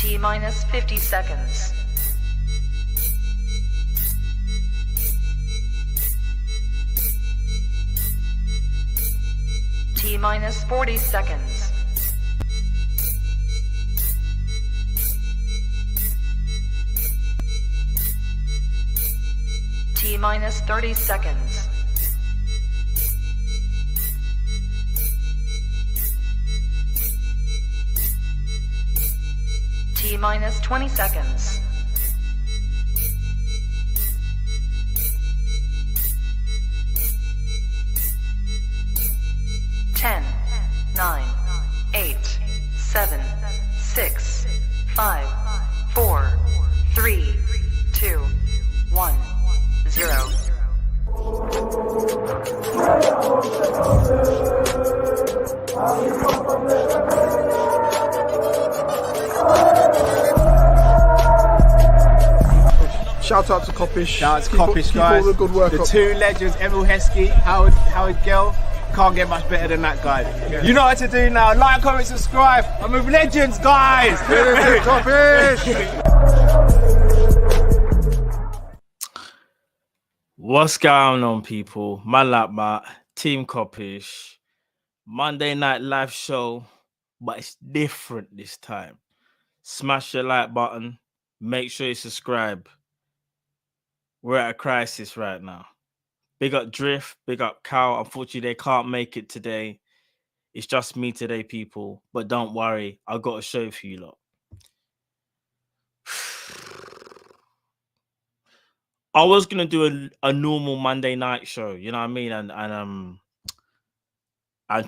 T minus 50 seconds. T minus 40 seconds. T minus 30 seconds. T minus 20 seconds. Ten, 9, 8, 7, 6, 5, 4, 3, 2, 1, 0. Shout out to Kopish. Shout out to Kopish, guys. Keep all the good work the up. two legends, Emil Heskey, Howard Gill. Can't get much better than that, guys. Yeah. You know what to do now. Like, comment, subscribe. I'm with legends, guys. Kopish. What's going on, people? Man like my team Kop-Ish. Monday night live show, but it's different this time. Smash the like button. Make sure you subscribe. We're at a crisis right now. Big up Drift, big up Cal. Unfortunately, they can't make it today. It's just me today, people. But don't worry, I've got a show for you lot. I was gonna do a normal Monday night show, you know what I mean, and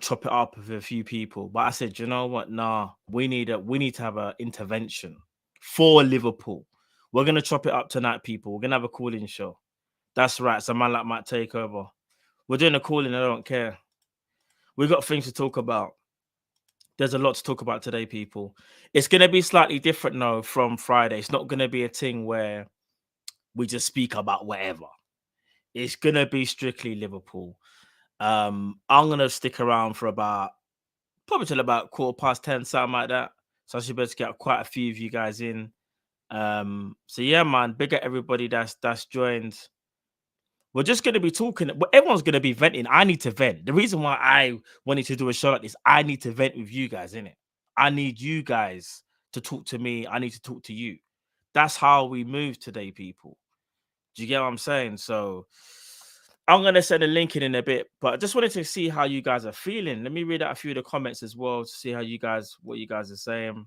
chop it up with a few people. But I said, you know what? Nah, we need to have an intervention for Liverpool. We're gonna chop it up tonight, people. We're gonna have a call-in show. That's right. So man like might take over. We're doing a call-in. I don't care. We got things to talk about. There's a lot to talk about today, people. It's gonna be slightly different though from Friday. It's not gonna be a thing where we just speak about whatever. It's gonna be strictly Liverpool. I'm gonna stick around for probably till about 10:15, something like that. So I should be able to get quite a few of you guys in. So yeah, man, big up everybody that's joined. We're just gonna be talking, but everyone's gonna be venting. I need to vent. The reason why I wanted to do a show like this, I need to vent with you guys, innit? I need you guys to talk to me. I need to talk to you. That's how we move today, people. Do you get what I'm saying? So I'm gonna send a link in a bit, but I just wanted to see how you guys are feeling. Let me read out a few of the comments as well to see what you guys are saying.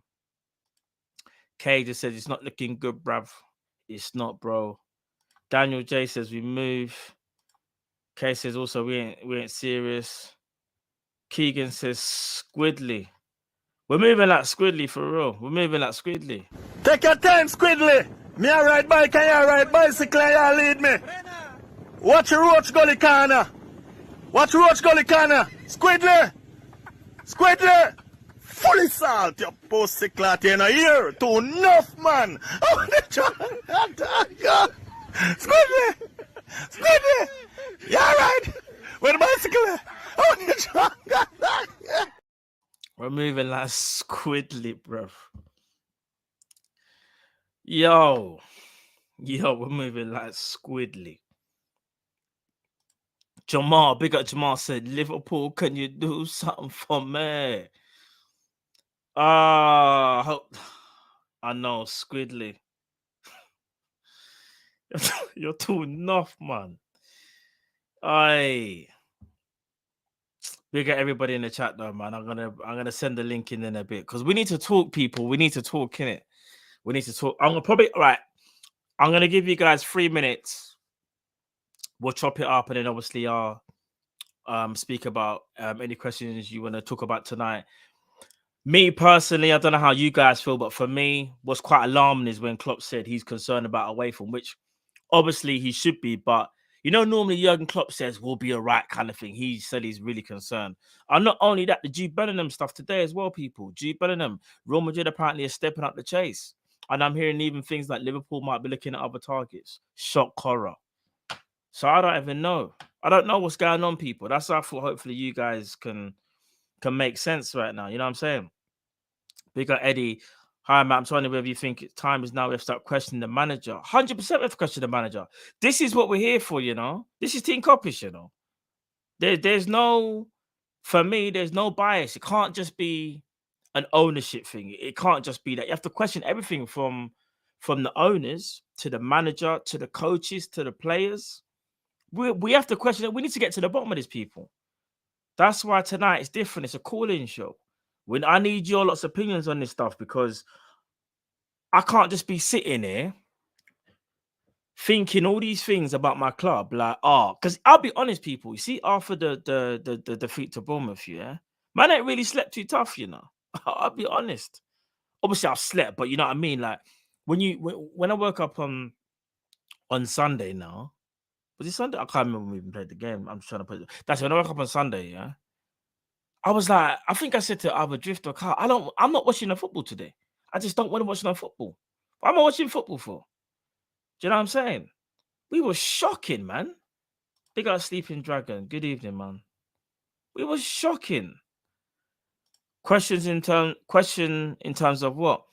Kay just says it's not looking good, bruv. It's not, bro. Daniel J says we move. Kay says also we ain't serious. Keegan says Squidly. We're moving like Squidly for real. We're moving like Squidly. Take your time, Squidly. Me a ride bike and you ride bicycle and you lead me. Watch your roach gully corner. Watch roach gully corner. Squidly. Squidly. Fully salt, your pussy clot in a ear. Too enough, man. Oh, Squidly. Squidly. You alright? Where the bicycle? Oh, we're moving like Squidly, bro. Yo, we're moving like Squidly. Jamal, big up Jamal said, Liverpool, can you do something for me? I know, Squidly. You're too enough, man. Big up everybody in the chat though, man. I'm gonna send the link in a bit because we need to talk, people. We need to talk, innit? We need to talk. I'm gonna give you guys 3 minutes. We'll chop it up and then obviously I'll speak about any questions you want to talk about tonight. Me personally, I don't know how you guys feel, but for me, what's quite alarming is when Klopp said he's concerned about away form, which obviously he should be, but you know, normally Jurgen Klopp says we'll be all right kind of thing. He said he's really concerned. And not only that, the Jude Bellingham stuff today as well, people. Jude Bellingham, Real Madrid apparently is stepping up the chase. And I'm hearing even things like Liverpool might be looking at other targets. Shock horror. So I don't even know. I don't know what's going on, people. That's why I thought hopefully you guys can make sense right now. You know what I'm saying? Big up Eddie. Hi, Matt. I'm just wondering whether you think time is now we have to start questioning the manager. 100% we have to question the manager. This is what we're here for, you know. This is Team Kopish, you know. There's no, for me, there's no bias. It can't just be an ownership thing. It can't just be that. You have to question everything from the owners to the manager to the coaches to the players. We have to question it. We need to get to the bottom of these people. That's why tonight is different. It's a call-in show. When I need your lots of opinions on this stuff, because I can't just be sitting here thinking all these things about my club, like, because I'll be honest, people. You see, after the defeat to Bournemouth, yeah, man, ain't really slept too tough, you know. I'll be honest. Obviously, I've slept, but you know what I mean. Like when I woke up on Sunday now, was it Sunday? I can't remember when we even played the game. I'm just trying to put it. That's when I woke up on Sunday, yeah. I was like, I think I said to either Drift or Carl, I'm not watching the football today. I just don't want to watch no football. What am I watching football for? Do you know what I'm saying? We were shocking, man. Big up Sleeping Dragon. Good evening, man. We were shocking. Question in terms of what?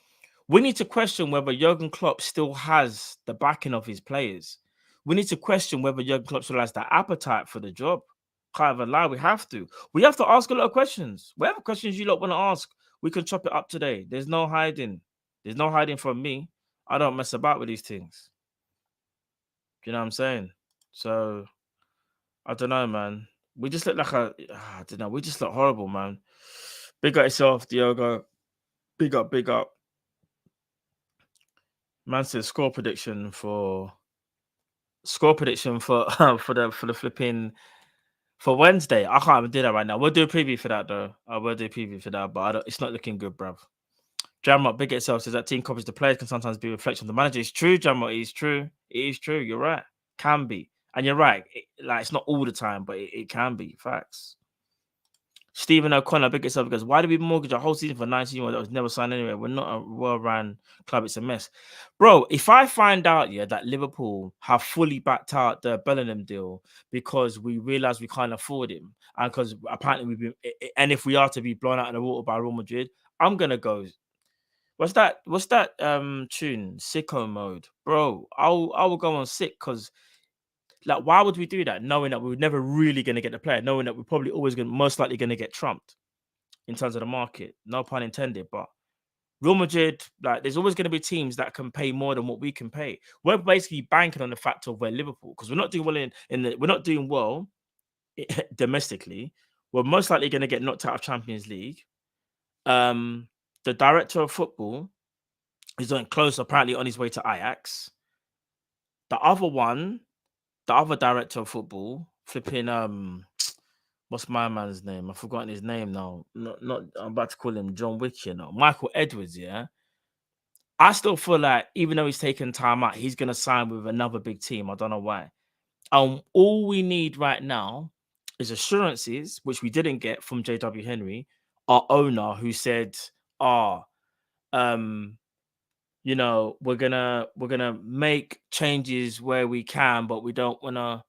We need to question whether Jurgen Klopp still has the backing of his players. We need to question whether Jurgen Klopp still has the appetite for the job. Can't even lie, we have to. We have to ask a lot of questions. Whatever questions you lot want to ask, we can chop it up today. There's no hiding. There's no hiding from me. I don't mess about with these things. Do you know what I'm saying? So, I don't know, man. We just look like I don't know. We just look horrible, man. Big up yourself, Diogo. Big up, big up. Man says score prediction for for the flipping for Wednesday. I can't even do that right now. We'll do a preview for that though. I will do a preview for that, but it's not looking good, bruv. Jamrock Big itself says that team copies the players can sometimes be a reflection of the manager. It's true, Jamrock. It is true. It is true. You're right. Can be, and you're right. It's not all the time, but it can be. Facts. Stephen O'Connor, big itself, because why did we mortgage a whole season for 19 that was never signed anyway? We're not a well-run club. It's a mess. Bro, if I find out, that Liverpool have fully backed out the Bellingham deal because we realize we can't afford him, and because apparently we've been, and if we are to be blown out of the water by Real Madrid, I'm going to go. What's that tune? Sicko mode. Bro, I will go on sick because like, why would we do that? Knowing that we were never really going to get the player, knowing that we're probably always most likely going to get trumped in terms of the market. No pun intended, but Real Madrid, like, there's always going to be teams that can pay more than what we can pay. We're basically banking on the fact of where Liverpool, because we're not doing well we're not doing well domestically. We're most likely going to get knocked out of Champions League. The director of football is doing close, apparently on his way to Ajax. The other director of football, flipping what's my man's name? I've forgotten his name now. Not I'm about to call him John Wick, Michael Edwards, yeah. I still feel like even though he's taken time out, he's gonna sign with another big team. I don't know why. All we need right now is assurances, which we didn't get from JW Henry, our owner, who said, we're gonna make changes where we can, but we don't wanna,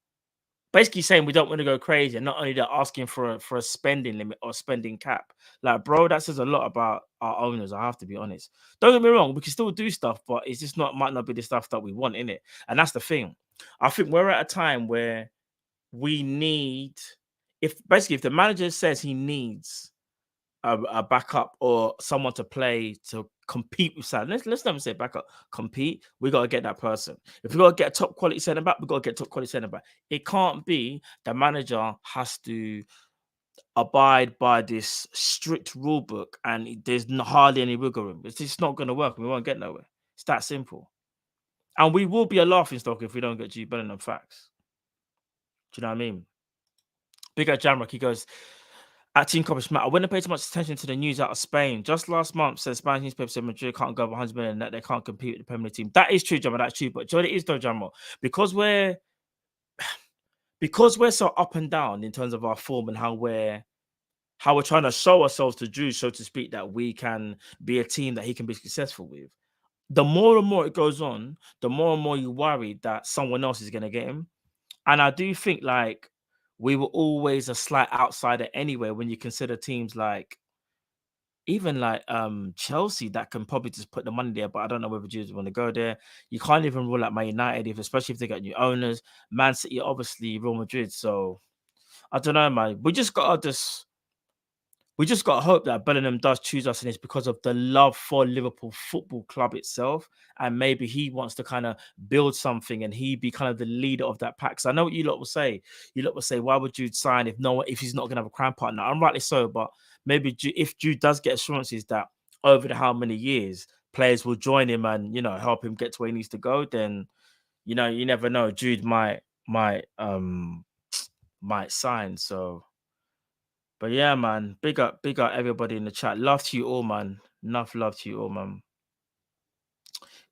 basically saying we don't want to go crazy. And not only that, asking for a spending limit or spending cap. Like, bro, that says a lot about our owners. I have to be honest. Don't get me wrong, we can still do stuff, but it's just might not be the stuff that we want in it. And that's the thing. I think we're at a time where we need, if the manager says he needs a backup or someone to play to compete with Salah. Let's never say backup, compete. We got to get that person. If we got to get a top quality centre back, we got to get top quality centre back. It can't be the manager has to abide by this strict rule book and there's hardly any wiggle room. It's just not going to work. We won't get nowhere. It's that simple. And we will be a laughing stock if we don't get Jude Bellingham facts. Do you know what I mean? Big up Jamrock. He goes, at Team Kopish, Matt, I wouldn't pay too much attention to the news out of Spain. Just last month, said Spanish newspaper said Madrid can't go over 100 million and that they can't compete with the Premier League team. That is true, Jammer. That's true. But do you know what it is, though, Jammer? Because we're so up and down in terms of our form and how we're trying to show ourselves to Drew, so to speak, that we can be a team that he can be successful with. The more and more it goes on, the more and more you worry that someone else is going to get him. And I do think, like, we were always a slight outsider anyway when you consider teams like even like Chelsea that can probably just put the money there, but I don't know whether Jews want to go there. You can't even rule out Man United, especially if they got new owners. Man City, obviously, Real Madrid. So I don't know, man. We just got to hope that Bellingham does choose us, and it's because of the love for Liverpool Football Club itself, and maybe he wants to kind of build something, and he be kind of the leader of that pack. So I know what you lot will say. You lot will say, "Why would Jude sign if he's not going to have a crime partner?" I'm rightly so, but maybe if Jude does get assurances that over the how many years players will join him and help him get to where he needs to go, then you never know. Jude might sign. So. But yeah, man, big up everybody in the chat. Love to you all, man. Enough love to you all, man.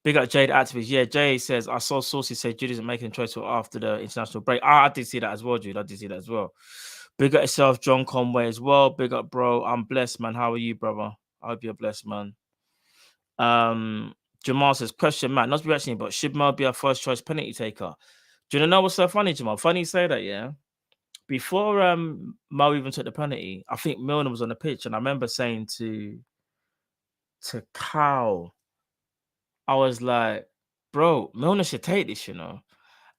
Big up Jade Activist. Yeah, Jay says, I saw sources say Jude isn't making a choice till after the international break. I did see that as well, Jude. I did see that as well. Big up yourself, John Conway as well. Big up, bro. I'm blessed, man. How are you, brother? I hope you're blessed, man. Jamal says, question, Matt, not to be actually, but should Mo be our first choice penalty taker? Do you know what's so funny, Jamal? Funny you say that, yeah? Before Mo even took the penalty, I think Milner was on the pitch, and I remember saying to Cal, I was like, bro, Milner should take this,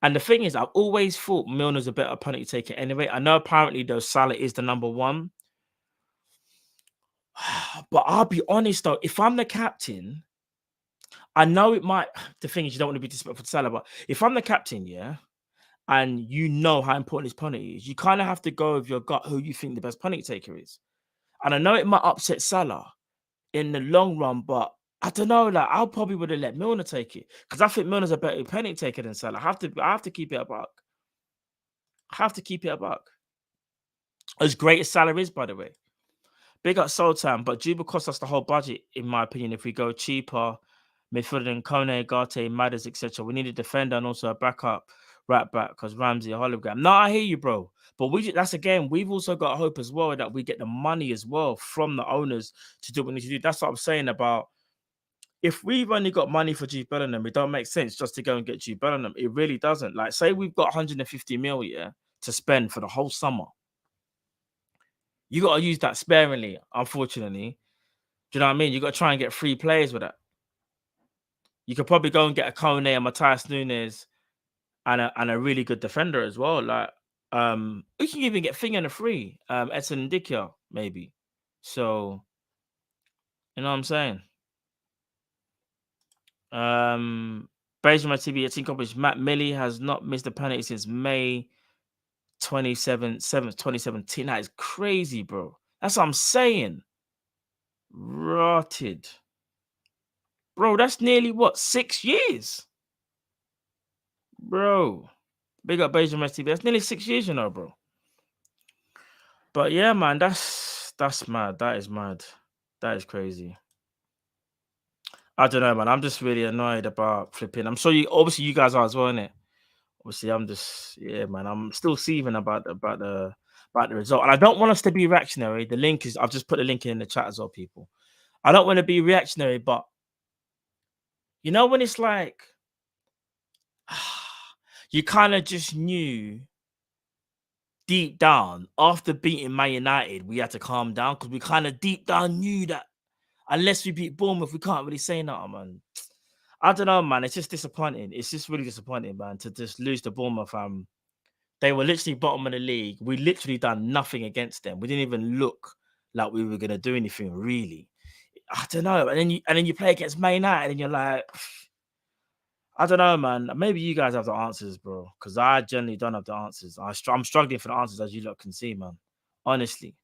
And the thing is, I've always thought Milner's a better penalty taker anyway. I know apparently though Salah is the number one. But I'll be honest though, if I'm the captain, I know it might, the thing is you don't want to be disrespectful to Salah, but if I'm the captain, yeah, and you know how important his penalty is, you kind of have to go with your gut who you think the best penalty taker is. And I know it might upset Salah in the long run, but I don't know. Like I probably would have let Milner take it because I think Milner's a better penalty taker than Salah. I have to keep it a buck. As great as Salah is, by the way. Big up Sultan, but Juba cost us the whole budget, in my opinion. If we go cheaper, midfielder than Kone, Garte, Madders, etc., we need a defender and also a backup right back because Ramsey a hologram. No, I hear you, bro. But we've also got hope as well that we get the money as well from the owners to do what we need to do. That's what I'm saying about if we've only got money for Jude Bellingham, it don't make sense just to go and get Jude Bellingham. It really doesn't. Like, say we've got 150 mil to spend for the whole summer. You got to use that sparingly, unfortunately. Do you know what I mean? You got to try and get 3 players with that. You could probably go and get a Kone and Matthias Nunes and a really good defender as well. Like, we can even get Thing and a free, Edson Ndicka, maybe. So, you know what I'm saying? Bajan TV, I think Kopish, Matt Millie has not missed a penalty since May 7th, 2017. That is crazy, bro. That's what I'm saying. Rotted. Bro, that's nearly, 6 years? Bro. Big up Bajan TV. That's nearly 6 years, bro. But yeah, man, that's mad. That is mad. That is crazy. I don't know, man. I'm just really annoyed about flipping. I'm sure obviously you guys are as well, innit? Obviously, I'm just, yeah, man. I'm still seething about the result, and I don't want us to be reactionary. The link is, I've just put the link in the chat as well, people. I don't want to be reactionary, but when it's like you kind of just knew deep down after beating Man United, we had to calm down because we kind of deep down knew that unless we beat Bournemouth, we can't really say nothing, man. I don't know, man. It's just disappointing. It's just really disappointing, man, to just lose to Bournemouth. They were literally bottom of the league. We literally done nothing against them. We didn't even look like we were gonna do anything, really. I don't know. And then you play against Man United, and you're like, I don't know, man. Maybe you guys have the answers, bro. Because I generally don't have the answers. I'm struggling for the answers, as you lot can see, man. Honestly,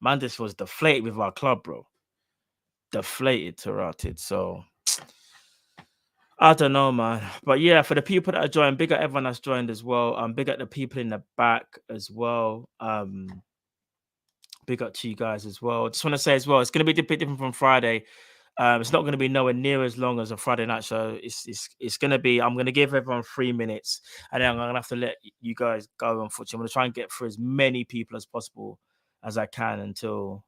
man, this was deflated with our club, bro. Deflated to rotted. So I don't know, man. But yeah, for the people that are joined, big up everyone that's joined as well. Big up the people in the back as well. Big up to you guys as well. Just want to say as well, it's going to be a bit different from Friday. It's not going to be nowhere near as long as a Friday night show. It's going to be, I'm going to give everyone 3 minutes, and then I'm going to have to let you guys go, unfortunately. I'm going to try and get through as many people as possible as I can until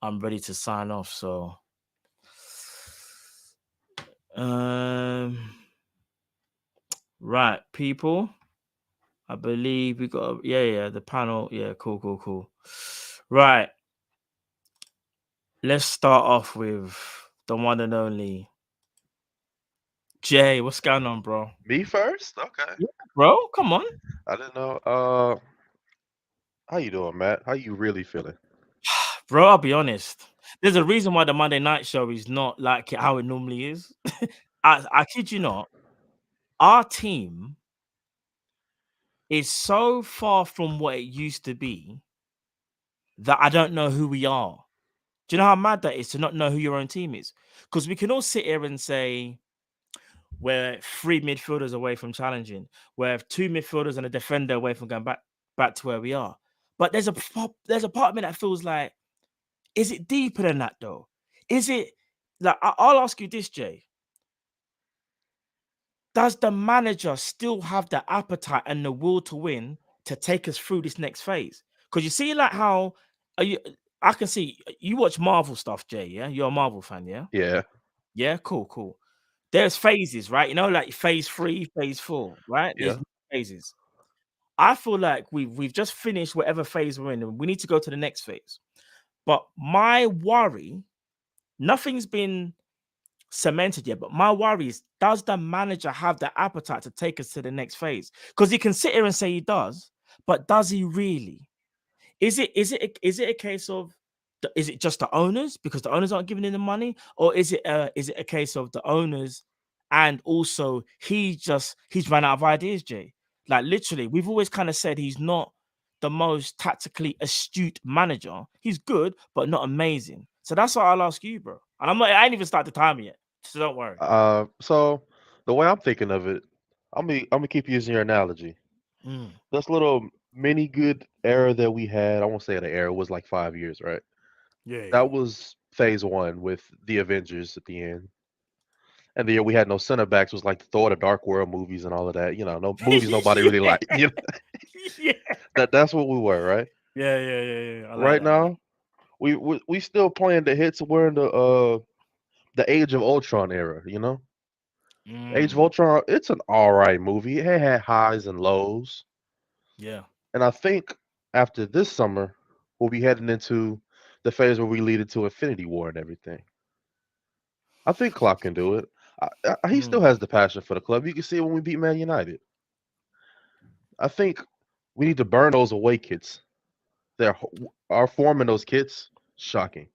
I'm ready to sign off. So, right, people. I believe we got, the panel. Yeah, cool. Right. Let's start off with the one and only Jay. What's going on, bro? Me first? Okay. Yeah, bro, come on. I didn't know. How you doing, Matt? How you really feeling? Bro, I'll be honest. There's a reason why the Monday night show is not like how it normally is. I kid you not. Our team is so far from what it used to be that I don't know who we are. Do you know how mad that is to not know who your own team is? Because we can all sit here and say we're three midfielders away from challenging, we're two midfielders and a defender away from going back to where we are. But there's a part of me that feels like, is it deeper than that though? Is it like I'll ask you this, Jay? Does the manager still have the appetite and the will to win to take us through this next phase? Because you see, like how are you? I can see you watch Marvel stuff, Jay. Yeah, you're a Marvel fan, yeah. Yeah. Yeah, cool. There's phases, right? You know, like phase 3, phase 4, right? There's Yeah. phases. I feel like we've just finished whatever phase we're in, and we need to go to the next phase. But my worry, nothing's been cemented yet, but my worry is, does the manager have the appetite to take us to the next phase? Because he can sit here and say he does, but does he really? Is it a case of is it just the owners because the owners aren't giving him the money, or is it a case of the owners and also he's run out of ideas, Jay? Like literally, we've always kind of said he's not the most tactically astute manager. He's good, but not amazing. So that's what I'll ask you, bro. And I ain't even started the timer yet, so don't worry. So the way I'm thinking of it, I'm gonna keep using your analogy. Mm, This little mini good era that we had, I won't say the era, was like 5 years, right? yeah. That was phase one with the Avengers at the end. And the year we had no center backs was like the Thor the Dark World movies and all of that. No movies nobody really yeah. liked. Yeah. That's what we were, right? Yeah. I like Right that. I like now, we still playing the hits. We're in the Age of Ultron era. that. Age of Ultron, it's an all right movie. It had highs and lows. Yeah. And I think after this summer, we'll be heading into the phase where we lead into Infinity War and everything. I think Klopp can do it. He still Mm. has the passion for the club. You can see it when we beat Man United. I think we need to burn those away kits. Our form in those kits, shocking.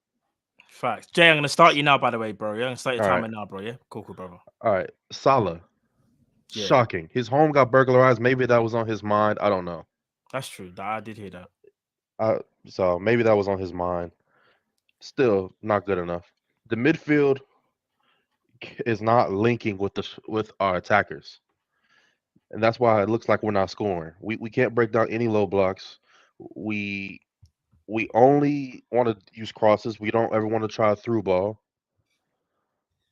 Facts. Jay, I'm gonna start you now, by the way, bro. You're gonna start your All timer right, now, bro. Yeah, cool, brother. all right. Salah, Yeah, shocking. His home got burglarized. Maybe that was on his mind. I don't know. that's true. I did hear that. Uh, so maybe that was on his mind. Still not good enough. The midfield is not linking with our attackers, and that's why it looks like we're not scoring. We can't break down any low blocks. We we only want to use crosses. We don't ever want to try a through ball.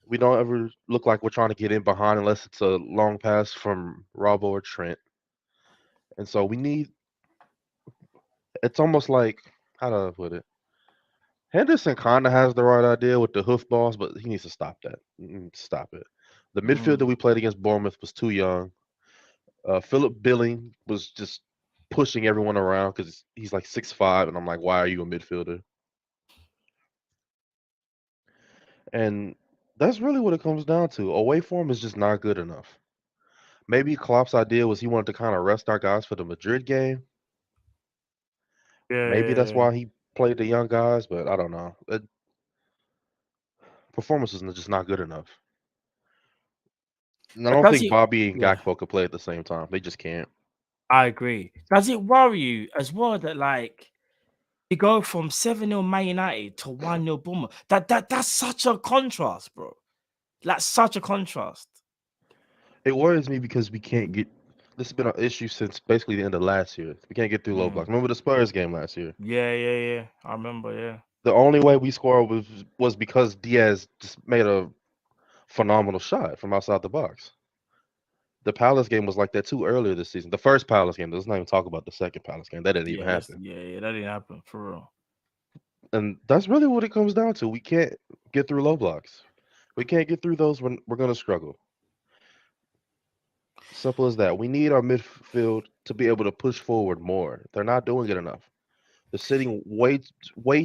We don't ever look like we're trying to get in behind unless it's a long pass from Robbo or Trent. And so we need. It's almost like, how do I put it? Henderson kind of has the right idea with the hoof balls, but he needs to stop that. Stop it. The midfield that Mm. we played against Bournemouth was too young. Philip Billing was just pushing everyone around because he's like 6'5", and I'm like, why are you a midfielder? And that's really what it comes down to. Away form is just not good enough. Maybe Klopp's idea was he wanted to kind of rest our guys for the Madrid game. Maybe that's Yeah. why he played the young guys, but I don't know. Performance is just not good enough. And I But don't does think it? Bobby and Yeah, Gakpo could play at the same time. They just can't. I agree. Does it worry you as well that like you go from 7-0 Man United to 1-0 Bournemouth? That's such a contrast, bro. Like such a contrast. It worries me because we can't get. This has been an issue since basically the end of last year. We can't get through low Mm. blocks. Remember the Spurs game last year? Yeah. I remember. Yeah. The only way we scored was because Diaz just made a phenomenal shot from outside the box. The Palace game was like that too earlier this season. The first Palace game. Let's not even talk about the second Palace game. That didn't even happen. Yeah. That didn't happen for real. And that's really what it comes down to. We can't get through low blocks. We can't get through those when we're going to struggle. Simple as that. We need our midfield to be able to push forward more. They're not doing it enough. They're sitting way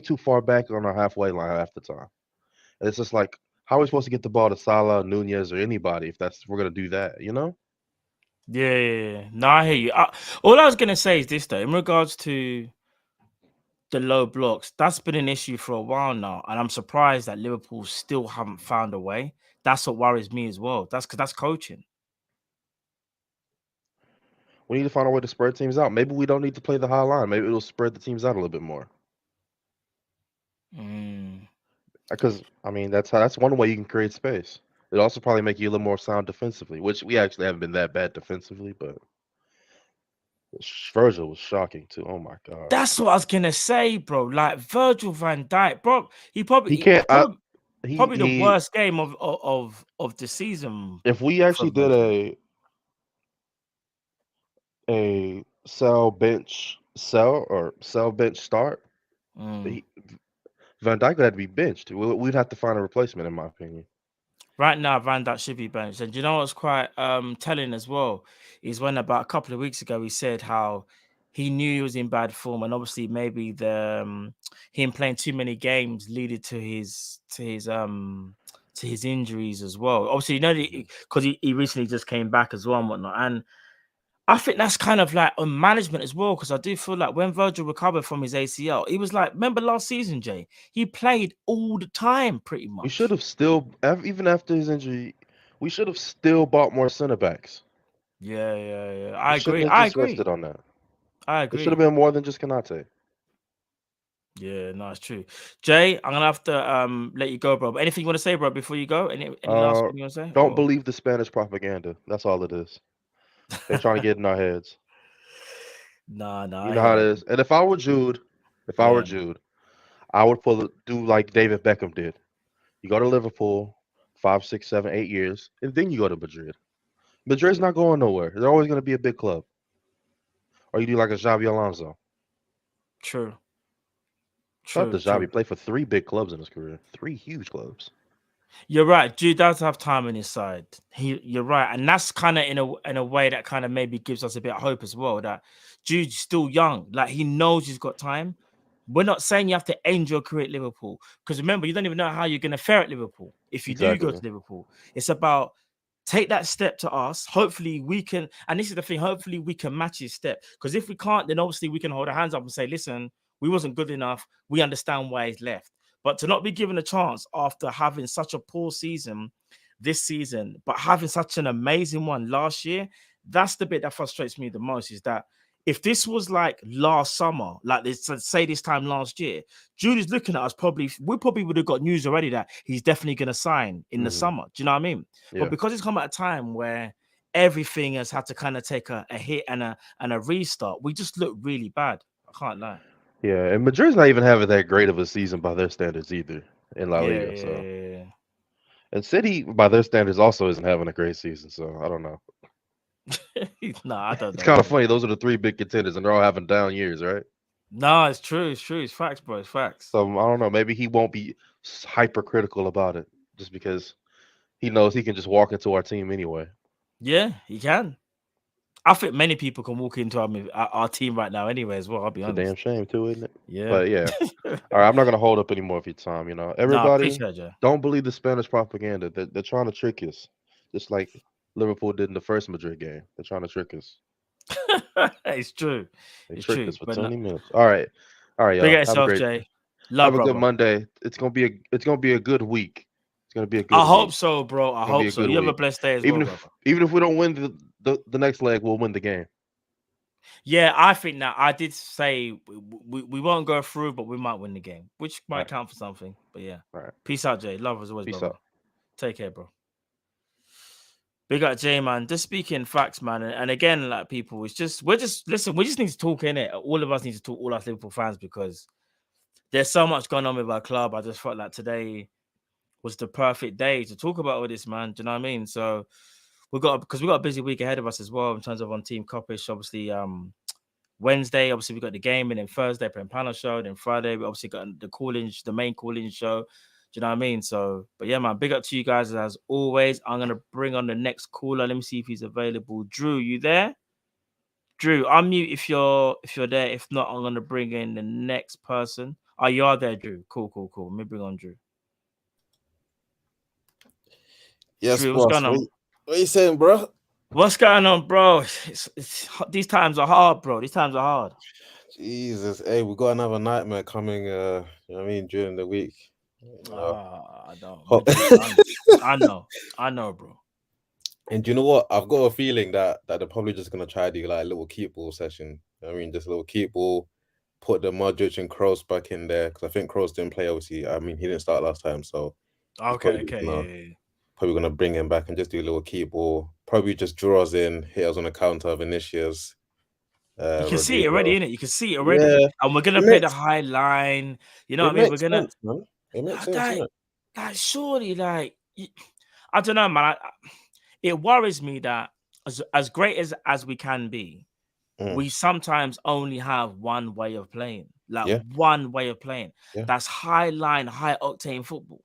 too far back on our halfway line half the time. And it's just like, how are we supposed to get the ball to Salah, Nunez, or anybody if we're gonna do that? You know? Yeah. No, I hear you. All I was gonna say is this though, in regards to the low blocks, that's been an issue for a while now, and I'm surprised that Liverpool still haven't found a way. That's what worries me as well. That's because that's coaching. We need to find a way to spread teams out. Maybe we don't need to play the high line. Maybe it'll spread the teams out a little bit more. Because I mean, that's one way you can create space. It'll also probably make you a little more sound defensively, which we actually haven't been that bad defensively, but Virgil was shocking too. Oh my god. That's what I was gonna say, bro. Like Virgil van Dijk, bro. He can't. Probably the worst game of the season. If we actually did a sell bench start, Van Dijk would have to be benched. We'd have to find a replacement, in my opinion. Right now, Van Dijk should be benched. And you know what's quite telling as well is when about a couple of weeks ago he said how he knew he was in bad form, and obviously maybe him playing too many games leaded to his injuries as well. Obviously, you know, because he recently just came back as well and whatnot. And I think that's kind of like on management as well, because I do feel like when Virgil recovered from his ACL, he was like, remember last season, Jay? He played all the time pretty much. We should have still, even after his injury, we should have still bought more center backs. Yeah. I agree. Rested on that. I agree. It should have been more than just Konate. Yeah, no, it's true. Jay, I'm gonna have to let you go, bro. But anything you want to say, bro, before you go? Any last thing you want to say? Don't believe the Spanish propaganda. That's all it is. They're trying to get in our heads. Nah. You know how it is. And if I were Jude, I would do like David Beckham did. You go to Liverpool 5, 6, 7, 8 years, and then you go to Madrid. Madrid's not going nowhere. They're always going to be a big club. Or you do like a Xabi Alonso. True. Shout out to Xabi. Played for 3 big clubs in his career. 3 huge clubs. You're right. Jude does have time on his side. You're right, and that's kind of in a way that kind of maybe gives us a bit of hope as well. That Jude's still young. Like he knows he's got time. We're not saying you have to end your career at Liverpool, because remember, you don't even know how you're going to fare at Liverpool if you do go to Liverpool. It's about take that step to us. Hopefully we can, and this is the thing, hopefully we can match his step. Because if we can't, then obviously we can hold our hands up and say, listen, we wasn't good enough. We understand why he's left. But to not be given a chance after having such a poor season this season, but having such an amazing one last year, that's the bit that frustrates me the most, is that if this was like last summer, like this, say this time last year, Jude is looking at us, we probably would have got news already that he's definitely going to sign in the summer. Do you know what I mean? Yeah. But because it's come at a time where everything has had to kind of take a hit and a restart, we just look really bad. I can't lie. Yeah, and Madrid's not even having that great of a season by their standards either in La Liga. So, and City, by their standards, also isn't having a great season. So I don't know. No, I don't know. It's kind of funny. Those are the 3 big contenders, and they're all having down years, right? No, it's true. It's facts, bro. It's facts. So I don't know. Maybe he won't be hypercritical about it just because he knows he can just walk into our team anyway. Yeah, he can. I think many people can walk into our team right now anyway as well. I'll be honest. It's a damn shame too, isn't it? Yeah. But yeah. All right, I'm not going to hold up any more of your time, you know. Everybody, don't believe the Spanish propaganda. They're trying to trick us. Just like Liverpool did in the first Madrid game. They're trying to trick us. It's true. They tricked us for 20 minutes. All right, y'all. Big yourself, Jay. Have a good Monday. It's gonna be a good week. It's gonna be a good. I hope so, bro. I hope so. You have a blessed day as well. Even if we don't win the next leg, we'll win the game. Yeah, I think that I did say we won't go through, but we might win the game, which might count for something. But yeah. All right. Peace out, Jay. Love as always, Peace brother. out. Take care, bro. Big up, Jay, man. Just speaking facts, man. And again, like people, we just need to talk in it. All of us need to talk, all us Liverpool fans, because there's so much going on with our club. I just felt like today was the perfect day to talk about all this, man. Do you know what I mean? So we got a busy week ahead of us as well in terms of on Team Kop-Ish. Obviously, Wednesday, obviously we got the game, and then Thursday, panel show. Then Friday, we obviously got the main call-in show. Do you know what I mean? So, but yeah, man, big up to you guys as always. I'm gonna bring on the next caller. Let me see if he's available. Drew, you there? Drew, unmute if you're there. If not, I'm gonna bring in the next person. Oh, you are there, Drew. Cool. Let me bring on Drew. Yes, Drew, what's boss. going on? What you saying, bro? What's going on, bro? These times are hard, bro. These times are hard. Jesus, hey, we got another nightmare coming. You know what I mean, during the week. I don't. Ho- I know, bro. And do you know what? I've got a feeling that they're probably just gonna try to do like a little keep ball session. You know what I mean, just a little keep ball. Put the Modric and Kroos back in there because I think Kroos didn't play. Obviously, I mean, he didn't start last time, so Okay, probably gonna bring him back and just do a little keep ball. Probably just draw us in, hit us on the counter of Vinicius. You can see it Rodrigo. already, innit? You can see it already. Yeah, And we're gonna it play the makes- high line. You know it what I mean? We're makes gonna sense, man. It makes sense, like, innit? like surely, like I don't know, man. It worries me that as great as we can be, we sometimes only have one way of playing. Like one way of playing. Yeah. That's high line, high octane football.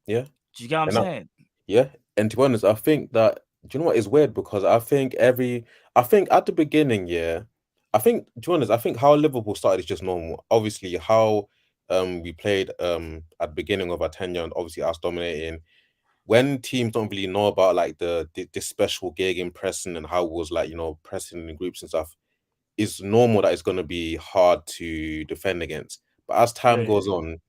Yeah. Do you get what I'm saying? Yeah. And to be honest, I think that, do you know what is weird? Because I think at the beginning, I think, to be honest, I think how Liverpool started is just normal. Obviously, how we played at the beginning of our tenure, and obviously us dominating. When teams don't really know about like this special gig pressing and how it was like, you know, pressing in groups and stuff, it's normal that it's going to be hard to defend against. But as time goes on,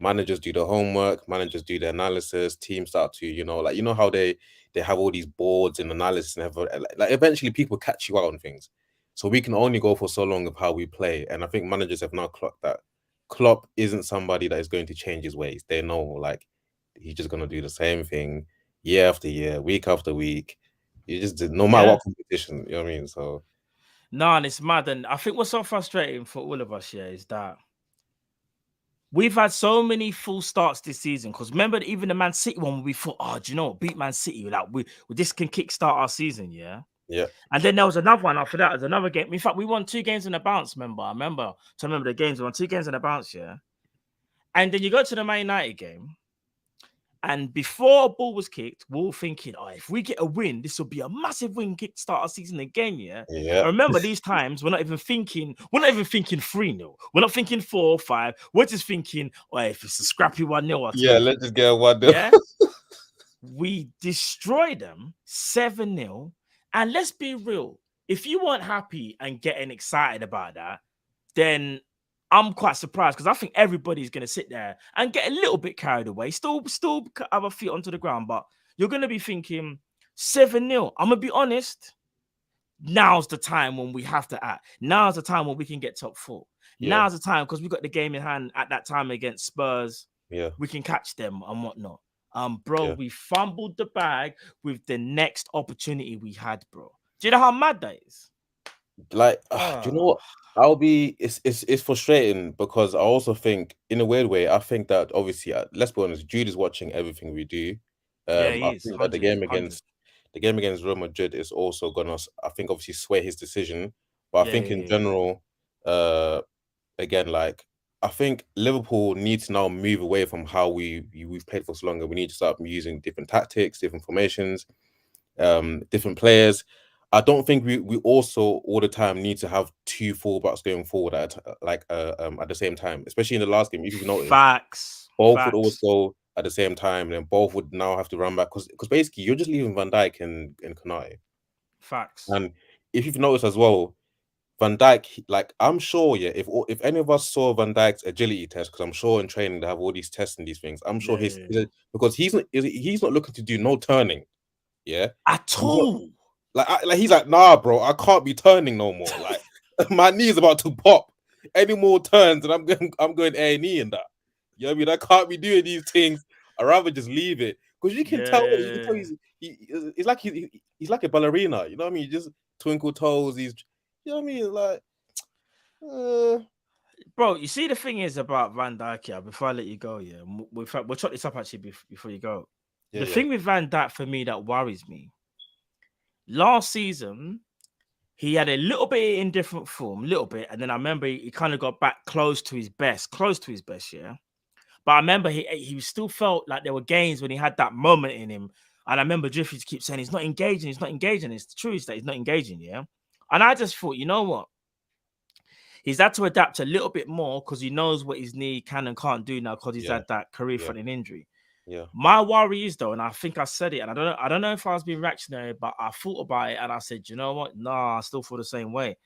managers do the homework, managers do the analysis, teams start to, you know, like, you know how they have all these boards and analysis and like eventually people catch you out on things. So we can only go for so long of how we play. And I think managers have now clocked that Klopp isn't somebody that is going to change his ways. They know like he's just going to do the same thing year after year, week after week. You just no matter what competition, you know what I mean? So no, and it's mad. And I think what's so frustrating for all of us here is that we've had so many full starts this season. Because remember, even the Man City one, we thought, oh, do you know what? Beat Man City. Like, this can kickstart our season, yeah? Yeah. And then there was another one after that. There's another game. In fact, we won 2 games in a bounce, remember? I remember the games. We won 2 games in a bounce, yeah? And then you go to the Man United game. And before a ball was kicked, we were thinking, oh, if we get a win, this will be a massive win, kickstart our season again, yeah? I remember these times, we're not even thinking 3-0. We're not thinking 4 or 5. We're just thinking, oh, if it's a scrappy 1-0. Yeah, let's just get a 1-0. Yeah? We destroyed them 7-0. And let's be real. If you weren't happy and getting excited about that, then I'm quite surprised because I think everybody's going to sit there and get a little bit carried away, still have our feet onto the ground, but you're going to be thinking 7-0. I'm going to be honest. Now's the time when we have to act. Now's the time when we can get top 4. Now's the time because we got the game in hand at that time against Spurs. Yeah, we can catch them and whatnot. Bro, we fumbled the bag with the next opportunity we had, bro. Do you know how mad that is? Like, do you know what? It's frustrating because I also think, in a weird way, I think that obviously, let's be honest, Jude is watching everything we do. I think that the game against Real Madrid is also gonna, I think, obviously sway his decision. But I think in general, again, like I think Liverpool needs to now move away from how we've played for so long, and we need to start using different tactics, different formations, different players. I don't think we also all the time need to have 2 fullbacks going forward at the same time, especially in the last game. If you've noticed, both would always go at the same time, and then both would now have to run back because basically you're just leaving Van Dijk and Konate. Facts. And if you've noticed as well, Van Dijk, like I'm sure, if any of us saw Van Dijk's agility test, because I'm sure in training they have all these tests and these things, I'm sure because he's not looking to do no turning, at all. Like he's like, nah, bro, I can't be turning no more. Like my knee is about to pop. Any more turns, and I'm going A&E and that. You know what I mean? I can't be doing these things. I'd rather just leave it because you can tell. You can tell he's like a ballerina. You know what I mean? Just twinkle toes. You know what I mean? Like, bro, you see the thing is about Van Dijk. Before I let you go, we'll chop this up actually before you go. The thing with Van Dijk for me that worries me. Last season, he had a little bit in different form, and then I remember he kind of got back close to his best, yeah. But I remember he still felt like there were games when he had that moment in him, and I remember Jiffy keeps saying he's not engaging. It's true that he's not engaging, yeah. And I just thought, you know what? He's had to adapt a little bit more because he knows what his knee can and can't do now because he's had that career-threatening injury. Yeah. My worry is though, and I think I said it, and I don't know if I was being reactionary, but I thought about it and I said, you know what? Nah, I still feel the same way.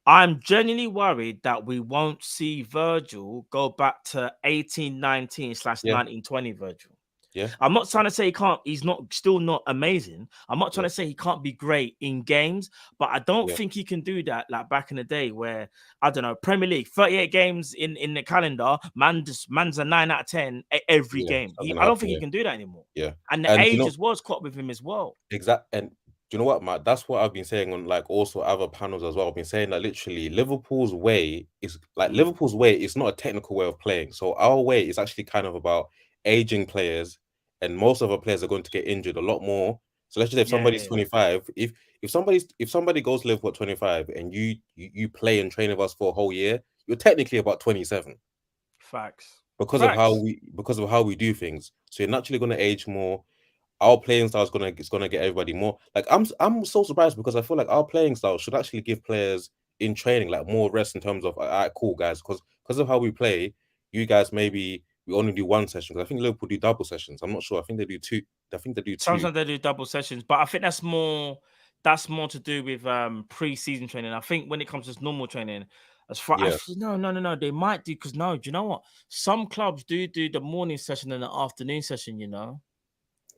I'm genuinely worried that we won't see Virgil go back to 1819/1920 Virgil. Yeah. I'm not trying to say he's still not amazing. I'm not trying to say he can't be great in games, but I don't think he can do that like back in the day where, I don't know, Premier League, 38 games in the calendar, man's a 9 out of 10 every game. I don't think he can do that anymore. Yeah. And the age as well has caught with him as well. Exactly. And do you know what, Matt? That's what I've been saying on like also other panels as well. I've been saying that literally Liverpool's way is like Liverpool's way is not a technical way of playing. So our way is actually kind of about aging players, and most of our players are going to get injured a lot more. So let's just say if somebody's 25, if somebody goes to Liverpool at 25 and you play and train with us for a whole year, you're technically about 27. Facts. Because of how we do things. So you're naturally going to age more. Our playing style is gonna get everybody more. Like I'm so surprised because I feel like our playing style should actually give players in training like more rest in terms of cool guys, because of how we play. You guys maybe we only do one session, because I think Liverpool do double sessions. I'm not sure. I think they do two. Sometimes they do double sessions, but I think that's more to do with pre-season training. I think when it comes to normal training, as far no, they might do, because do you know what? Some clubs do the morning session and the afternoon session, you know.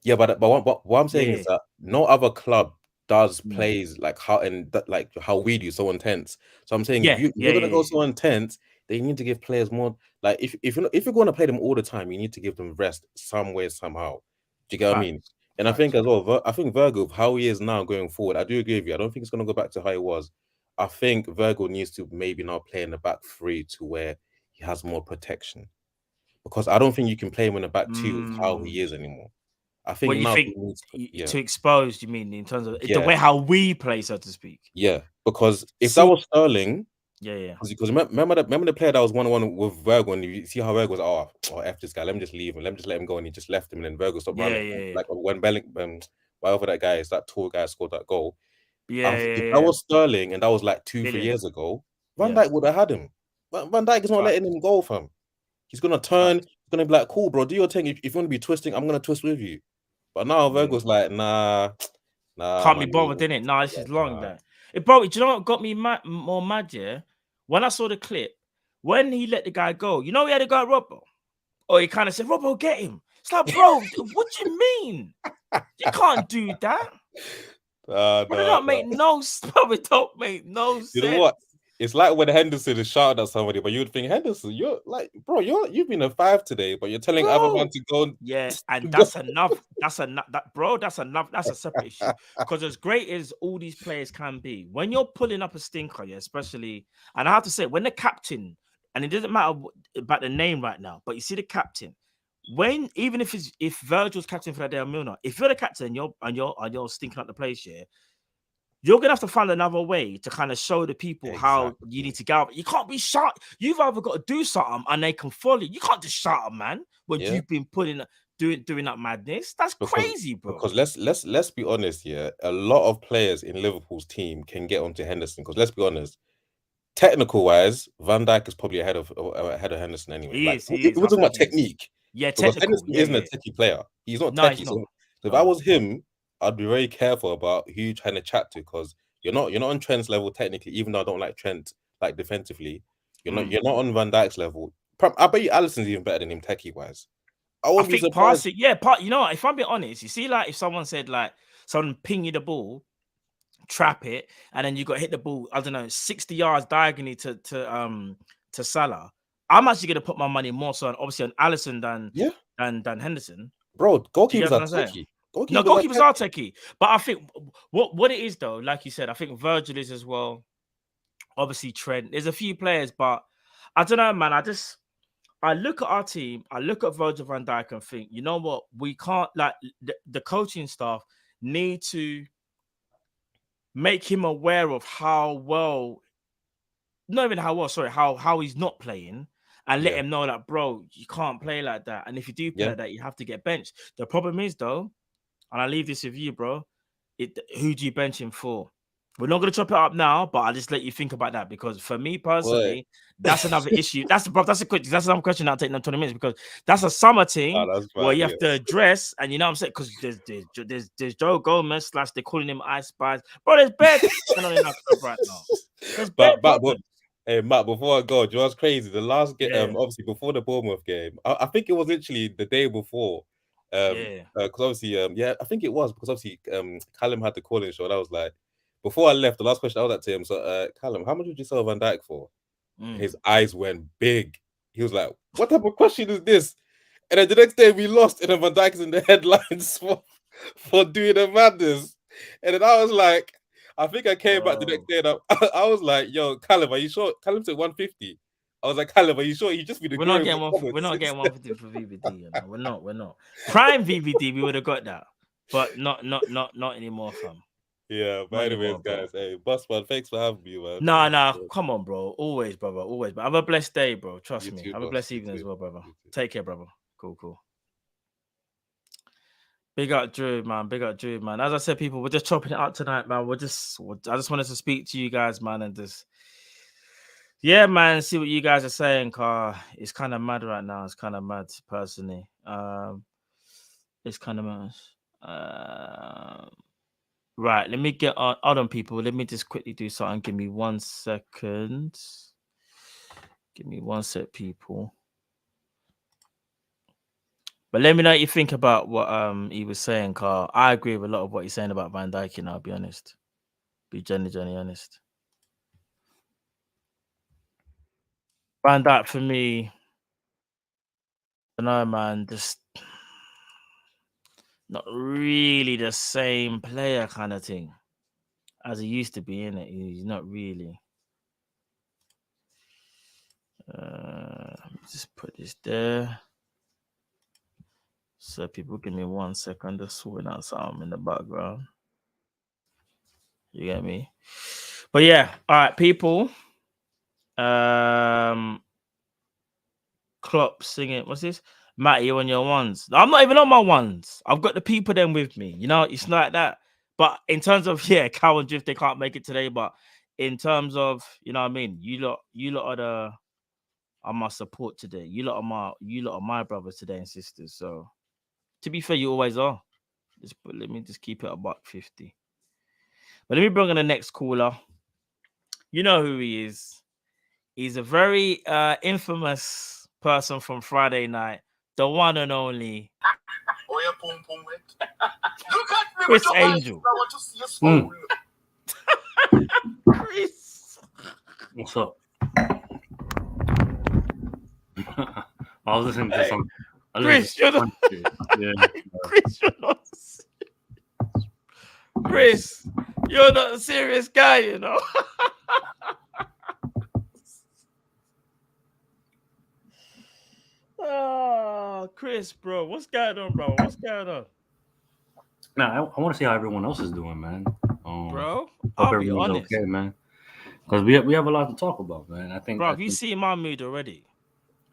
Yeah, but what I'm saying is that no other club does plays like how we do, so intense. So I'm saying if you're gonna go so intense, they need to give players more. Like if you're going to play them all the time, you need to give them rest some way somehow. Do you get what I mean? And I think as well, I think Virgil, how he is now going forward, I do agree with you. I don't think it's going to go back to how he was. I think Virgil needs to maybe now play in the back three to where he has more protection, because I don't think you can play him in the back two with how he is anymore. I think now he needs to expose. You mean in terms of the way how we play, so to speak? Yeah, because if that was Sterling, because remember the player that was 1-on-1 with Virgil, and you see how Virgil was, F this guy, let me just leave him, let me just let him go, and he just left him, and then Virgil stopped running. Like when Bellingham, whatever that guy is, that tall guy scored that goal. If that was Sterling and that was like 2-3 years ago, Van Dijk would have had him. Van Dijk is not letting him go, fam. He's gonna turn. He's gonna be like, cool, bro, do your thing. If you want to be twisting, I'm gonna twist with you. But now Virgil's like, nah. Can't be bothered, didn't it? Nah, this is long there. Bro, do you know what got me more mad? Yeah, when I saw the clip, when he let the guy go, you know he had to go at Robbo, or he kind of said, "Robbo, get him." It's like, bro, what do you mean? You can't do that. It don't make no sense. You know what? It's like when Henderson is shouting at somebody, but you would think, Henderson, you're like, bro, you've been a 5 today, but you're telling everyone to go. Yeah, and that's enough. That's enough. That's enough. That's a separate issue. Because as great as all these players can be, when you're pulling up a stinker, especially, and I have to say, when the captain, and it doesn't matter about the name right now, but you see the captain, even if Virgil's captain for that day or Milner, if you're the captain and you're stinking up the place, you're gonna have to find another way to kind of show the people how you need to go. You can't be shot. You've either got to do something and they can follow. You can't just shout them, man. When you've been doing that madness, that's crazy, bro. Because let's be honest, a lot of players in Liverpool's team can get onto Henderson. Because let's be honest, technical wise, Van Dijk is probably ahead of Henderson anyway. He is. We're talking about technique. Yeah, because technical. Henderson isn't a techie player. He's not techie. So if I was him, I'd be very careful about who you're trying to chat to, because you're not on Trent's level technically. Even though I don't like Trent like defensively, you're not on Van Dijk's level. I bet you Alisson's even better than him techie wise. I think passing, you know what? If I'm being honest, you see, like if someone said like someone ping you the ball, trap it, and then you got to hit the ball, I don't know, 60 yards diagonally to Salah, I'm actually gonna put my money more so on obviously on Alisson than Henderson. Bro, goalkeepers are techie. Goalkeepers are techie, but I think what it is though, like you said, I think Virgil is as well. Obviously, Trent. There's a few players, but I don't know, man. I look at our team, I look at Virgil van Dijk and think, you know what? We can't, like, the coaching staff need to make him aware of how he's not playing, and let him know that, bro, you can't play like that. And if you do play like that, you have to get benched. The problem is, though, and I leave this with you, bro, who do you bench him for? We're not going to chop it up now, but I'll just let you think about that because for me personally, that's another issue. That's another question that'll take them 20 minutes because that's a summer thing that's where fine, you have to address, and you know what I'm saying? Because there's Joe Gomez / they're calling him Ice Spice. Bro, there's bad going on in that club right now. There's bad problems. Hey Matt, before I go, do you know what's crazy? The last game, Yeah. obviously before the Bournemouth game, I think it was literally the day before. Yeah. Because obviously, I think it was because obviously, Callum had the call-in show. And I was like, before I left, the last question I was at to him, so Callum, how much would you sell Van Dijk for? His eyes went big. He was like, "What type of question is this?" And then the next day we lost, and then Van Dijk is in the headlines for doing a madness. And then I was like, I think I came back the next day, and I was like, "Yo, Callum, are you sure?" Callum said 150. I was like, "Callum, are you sure?" He just been We're not getting 150 for VVD. You know? We're not. Prime VVD, we would have got that, but not anymore, fam. Yeah, but anyways, guys, hey, Bossman, thanks for having me, man. Nah, come on, bro. Always, brother. Always. But have a blessed day, bro. Trust me. Too, have a boss. blessed evening as well, brother. Take care, brother. Cool. Big up Drew, man. As I said, people, we're just chopping it up tonight, man. I just wanted to speak to you guys, man, and just see what you guys are saying, car. It's kind of mad right now. It's kind of mad, personally. It's kind of mad. Right, let me get on. Hold on, people. Let me just quickly do something. Give me 1 second. Give me 1 sec, people. But let me know what you think about what he was saying, Carl. I agree with a lot of what he's saying about Van Dijk, and I'll be honest. Be genuinely honest. Van Dijk for me, I don't know, man, just not really the same player kind of thing as he used to be, innit? He's not really. Just put this there. So people give me 1 second, just sorting out something in the background. You get me? But yeah, all right, people. Klopp singing. What's this? Matty, you on your ones? I'm not even on my ones. I've got the people then with me. You know, it's not like that. But in terms of Cow and Drift, they can't make it today. But in terms of, you know what I mean, you lot are my support today. You lot are my brothers today and sisters. So to be fair, you always are. Let me just keep it $1.50. But let me bring in the next caller. You know who he is. He's a very infamous person from Friday night. The one and only Chris Angel. Chris. What's up? I was listening to some. Chris, you're not. Chris, you're not. Chris, you're not a serious guy, you know. Oh, Chris, bro, what's going on, bro? What's going on? Nah, I want to see how everyone else is doing, man. Bro, hope I'll be everyone's honest, okay, man. Because we have a lot to talk about, man. I think, bro. Have you seen my mood already?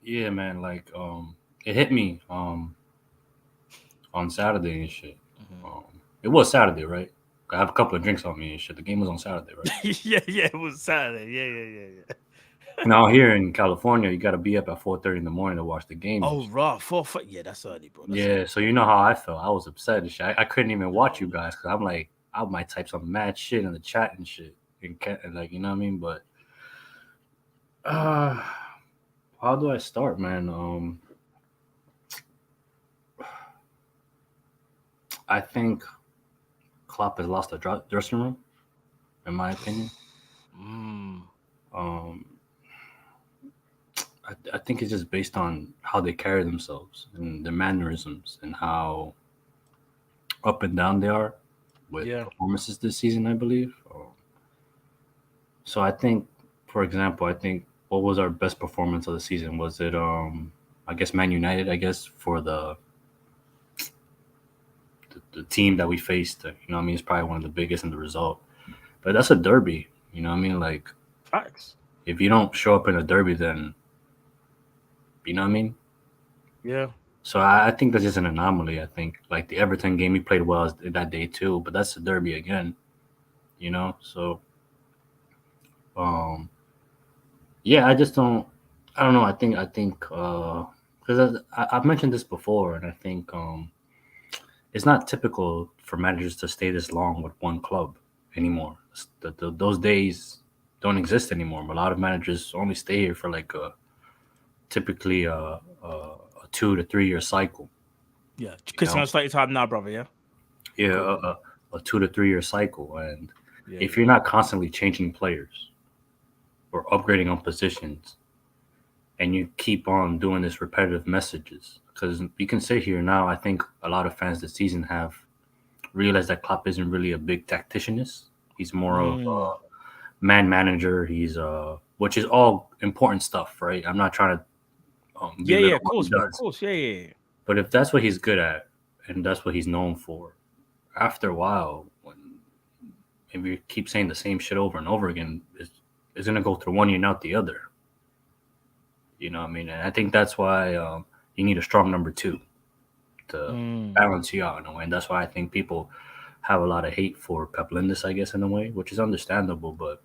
Yeah, man. Like, it hit me on Saturday and shit. It was Saturday, right? I have a couple of drinks on me and shit. The game was on Saturday, right? yeah, it was Saturday. Yeah. Now here in California, you got to be up at 4:30 in the morning to watch the game. Oh, right, 4. Yeah, that's early, bro. That's early. So you know how I felt. I was upset and shit. I couldn't even watch you guys because I'm like, I might type some mad shit in the chat and shit, and like, you know what I mean? But how do I start, man? I think Klopp has lost the dressing room, in my opinion. I think it's just based on how they carry themselves and their mannerisms and how up and down they are with performances this season, I believe. So I think, for example, what was our best performance of the season? Was it, I guess, Man United, for the team that we faced, you know what I mean? It's probably one of the biggest in the result. But that's a derby, you know what I mean? Like, facts. If you don't show up in a derby, then, you know what I mean? Yeah. So I think that's just an anomaly. I think, like, the Everton game, we played well that day too, but that's a derby again. you know. So, yeah, I just don't. I don't know. I think because I've mentioned this before, and I think it's not typical for managers to stay this long with one club anymore. Those days don't exist anymore. A lot of managers only stay here for like typically a 2 to 3 year cycle. Yeah, You Christian, know? I'll start your time now, brother. Yeah. Yeah, Cool. a 2 to 3 year cycle, and Yeah, if you're not constantly changing players or upgrading on positions, and you keep on doing this repetitive messages, because you can sit here now. I think a lot of fans this season have realized that Klopp isn't really a big tacticianist. He's more of a man manager. He's which is all important stuff, right? I'm not trying to belittle of what he course, man, of does. course, yeah. But if that's what he's good at and that's what he's known for, after a while, when if you keep saying the same shit over and over again, it's gonna go through one ear and out the other. You know what I mean? And I think that's why you need a strong number two to balance you out in a way. And that's why I think people have a lot of hate for Pep Lindis, I guess, in a way, which is understandable. But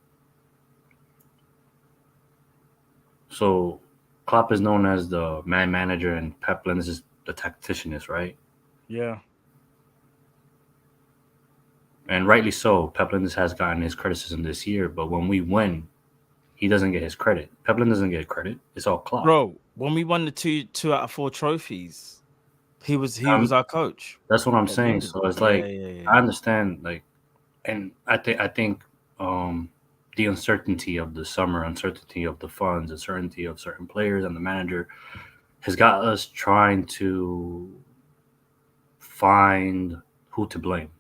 so Klopp is known as the man manager and Pep Lindis is the tacticianist, right? Yeah. And rightly so. Pep Lindis has gotten his criticism this year, but when we win, he doesn't get his credit. Pep Lindis doesn't get credit. It's all Klopp. Bro, when we won the two out of 4 trophies, he was our coach. That's what I'm saying. So it's like I understand, like, and I think the uncertainty of the summer, uncertainty of the funds, uncertainty of certain players and the manager has got us trying to find who to blame.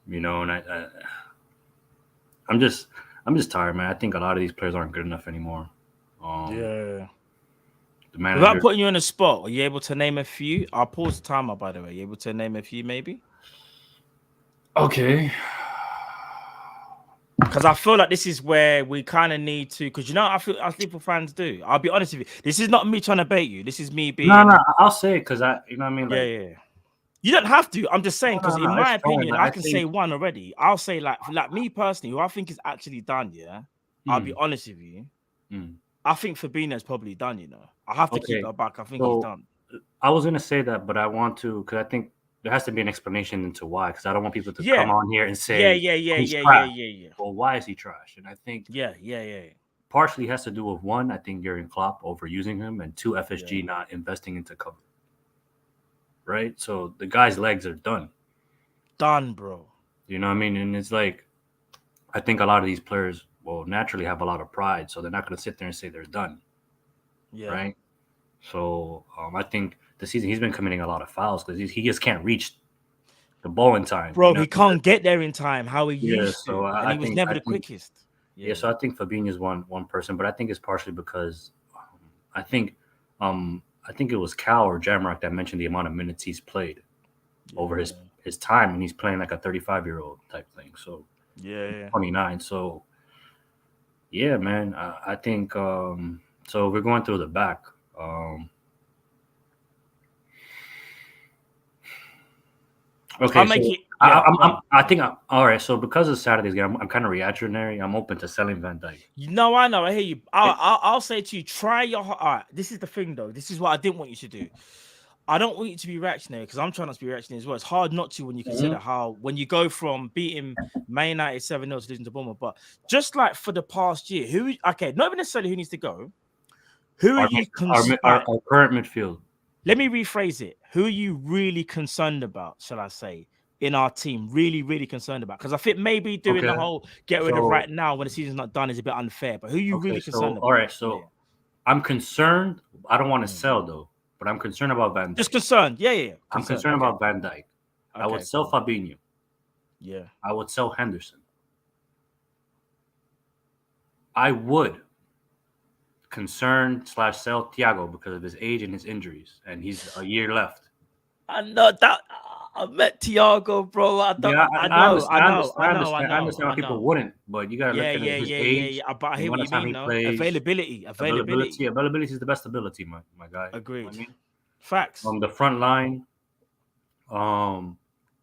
You know, and I'm just tired, man. I think a lot of these players aren't good enough anymore. The manager. Without putting you on the spot, are you able to name a few? I'll pause the timer, by the way. Are you able to name a few, maybe? Okay. Because I feel like this is where we kind of need to, because you know, I feel as Liverpool fans do. I'll be honest with you. This is not me trying to bait you. This is me being. No, I'll say it because you know what I mean? Like, yeah. You don't have to. I'm just saying, because in my opinion, I can say one already. I'll say like me personally, who I think is actually done, yeah. I'll be honest with you. I think Fabinho's probably done, you know. I have to keep that back. I think he's done. I was going to say that, but I want to, because I think there has to be an explanation into why, because I don't want people to come on here and say, yeah. Well, why is he trash? And I think, partially has to do with one, I think Jurgen Klopp overusing him, and two, FSG not investing into cover. Right? So the guy's legs are done. Done, bro. You know what I mean? And it's like, I think a lot of these players will naturally have a lot of pride, so they're not going to sit there and say they're done. Yeah. Right? So I think the season he's been committing a lot of fouls because he just can't reach the ball in time. Bro, he can't get there in time how he used to. So and he was never the quickest. Yeah, so I think Fabinho's one person, but I think it's partially because I think it was Cal or Jamrock that mentioned the amount of minutes he's played over his time, and he's playing like a 35-year-old type thing. So 29. So yeah, man, I think so. We're going through the back. Okay, I think all right. So because of Saturday's game, I'm kind of reactionary. I'm open to selling Van Dijk. No, I know. I hear you. I'll say to you, try your heart. All right, this is the thing, though. This is what I didn't want you to do. I don't want you to be reactionary because I'm trying not to be reactionary as well. It's hard not to when you consider how when you go from beating Man United 7-0 to losing to Bournemouth. But just like for the past year, not even necessarily who needs to go. Who are you concerned? Our current midfield. Let me rephrase it. Who are you really concerned about, shall I say, in our team? Really, really concerned about? Because I think maybe doing the whole get rid of right now when the season's not done is a bit unfair. But who are you really concerned about? All right, so I'm concerned. I don't want to sell, though, but I'm concerned about Van Dijk. Just concerned. Yeah. I'm concerned about Van Dijk. I would sell Fabinho. Yeah. I would sell Henderson. I would concern/sell Thiago because of his age and his injuries, and he's a year left. I know that. I met Thiago, bro. I know. I understand why people wouldn't, but you gotta look at his age. But I hear what you mean, though. Availability is the best ability, my guy. Agreed. You know what I mean? Facts. On the front line,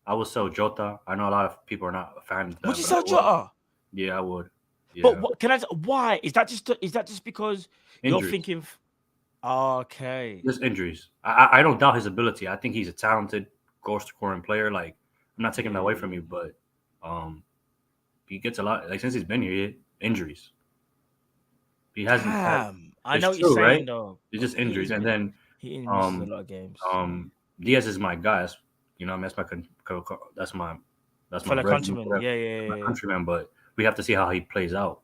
I would sell Jota. I know a lot of people are not a fan of that. Would you but I sell would. Jota? Yeah, I would. But Yeah, what, why is that? Just because you're injuries. thinking? Okay. Just injuries. I don't doubt his ability. I think he's a talented goal scoring player. Like, I'm not taking that away from you, but he gets a lot. Like, since he's been here, injuries. He hasn't. Damn. I It's know what you're true, saying right? though. It's just He injuries, is, and then he misses a lot of games. Diaz is my guy. You know, that's my Fellow brethren, countryman. whatever, Yeah. my countryman. But we have to see how he plays out.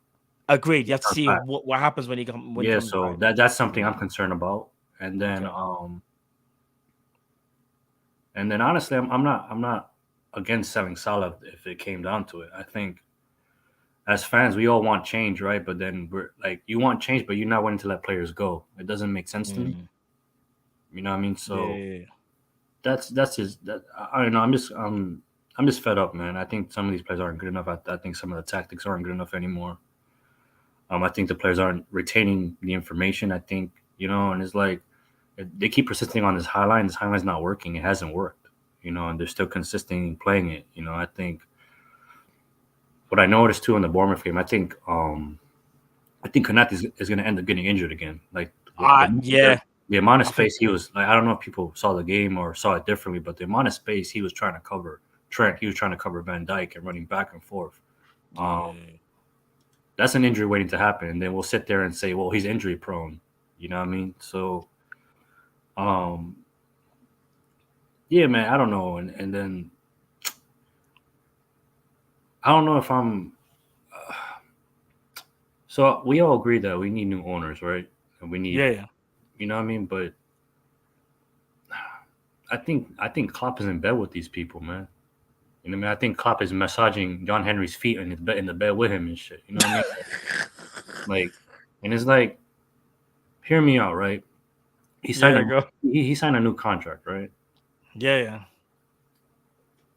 Agreed. You have to Comes see back. what happens when he comes. When he Yeah, comes so back. that's something I'm concerned about. And then honestly, I'm not against selling Salah if it came down to it. I think as fans, we all want change, right? But then we're like, you want change, but you're not willing to let players go. It doesn't make sense to me. You know what I mean? So that's just that. I don't know. I'm just fed up, man. I think some of these players aren't good enough. I think some of the tactics aren't good enough anymore. I think the players aren't retaining the information. I think, and it's like they keep persisting on this highline. This highline's not working. It hasn't worked, and they're still consistent in playing it. I think what I noticed too in the Bournemouth game, I think Konate is going to end up getting injured again. Like, the amount of space he was like, I don't know if people saw the game or saw it differently, but the amount of space he was trying to cover Trent, he was trying to cover Van Dijk and running back and forth. That's an injury waiting to happen, and then we'll sit there and say, well, he's injury prone. You know what I mean? So, yeah, man, I don't know. And then I don't know if I'm so we all agree that we need new owners, right? And we need you know what I mean? But I think Klopp is in bed with these people, man. You know what I mean? I think Klopp is massaging John Henry's feet in the bed with him and shit. You know what I mean? Like, and it's like, hear me out, right? He signed he signed a new contract, right? Yeah.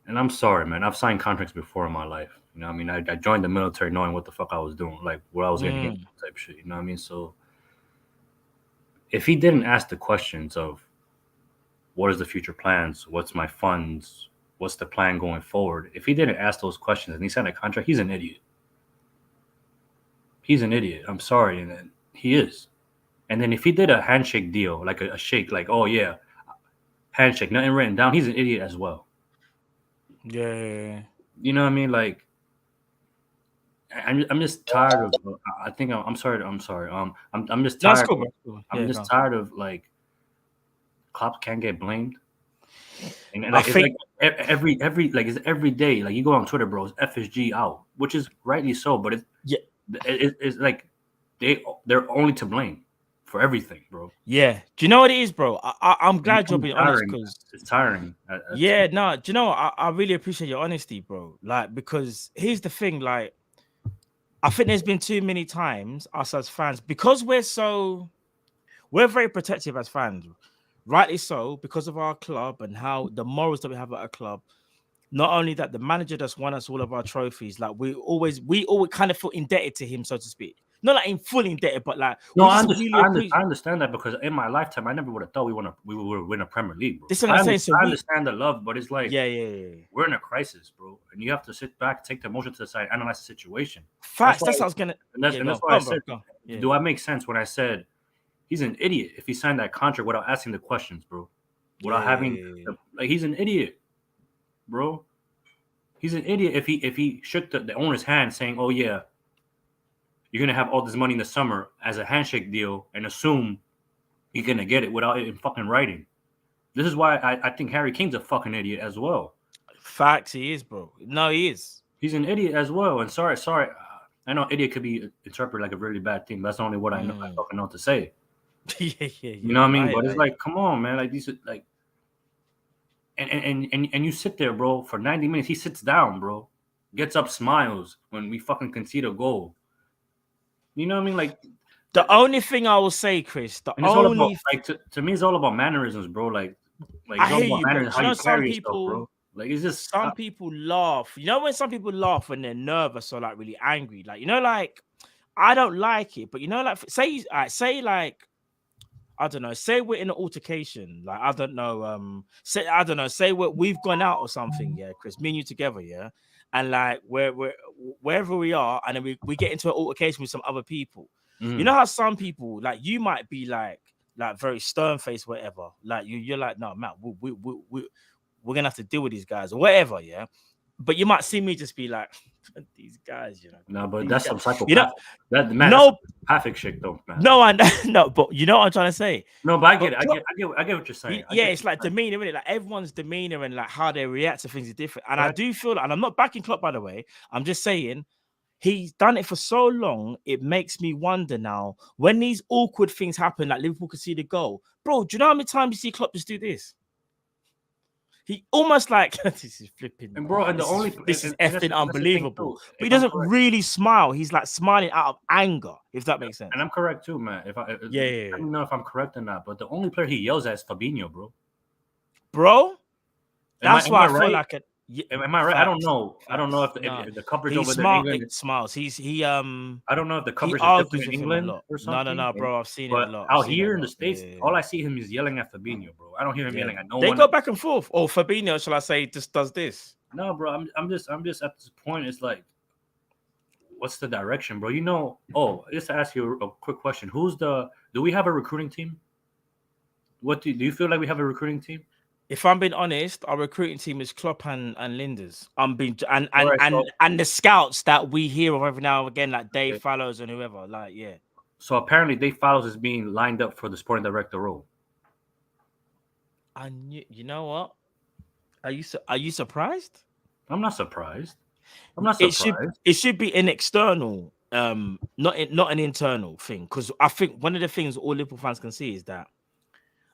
And I'm sorry, man. I've signed contracts before in my life. You know what I mean? I joined the military knowing what the fuck I was doing, like what I was going to get type shit. You know what I mean? So if he didn't ask the questions of what is the future plans, what's my funds, what's the plan going forward, if he didn't ask those questions and he signed a contract, he's an idiot. He's an idiot. I'm sorry. And he is. And then if he did a handshake deal, like a shake, like, oh yeah, handshake, nothing written down, he's an idiot as well. Yeah. You know what I mean? Like, I'm just tired of. I'm sorry. I'm just tired. I'm just tired of like, Klopp can't get blamed. And like, it's like every like it's every day. Like you go on Twitter, bro, it's FSG out, which is rightly so. But it's like they're only to blame for everything, bro. Yeah. Do you know what it is, bro? I'm glad you're being honest because it's tiring. Do you know what? I really appreciate your honesty, bro. Like, because here's the thing, like, I think there's been too many times us as fans, because we're very protective as fans, rightly so, because of our club and how the morals that we have at a club. Not only that, the manager that's won us all of our trophies, like we always kind of feel indebted to him, so to speak. Not like in full indebted, but like I understand that, because in my lifetime I never would have thought we would win a Premier League, bro. This is what I'm saying. So I understand the love, but it's like we're in a crisis, bro, and you have to sit back, take the emotion to the side, analyze the situation. Facts. That's what I was gonna. And that's why I said, do I make sense when I said he's an idiot if he signed that contract without asking the questions, bro? Without having he's an idiot, bro. He's an idiot if he shook the owner's hand saying, "Oh yeah, you're gonna have all this money in the summer" as a handshake deal and assume you're gonna get it without it in fucking writing. This is why I think Harry Kane's a fucking idiot as well. Facts, he is, bro. No, he is. He's an idiot as well. And sorry. I know idiot could be interpreted like a really bad thing. But that's the only what I know. I fucking know what to say. You know what I mean? But it's like, come on, man. Like these, like, and you sit there, bro, for 90 minutes. He sits down, bro, gets up, smiles when we fucking concede a goal. You know what I mean? Like, the only thing I will say, Chris, to me, it's all about mannerisms, bro. Like I hear you, bro. How you carry yourself, bro. Like, it's just some people laugh. You know when some people laugh when they're nervous or like really angry, like, you know, like I don't like it, but you know, like say like I don't know. Say we're in an altercation, like I don't know. Say we've gone out or something, yeah, Chris. Me and you together, yeah, and like we're wherever we are, and then we get into an altercation with some other people. You know how some people, like you might be like very stern faced, whatever. Like you're like, no, man, we're gonna have to deal with these guys or whatever, yeah. But you might see me just be like, these guys, you know. No, but that's some psychopath. You know, that man, no, perfect shit though, man. no, no, but you know what I'm trying to say. No, but I get it. I get what you're saying. Yeah, it's like demeanor, isn't it? Like everyone's demeanor and like how they react to things is different. And I do feel, and I'm not backing Klopp, by the way. I'm just saying he's done it for so long. It makes me wonder now when these awkward things happen, like Liverpool could see the goal, bro. Do you know how many times you see Klopp just do this? He almost like this is flipping, and bro. And this is effing unbelievable. But he doesn't really smile. He's like smiling out of anger, if that makes sense. And I'm correct too, man. I don't know if I'm correct or not, but the only player he yells at is Fabinho, bro. That's why I feel like it. Am I right? I don't know. I don't know if the coverage over there in England. It smiles. I don't know if the coverage is different in England or something. No, bro. I've seen but it a lot. Out here in the States, all I see him is yelling at Fabinho, bro. I don't hear him yelling at no one. They go back and forth. Or Fabinho, shall I say, just does this. No, bro. I'm just at this point. It's like, what's the direction, bro? You know. Oh, just to ask you a quick question. Do we have a recruiting team? Do you feel like we have a recruiting team? If I'm being honest, our recruiting team is Klopp and Linders. And the scouts that we hear of every now and again, like Dave Fallows and whoever, like yeah. So apparently, Dave Fallows is being lined up for the sporting director role. And you know what? Are you surprised? I'm not surprised. I'm not surprised. It should be an external, not an internal thing. Because I think one of the things all Liverpool fans can see is that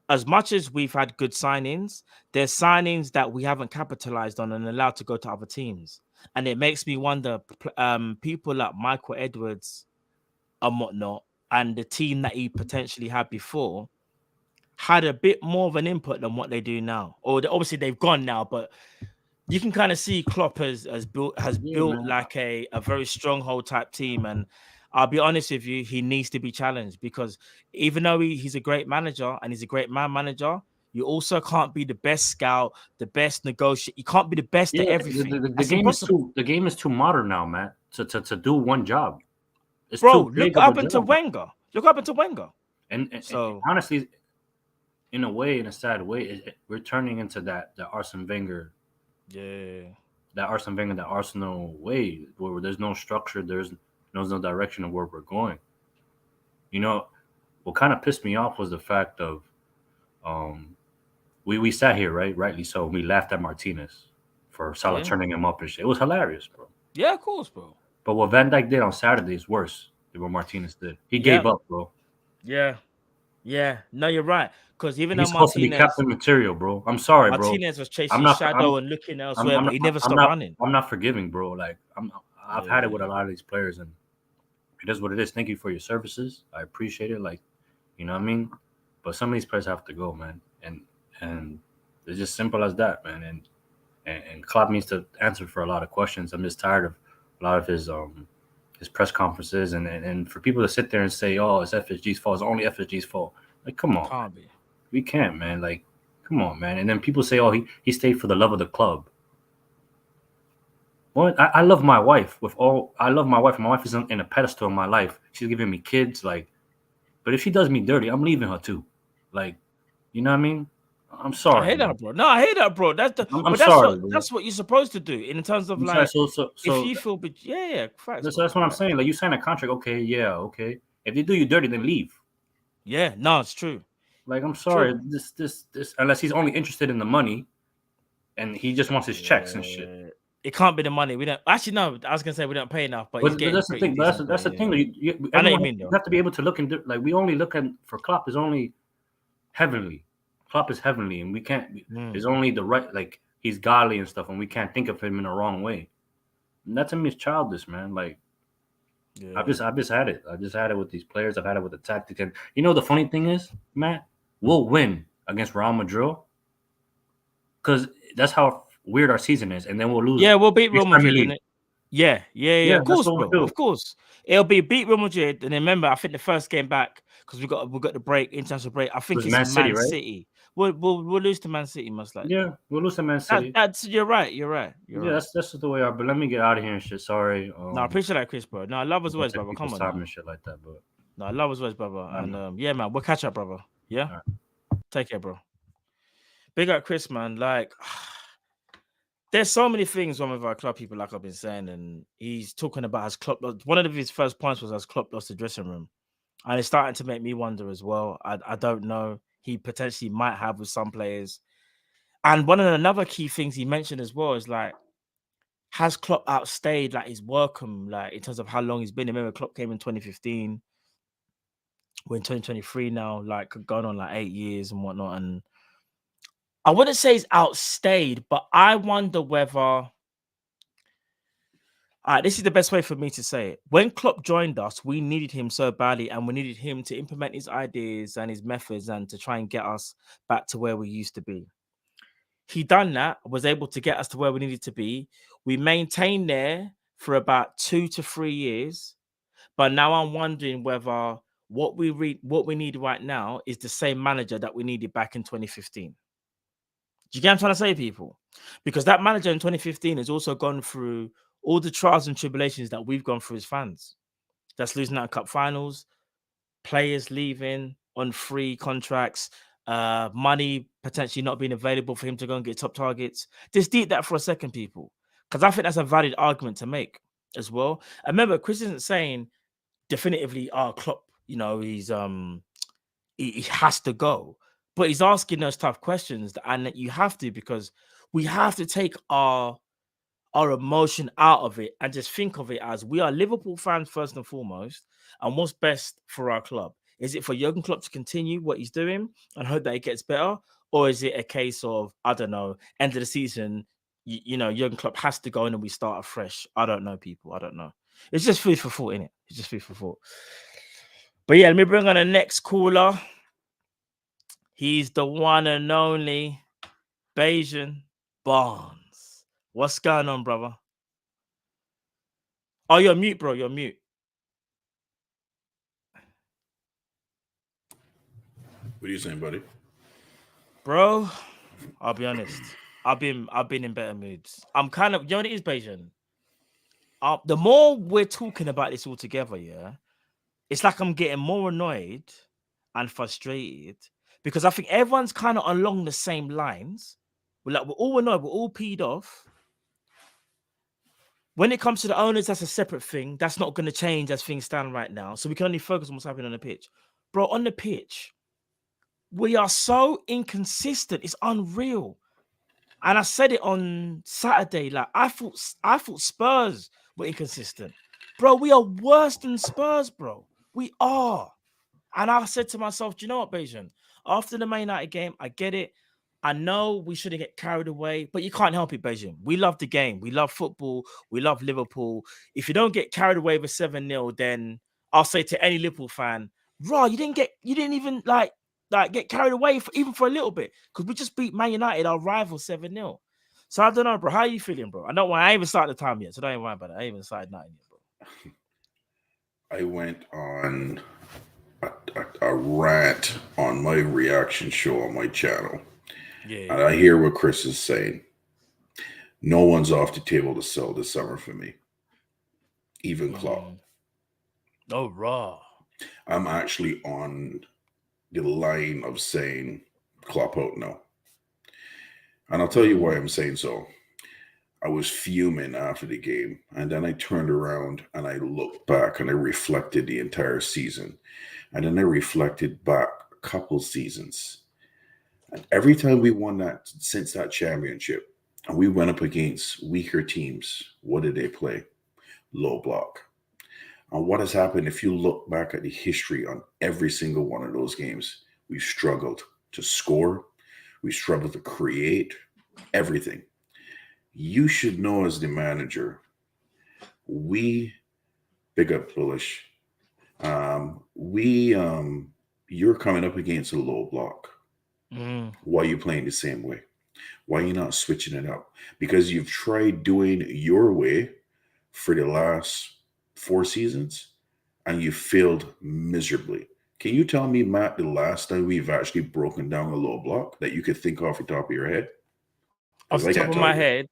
as much as we've had good signings, there's signings that we haven't capitalized on and allowed to go to other teams. And it makes me wonder, people like Michael Edwards and whatnot, and the team that he potentially had before, had a bit more of an input than what they do now. Or obviously they've gone now, but you can kind of see Klopp has built like a very stronghold type team. And I'll be honest with you, he needs to be challenged because even though he's a great manager and he's a great man manager, you also can't be the best scout, the best negotiator. You can't be the best at everything. The game is too modern now, man, to do one job. It's bro, look up into Wenger. Look up into Wenger. And honestly, in a way, in a sad way, we're turning into that Arsene Wenger. Yeah. That Arsene Wenger, that Arsenal way, where there's no structure, there's no direction of where we're going. You know, what kind of pissed me off was the fact of we sat here, rightly so, we laughed at Martinez for Salah turning him up and shit. It was hilarious, bro. Yeah, of course, bro. But what Van Dijk did on Saturday is worse than what Martinez did. He gave up, bro. Yeah. No, you're right. Because even he's though supposed to be captain material, bro. I'm sorry, bro. Martinez was chasing shadow and looking elsewhere, but he never stopped running. I'm not forgiving, bro. Like I've had it with a lot of these players, and it is what it is. Thank you for your services. I appreciate it. Like, you know what I mean? But some of these players have to go, man. And it's just simple as that, man. And Klopp needs to answer for a lot of questions. I'm just tired of a lot of his press conferences and for people to sit there and say, oh, it's FSG's fault. It's only FSG's fault. Like, come on. Can't be. We can't, man. Like, come on, man. And then people say, oh, he stayed for the love of the club. Well, I love my wife I love my wife. My wife is in a pedestal in my life. She's giving me kids, like, but if she does me dirty, I'm leaving her too. Like, you know what I mean? I'm sorry. I hate that, bro. No, I hate that, bro. That's what you're supposed to do in terms of like. So if you feel, facts. So that's what I'm saying. Like, you sign a contract, okay. If they do you dirty, then leave. Yeah, no, it's true. Like, I'm sorry, this unless he's only interested in the money, and he just wants his checks and shit. It can't be the money. We don't actually no. I was gonna say we don't pay enough, but that's the thing. That's the thing. I know you mean. You have to be able to look and like we only look at for Klopp is only heavenly. Klopp is heavenly, and we can't. There's only the right, like he's godly and stuff, and we can't think of him in the wrong way. And that to me is childish, man. Like, I've just had it. I just had it with these players. I've had it with the tactics. And you know the funny thing is, Matt, we'll win against Real Madrid because that's how weird our season is, and then we'll lose. Yeah, we'll beat Real Madrid. Yeah. Of course, bro. Of course, it'll be beat Real Madrid, and then remember, I think the first game back because we got the break, international break. I think was it's Man Man City, right? City. We'll lose to Man City most likely. Yeah, we'll lose to Man City. That's you're right. That's the way. But let me get out of here and shit. Sorry. No, I appreciate that, Chris, bro. No, love as always, brother. Come on, time now. and shit like that, but no, love as always, brother. And yeah, man, we'll catch up, brother. Yeah, right. Take care, bro. Big up, Chris, man. Like, there's so many things wrong with our club people, like I've been saying, and he's talking about his Klopp. One of his first points was as Klopp lost the dressing room, and it's starting to make me wonder as well. I don't know. He potentially might have with some players, and another key things he mentioned as well is like, has Klopp outstayed like his welcome, like in terms of how long he's been? Remember, Klopp came in 2015. We're in 2023 now, like going on like 8 years and whatnot. And I wouldn't say he's outstayed, but I wonder whether. This is the best way for me to say it. When Klopp joined us, we needed him so badly, and we needed him to implement his ideas and his methods and to try and get us back to where we used to be. He done that, was able to get us to where we needed to be. We maintained there for about 2 to 3 years, but now I'm wondering whether what we need right now is the same manager that we needed back in 2015. Do you get what I'm trying to say, people? Because that manager in 2015 has also gone through all the trials and tribulations that we've gone through as fans. That's losing out cup finals, players leaving on free contracts, money potentially not being available for him to go and get top targets. Just deep that for a second, people, because I think that's a valid argument to make as well. And remember, Chris isn't saying definitively, Klopp, he's he has to go, but he's asking those tough questions, and you have to, because we have to take our emotion out of it and just think of it as we are Liverpool fans first and foremost, and what's best for our club. Is it for Jurgen Klopp to continue what he's doing and hope that it gets better? Or is it a case of, I don't know, end of the season, Jurgen Klopp has to go in and we start afresh? I don't know, people. I don't know. It's just food for thought, innit? It's just food for thought. But yeah, let me bring on the next caller. He's the one and only Bajan Barnes. What's going on, brother? Oh, you're mute, bro. You're mute. What are you saying, buddy? Bro, I'll be honest. I've been in better moods. I'm kind of, what it is, Bajan? The more we're talking about this all together, yeah, it's like I'm getting more annoyed and frustrated, because I think everyone's kind of along the same lines. We're all annoyed, we're all peed off. When it comes to the owners, that's a separate thing. That's not going to change as things stand right now. So we can only focus on what's happening on the pitch. Bro, on the pitch, we are so inconsistent. It's unreal. And I said it on Saturday. Like, I thought Spurs were inconsistent. Bro, we are worse than Spurs, bro. We are. And I said to myself, do you know what, Bajan? After the Man United game, I get it. I know we shouldn't get carried away, but you can't help it, Bajan. We love the game. We love football. We love Liverpool. If you don't get carried away with 7-0, then I'll say to any Liverpool fan, bro, you didn't even like get carried away even for a little bit, because we just beat Man United, our rival, 7-0. So I don't know, bro. How are you feeling, bro? I ain't even started the time yet, so don't even worry about it. I ain't even started nothing yet, bro. I went on a rant on my reaction show on my channel. Yeah. And I hear what Chris is saying. No one's off the table to sell this summer for me. Even Klopp. Oh, raw. I'm actually on the line of saying Klopp out now. And I'll tell you why I'm saying so. I was fuming after the game, and then I turned around and I looked back and I reflected the entire season. And then I reflected back a couple seasons. And every time we won since that championship, and we went up against weaker teams, what did they play? Low block. And what has happened, if you look back at the history on every single one of those games, we've struggled to score. We struggled to create everything. You should know, as the manager, big up Bullish. You're coming up against a low block. Why are you playing the same way? Why are you not switching it up? Because you've tried doing your way for the last 4 seasons and you failed miserably. Can you tell me, Matt, the last time we've actually broken down a low block that you could think off the top of your head? Off the top of my head,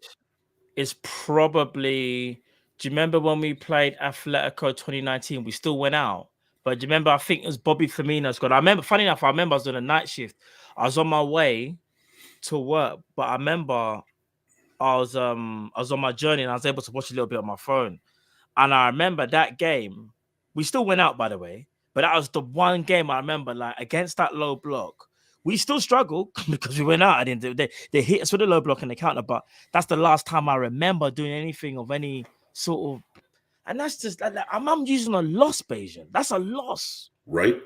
it's probably. Do you remember when we played Atletico 2019? We still went out, but do you remember? I think it was Bobby Firmino's got. I remember. Funny enough, I remember I was on a night shift. I was on my way to work, but I remember I was on my journey and I was able to watch a little bit on my phone. And I remember that game. We still went out, by the way, but that was the one game I remember, like against that low block. We still struggled because we went out. I didn't. They hit us with a low block and the counter, but that's the last time I remember doing anything of any sort of. And that's just like I'm using a loss, Bajan. That's a loss, right?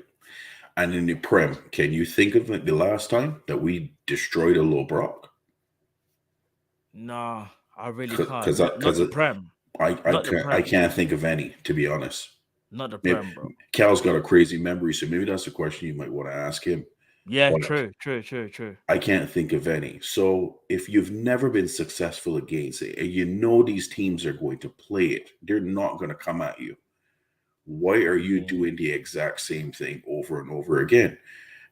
And in the Prem, can you think of the last time that we destroyed a low block? No, I really can't. Because the Prem. I can't think of any, to be honest. Not the Prem, bro. Cal's got a crazy memory, so maybe that's a question you might want to ask him. Yeah, true. I can't think of any. So if you've never been successful against it, and you know these teams are going to play it, they're not going to come at you. Why are you doing the exact same thing over and over again?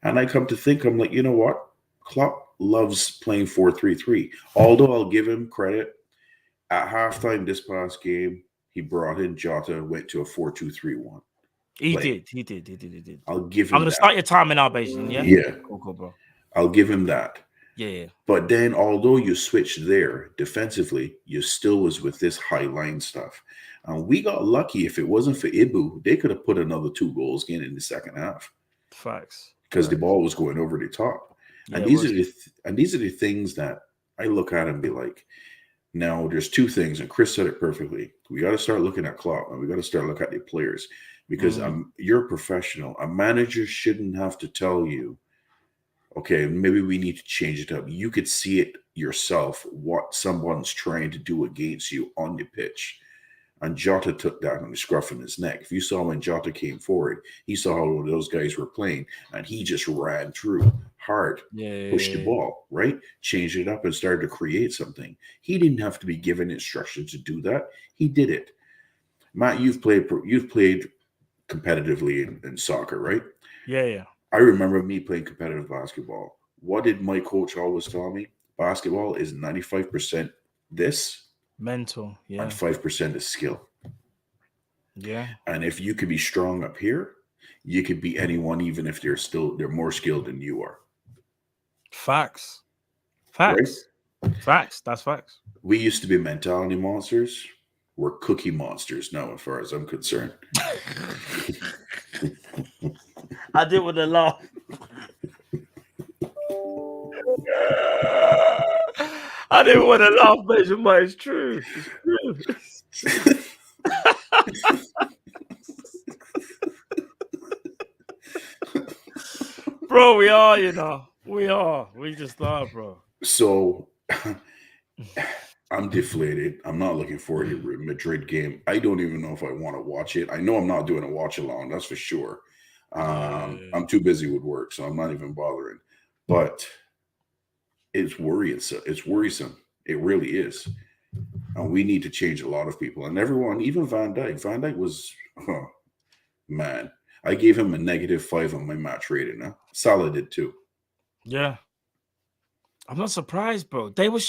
And I come to think, I'm like, you know what? Klopp loves playing 4-3-3. Although I'll give him credit, at halftime this past game, he brought in Jota, went to a 4-2-3-1. He did. I'll give him I'm going to start your time in our Bajan, yeah? Yeah. Cool, bro. I'll give him that. Yeah. But then, although you switched there defensively, you still was with this high line stuff. And we got lucky. If it wasn't for Ibu, they could have put another 2 goals in the second half. Facts. Because the ball was going over the top. And these are the things that I look at and be like, now there's 2 things, and Chris said it perfectly. We got to start looking at Klopp, and we got to start looking at the players. Because you're a professional. A manager shouldn't have to tell you, okay, maybe we need to change it up. You could see it yourself, what someone's trying to do against you on the pitch. And Jota took that on the scruff of his neck. If you saw when Jota came forward, he saw how those guys were playing, and he just ran through hard, pushed the ball, right? Changed it up and started to create something. He didn't have to be given instructions to do that. He did it. Matt, you've played competitively in soccer, right? Yeah. I remember me playing competitive basketball. What did my coach always tell me? Basketball is 95% this. Mental, yeah. And 5% is skill. Yeah. And if you could be strong up here, you could beat anyone, even if they're more skilled than you are. Facts. Right? Facts. That's facts. We used to be mentality monsters. We're cookie monsters now, as far as I'm concerned. I did with a laugh. I didn't want to laugh, but it's true. It's true. Bro, we are, you know. We are. We just are, bro. So I'm deflated. I'm not looking forward to the Madrid game. I don't even know if I want to watch it. I know I'm not doing a watch along, that's for sure. I'm too busy with work, so I'm not even bothering. But it's worrisome. It's worrisome. It really is. And we need to change a lot of people. And everyone, even Van Dijk. Van Dijk was, man. I gave him a -5 on my match rating. Huh? Salah did too. Yeah. I'm not surprised, bro. They were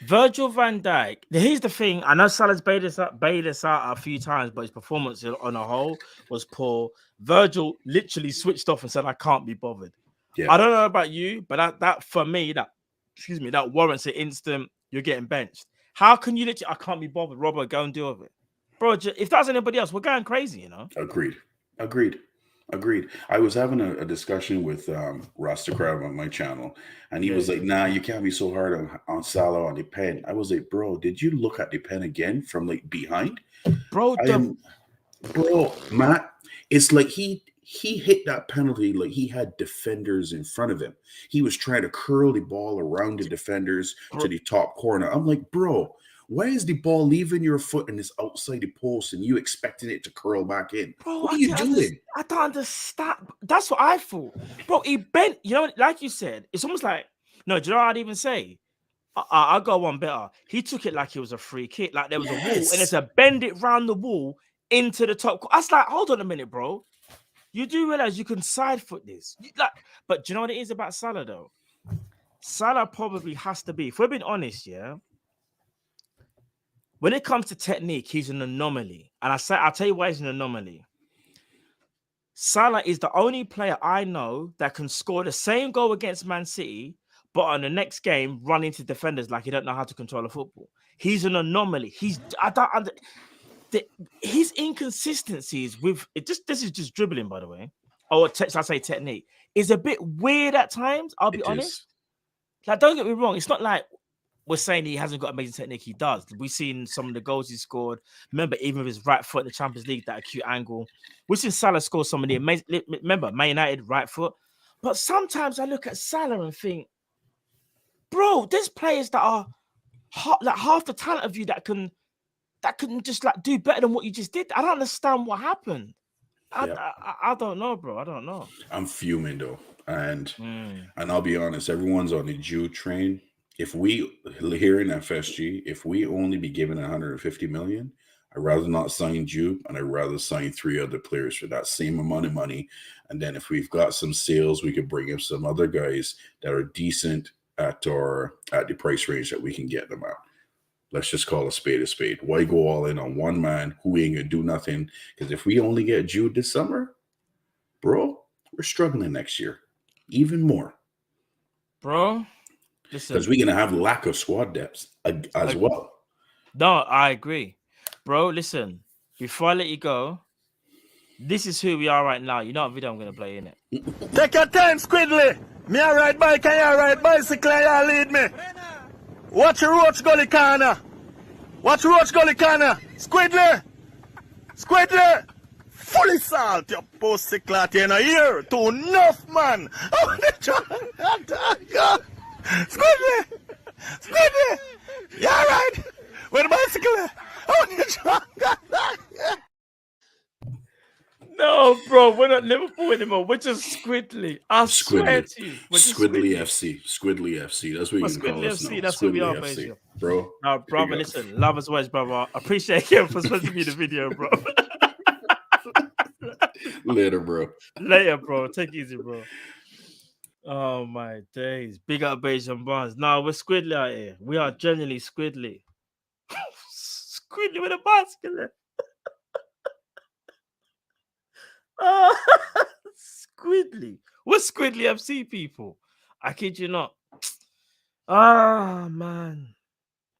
Virgil van Dijk. Here's the thing. I know Salah's bailed us out a few times, but his performance on a whole was poor. Virgil literally switched off and said, I can't be bothered. Yeah. I don't know about you, but that for me, that warrants an instant, you're getting benched. How can you literally, I can't be bothered, Robert, go and deal with it. Bro, if that's anybody else, we're going crazy, you know? Agreed. I was having a discussion with Rastacrab on my channel, and he was like, nah, you can't be so hard on Salah on the pen. I was like, bro, did you look at the pen again from like behind? Bro, Matt, it's like he hit that penalty like he had defenders in front of him. He was trying to curl the ball around the defenders to the top corner. I'm like, bro, why is the ball leaving your foot and it's outside the post and you expecting it to curl back in? Bro, what are you doing? I don't understand. That's what I thought. Bro, he bent, you know, like you said, it's almost like, no, do you know what I'd even say? I'll go one better. He took it like it was a free kick, like there was a wall, and it's a bend it round the wall into the top. I was like, hold on a minute, bro. You do realize you can side foot this. But do you know what it is about Salah though? Salah probably has to be, if we're being honest, yeah. When it comes to technique, he's an anomaly. And I'll tell you why he's an anomaly. Salah is the only player I know that can score the same goal against Man City, but on the next game run into defenders like he don't know how to control a football. He's an anomaly. His inconsistencies with it. This is just dribbling, by the way. Or I say technique is a bit weird at times. I'll be honest. Like, don't get me wrong. It's not like we're saying he hasn't got amazing technique. He does. We've seen some of the goals he scored. Remember, even with his right foot in the Champions League, that acute angle. We've seen Salah score some of the amazing. Remember, Man United right foot. But sometimes I look at Salah and think, bro, there's players that are like half the talent of you that can just like do better than what you just did. I don't understand what happened. I don't know, bro. I don't know. I'm fuming though, and I'll be honest. Everyone's on the Jude train. If we here in FSG, if we only be given 150 million, I'd rather not sign Jude, and I'd rather sign 3 other players for that same amount of money. And then if we've got some sales, we could bring in some other guys that are decent at the price range that we can get them at. Let's just call a spade a spade. Why go all in on one man who ain't gonna do nothing? Because if we only get Jude this summer, bro, we're struggling next year even more, bro. Because we're gonna have lack of squad depth as well. No, I agree, bro. Listen, before I let you go, this is who we are right now. You know what video I'm gonna play in it. Take your time, Squidly. Me a ride bike and you ride bicycle and you lead me. Watch your roach gully corner. Watch roach gully corner. Squidly. Squidly. Fully salt, you pussy clot in a year. Too enough, man. Squidly. Squidly. You alright? Where the bicycle? No, bro, we're not Liverpool anymore. We're just Squidly. I swear to you. Squidly FC. Squidly FC. That's what you can call us now. That's what we are, FC, bro. No, brother, listen. Love as always, brother. Appreciate you for sending me the video, bro. Later, bro. Later, bro. Take it easy, bro. Oh, my days. Big up Bajan Barnes. No, we're Squidly out here. We are genuinely Squidly. Squidly with a basket. Squidly. We're Squidly FC people. I kid you not. Man.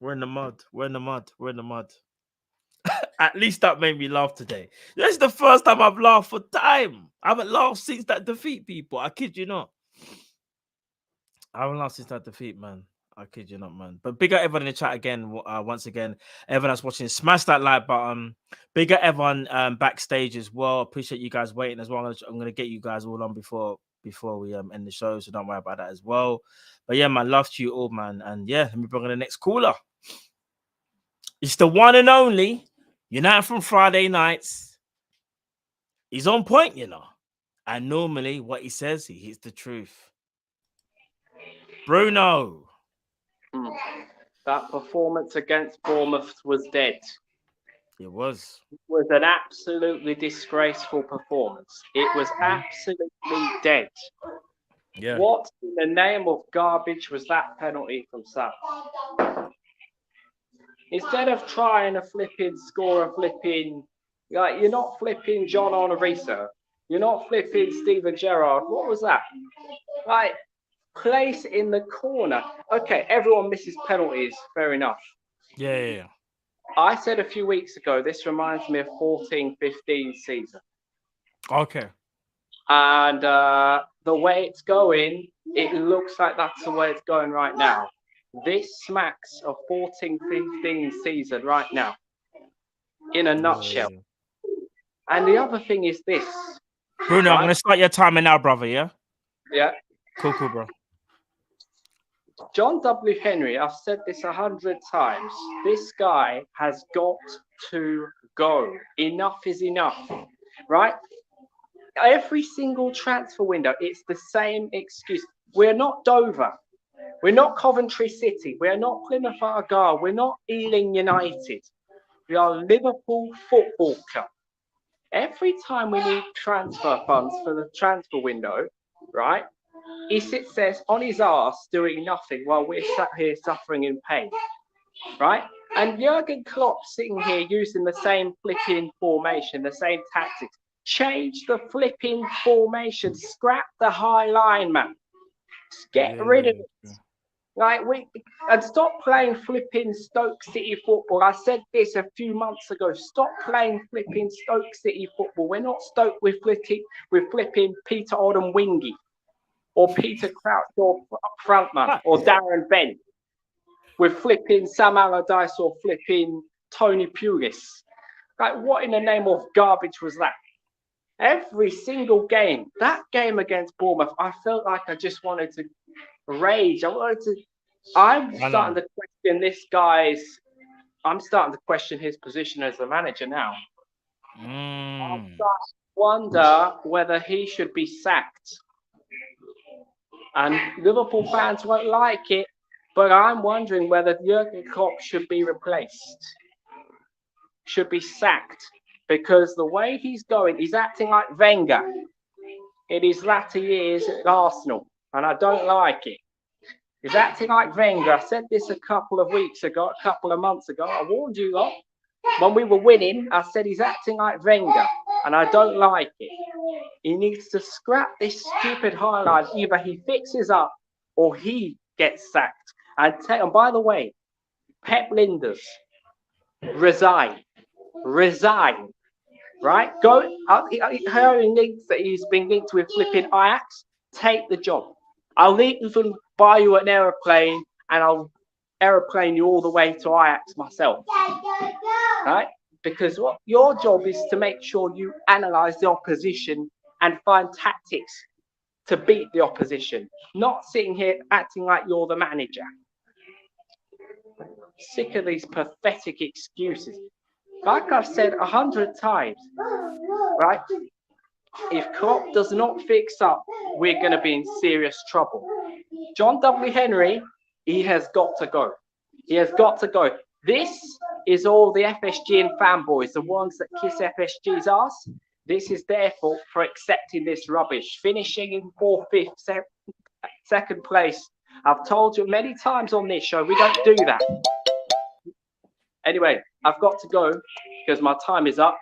We're in the mud. We're in the mud. We're in the mud. At least that made me laugh today. That's the first time I've laughed for time. I haven't laughed since that defeat, people. I kid you not. I haven't laughed since that defeat, man. I kid you not, man. But big up everyone in the chat again. Once again, everyone that's watching, smash that like button. Big up everyone backstage as well. Appreciate you guys waiting as well. I'm going to get you guys all on before we end the show, so don't worry about that as well. But yeah, man, love to you all, man. And yeah, let me bring in the next caller. It's the one and only United from Friday nights. He's on point, you know. And normally what he says, he hits the truth. Bruno. That performance against Bournemouth was dead. It was. It was an absolutely disgraceful performance. It was absolutely dead. Yeah. What in the name of garbage was that penalty from Salah? Instead of trying to score a flipping, like, you're not flipping John Onorisa. You're not flipping Steven Gerrard. What was that? Like, place in the corner. Okay, everyone misses penalties. Fair enough. Yeah. I said a few weeks ago, this reminds me of 14-15 season. Okay. And the way it's going, it looks like that's the way it's going right now. This smacks of 14-15 season right now, in a nutshell. And the other thing is this. Bruno, I'm going to start your timer now, brother, yeah? Yeah. Cool, bro. John W. Henry, I've said this 100 times. This guy has got to go. Enough is enough, right? Every single transfer window, it's the same excuse. We're not Dover. We're not Coventry City. We're not Plymouth Argyle. We're not Ealing United. We are Liverpool Football Club. Every time we need transfer funds for the transfer window, right? He sits there on his arse doing nothing while we're sat here suffering in pain, right? And Jurgen Klopp sitting here using the same flipping formation, the same tactics. Change the flipping formation. Scrap the high line, man. Get rid of it. Like and stop playing flipping Stoke City football. I said this a few months ago. Stop playing flipping Stoke City football. We're not Stoke with flipping Peter Odom Wingy or Peter Crouch or frontman or Darren Bent. We're flipping Sam Allardyce or flipping Tony Pulis. Like, what in the name of garbage was that? Every single game, that game against Bournemouth, I felt like I just wanted to rage. I'm starting to question this guy's. I'm starting to question his position as the manager now. I'm starting to wonder whether he should be sacked. And Liverpool fans won't like it, but I'm wondering whether Jurgen Klopp should be replaced, should be sacked, because the way he's going, he's acting like Wenger in his latter years at Arsenal, and I don't like it. He's acting like Wenger. I said this a couple of weeks ago, a couple of months ago. I warned you lot. When we were winning, I said he's acting like Wenger, and I don't like it. He needs to scrap this stupid highlight. Either he fixes up or he gets sacked. And by the way, Pep Linders, resign, right? Go. Hearing links that he's been linked with flipping Ajax. Take the job. I'll even buy you an aeroplane, and I'll aeroplane you all the way to Ajax myself, right? Because what your job is to make sure you analyze the opposition and find tactics to beat the opposition, not sitting here acting like you're the manager. Sick of these pathetic excuses. Like I've said 100 times, right? If Klopp does not fix up, we're going to be in serious trouble. John W. Henry, he has got to go. He has got to go. This is all the FSG and fanboys, the ones that kiss FSG's ass. This is their fault for accepting this rubbish, finishing in 4th, 5th, 2nd place. I've told you many times on this show, we don't do that. Anyway, I've got to go because my time is up.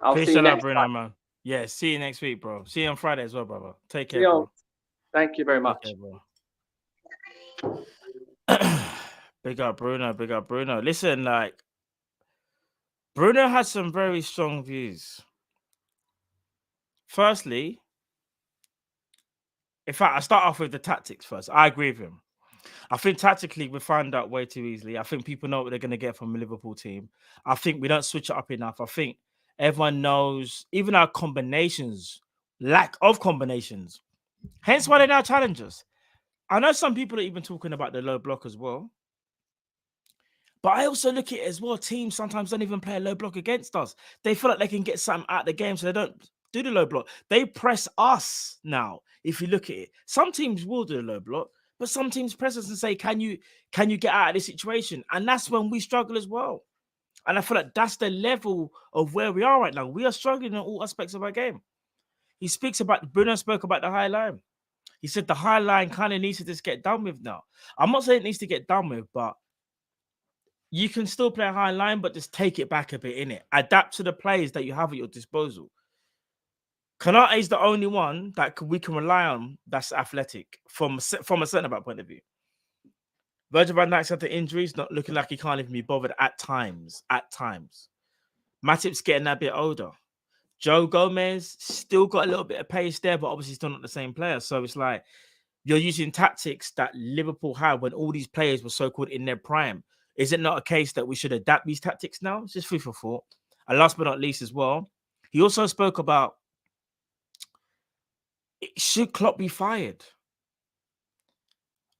I'll see you next time. Man. Yeah, see you next week, bro. See you on Friday as well, brother. Take care, bro. Thank you very much. Big up Bruno, big up Bruno. Listen, like, Bruno has some very strong views. Firstly, in fact, I start off with the tactics first. I agree with him. I think tactically we find out way too easily. I think people know what they're going to get from a Liverpool team. I think we don't switch it up enough. I think everyone knows, even our combinations, lack of combinations. Hence why they now challenge us. I know some people are even talking about the low block as well. But I also look at it as well. Teams sometimes don't even play a low block against us. They feel like they can get something out of the game, so they don't do the low block. They press us now. If you look at it, some teams will do the low block, but some teams press us and say, "Can you get out of this situation?" And that's when we struggle as well. And I feel like that's the level of where we are right now. We are struggling in all aspects of our game. Bruno spoke about the high line. He said the high line kind of needs to just get done with now. I'm not saying it needs to get done with, but you can still play a high line, but just take it back a bit, innit? Adapt to the players that you have at your disposal. Kanate is the only one that we can rely on that's athletic from a centre-back point of view. Virgil van Dijk's had the injuries, not looking like he can't even be bothered at times. Matip's getting a bit older. Joe Gomez still got a little bit of pace there, but obviously still not the same player. So it's like you're using tactics that Liverpool had when all these players were so-called in their prime. Is it not a case that we should adapt these tactics now? It's just food for thought. And last but not least as well, he also spoke about, should Klopp be fired?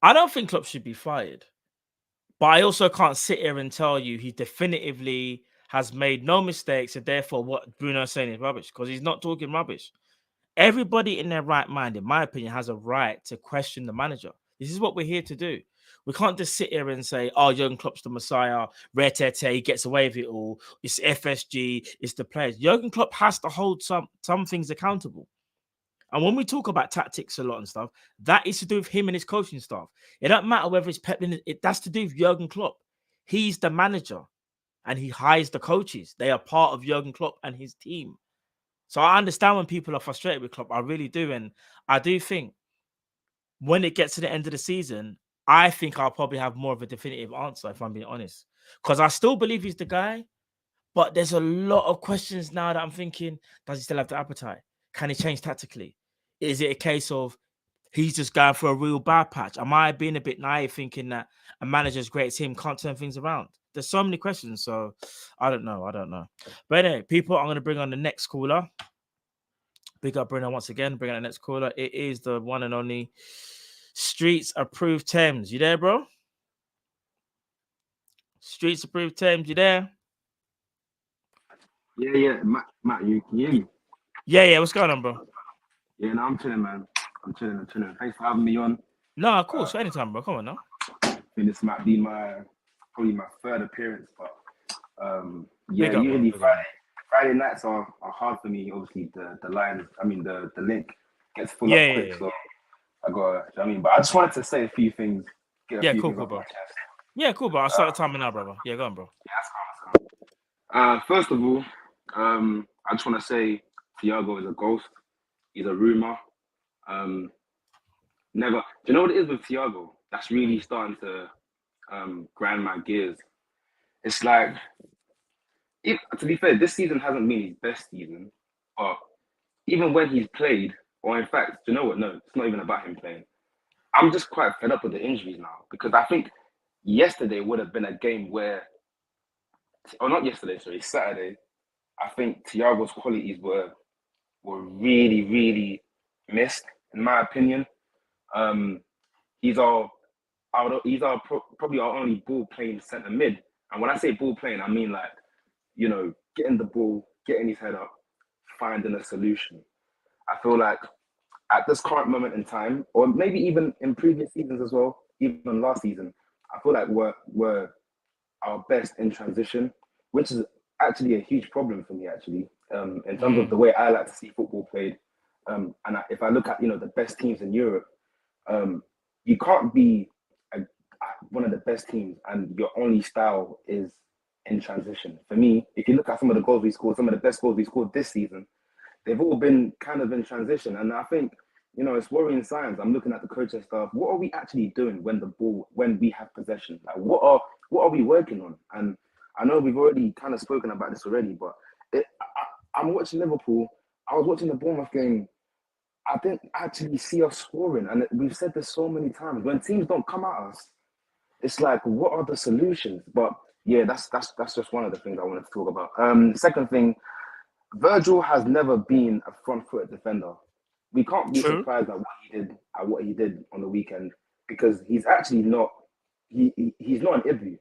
I don't think Klopp should be fired. But I also can't sit here and tell you he definitively has made no mistakes, and therefore what Bruno's saying is rubbish, because he's not talking rubbish. Everybody in their right mind, in my opinion, has a right to question the manager. This is what we're here to do. We can't just sit here and say, oh, Jurgen Klopp's the Messiah, Retete, he gets away with it all. It's FSG, it's the players. Jurgen Klopp has to hold some things accountable. And when we talk about tactics a lot and stuff, that is to do with him and his coaching staff. It don't matter whether it's Pep, that's to do with Jurgen Klopp. He's the manager and he hires the coaches. They are part of Jurgen Klopp and his team. So I understand when people are frustrated with Klopp. I really do. And I do think when it gets to the end of the season, I think I'll probably have more of a definitive answer, if I'm being honest. Because I still believe he's the guy, but there's a lot of questions now that I'm thinking, does he still have the appetite? Can he change tactically? Is it a case of he's just going for a real bad patch? Am I being a bit naive thinking that a manager's great as him can't turn things around? There's so many questions, so I don't know. But anyway, people, I'm going to bring on the next caller. Big up Bruno once again. Bring on the next caller. It is the one and only Streets Approved Thames. You there, bro? Streets Approved Thames, you there? Yeah. Matt, you can hear me? Yeah. What's going on, bro? Yeah, no, I'm chilling, man. I'm chilling. Thanks for having me on. No, of course. Anytime, bro. Come on now. I think this might be probably my third appearance, but usually Friday nights are hard for me. Obviously, the link gets full up quick, so I got. But I just wanted to say a few things. Cool, bro. Yeah, cool, bro. I'll start the timer now, brother. Yeah, go on, bro. Yeah, that's calm. First of all, I just want to say Thiago is a ghost. He's a rumor. Never. Do you know what it is with Thiago? That's really starting to grind my gears. It's like, to be fair, this season hasn't been his best season, but even when he's played, or in fact, do you know what? No, it's not even about him playing. I'm just quite fed up with the injuries now, because I think yesterday would have been a game where, or not yesterday, sorry, Saturday, I think Thiago's qualities were really, really missed, in my opinion. He's probably our only ball playing centre mid. And when I say ball playing, I mean like, getting the ball, getting his head up, finding a solution. I feel like at this current moment in time, or maybe even in previous seasons as well, even last season, I feel like we're our best in transition, which is actually a huge problem for me, actually, in terms of the way I like to see football played. If I look at, the best teams in Europe, you can't be one of the best teams and your only style is in transition. For me, if you look at some of the goals we scored, some of the best goals we scored this season, they've all been kind of in transition. And I think, it's worrying signs. I'm looking at the coaching staff. What are we actually doing when we have possession? Like, what are we working on? And I know we've already kind of spoken about this already, but I'm watching Liverpool. I was watching the Bournemouth game. I didn't actually see us scoring. And we've said this so many times. When teams don't come at us, it's like, what are the solutions? But yeah, that's just one of the things I wanted to talk about. Second thing, Virgil has never been a front-footed defender. We can't be surprised at what he did on the weekend, because he's actually not. He's not an Ibu,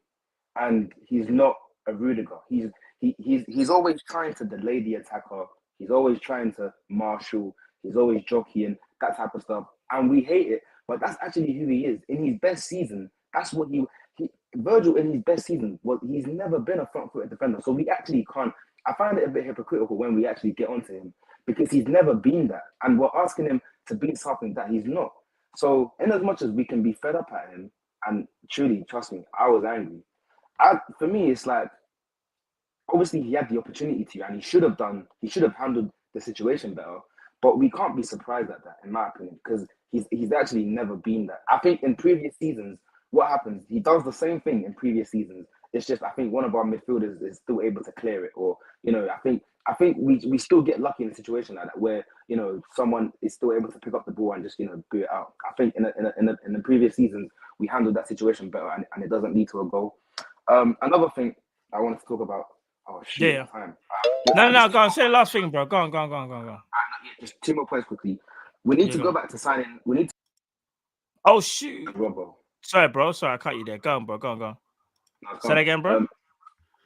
and he's not a Rudiger. He's always trying to delay the attacker. He's always trying to marshal. He's always jockeying, that type of stuff, and we hate it. But that's actually who he is. In his best season, that's what Virgil in his best season, he's never been a front-footed defender. So we actually can't. I find it a bit hypocritical when we actually get onto him, because he's never been that, and we're asking him to be something that he's not. So in as much as we can be fed up at him, and truly, trust me, I was angry. For me, it's like, obviously he had the opportunity to, and he should have handled the situation better. But we can't be surprised at that, in my opinion, because he's actually never been that. I think in previous seasons, what happens? He does the same thing in previous seasons. It's just, I think one of our midfielders is still able to clear it, or I think we still get lucky in a situation like that where someone is still able to pick up the ball and just boot it out. I think in the previous seasons we handled that situation better, and it doesn't lead to a goal. Another thing I wanted to talk about. Oh shit! Yeah. Time. No, go on. Say the last thing, bro. Go on. Just two more points quickly. We need to go back to signing. We need to. Oh shoot! Robbo. Sorry, bro. Sorry, I cut you there. Go on, bro. Go on. No, say that again, bro.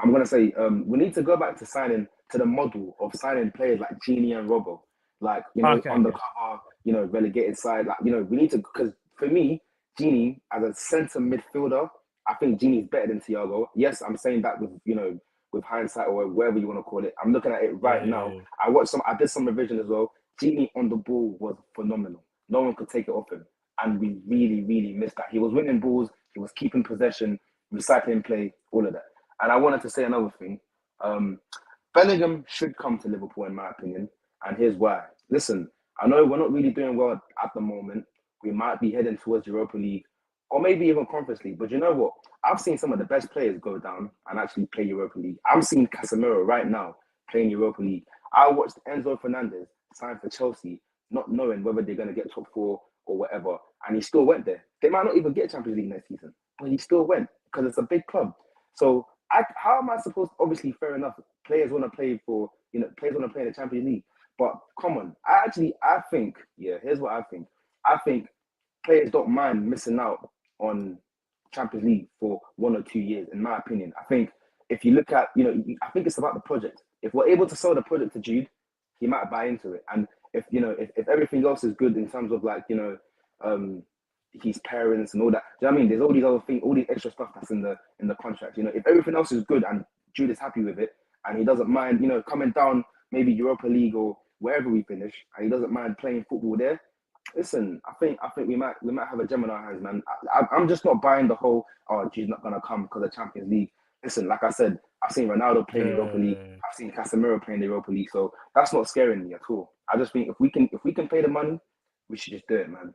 I'm gonna say we need to go back to signing to the model of signing players like Genie and Robbo, like on the cover, relegated side. Like we need to, because for me, Gini, as a centre midfielder, I think Gini's better than Thiago. Yes, I'm saying that with, with hindsight or whatever you want to call it. I'm looking at it right now. I did some revision as well. Gini on the ball was phenomenal. No one could take it off him. And we really, really missed that. He was winning balls. He was keeping possession, recycling play, all of that. And I wanted to say another thing. Bellingham should come to Liverpool, in my opinion. And here's why. Listen, I know we're not really doing well at the moment. We might be heading towards Europa League or maybe even Conference League. But you know what? I've seen some of the best players go down and actually play Europa League. I'm seeing Casemiro right now playing Europa League. I watched Enzo Fernandez sign for Chelsea, not knowing whether they're going to get top 4 or whatever. And he still went there. They might not even get Champions League next season, but he still went because it's a big club. So how am I supposed to, obviously, fair enough, players want to play for, players want to play in the Champions League. But come on, I think, here's what I think. I think players don't mind missing out on Champions League for 1 or 2 years, in my opinion. I think if you look at, I think it's about the project. If we're able to sell the project to Jude, he might buy into it. And if everything else is good in terms of his parents and all that, do you know what I mean? There's all these other things, all these extra stuff that's in the contract. If everything else is good and Jude is happy with it and he doesn't mind, coming down maybe Europa League or wherever we finish, and he doesn't mind playing football there. Listen, I think we might have a gem in our hands, man. I'm just not buying the whole Jude's not gonna come because of Champions League. Listen, like I said, I've seen Ronaldo play in the Europa League. I've seen Casemiro play in the Europa League, so that's not scaring me at all. I just think if we can pay the money, we should just do it, man.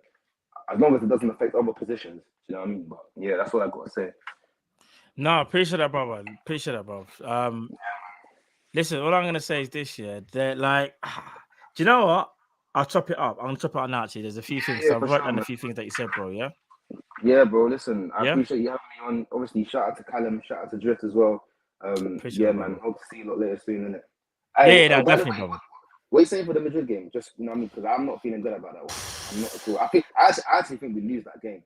As long as it doesn't affect other positions, you know what I mean? But yeah, that's what I got to say. No, appreciate that, brother. Listen, all I'm gonna say is this: they're like, do you know what? I'll chop it up. I'm gonna chop it up now. Actually, there's a few things. I've written down a few things that you said, bro. Yeah. Yeah, bro. Listen, I appreciate you having me on. Obviously, shout out to Callum, shout out to Drift as well. Man. Hope to see you lot later soon, innit? Hey, definitely, brother. What are you saying for the Madrid game? Just, you know what I mean? Because I'm not feeling good about that one. I'm not at all. I actually think we lose that game.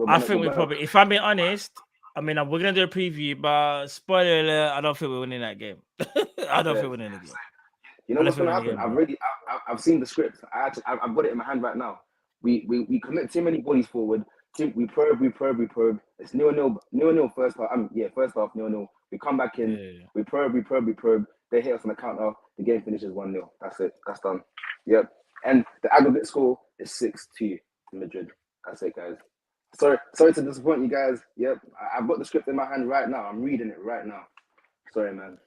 I think we probably, if I'm being honest, I mean, we're going to do a preview, but spoiler alert, I don't think we're winning that game. I don't think we're winning the game. You know what's going to happen? I've seen the script. I've got it in my hand right now. We commit too many bodies forward. We probe. It's 0-0 first half. First half 0-0. We come back in. We probe. They hit us on the counter. The game finishes 1-0. That's it. That's done. Yep. And the aggregate score is 6-2 to Madrid. That's it, guys. Sorry to disappoint you guys. Yep. I've got the script in my hand right now. I'm reading it right now. Sorry, man.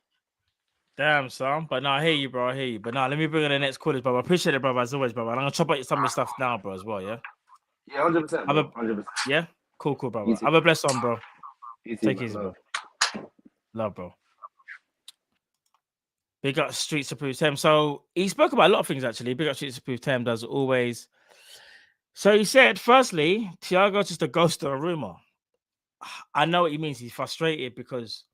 Damn, son. But no, I hear you, bro. I hear you. But no, let me bring in the next callers, bro. I appreciate it, bro, as always, bro. I'm going to chop out some of your stuff now, bro, as well, yeah? Yeah, 100%. 100%. Yeah? Cool, bro. Have a blessed one, bro. Take it easy, bro. Love, bro. Big up Streets Approved Tem. So he spoke about a lot of things, actually. Big up Streets Approved Tem does always. So he said, firstly, Thiago's just a ghost or a rumor. I know what he means. He's frustrated because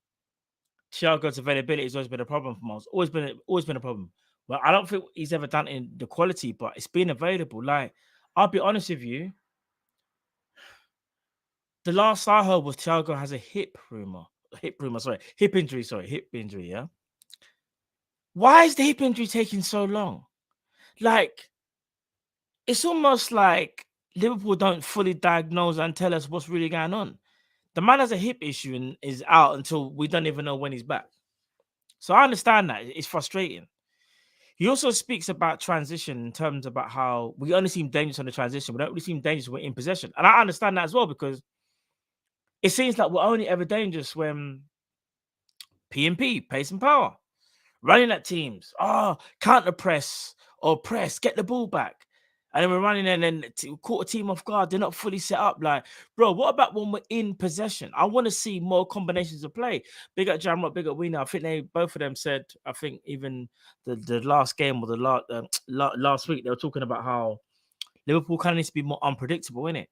Thiago's availability has always been a problem for us. Always been a problem. Well, I don't think he's ever done it in the quality, but it's been available. Like, I'll be honest with you. The last I heard was Thiago has a hip injury, yeah? Why is the hip injury taking so long? Like, it's almost like Liverpool don't fully diagnose and tell us what's really going on. The man has a hip issue and is out until we don't even know when he's back. So I understand that. It's frustrating. He also speaks about transition in terms about how we only seem dangerous on the transition. We don't really seem dangerous when we're in possession. And I understand that as well, because it seems like we're only ever dangerous when P&P, pace and power, running at teams, counter press or press, get the ball back. And then we're running and then caught a team off guard. They're not fully set up. Like, bro, what about when we're in possession? I want to see more combinations of play. Big up Jamrock, big up Weena. I think both of them said, I think even the last game or the last week, they were talking about how Liverpool kind of needs to be more unpredictable, innit?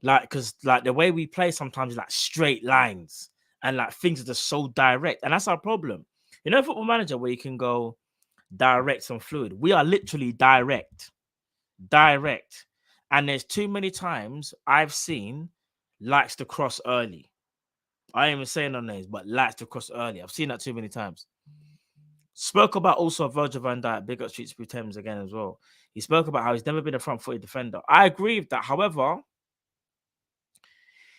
Like, because like the way we play sometimes is like straight lines and like things are just so direct. And that's our problem. You know, Football Manager, where you can go direct and fluid. We are literally direct. And there's too many times I've seen likes to cross early. I ain't even saying no names, but likes to cross early. I've seen that too many times. Spoke about also Virgil van Dijk, big up Streets Through Thames again as well. He spoke about how he's never been a front-footed defender. I agree with that. However,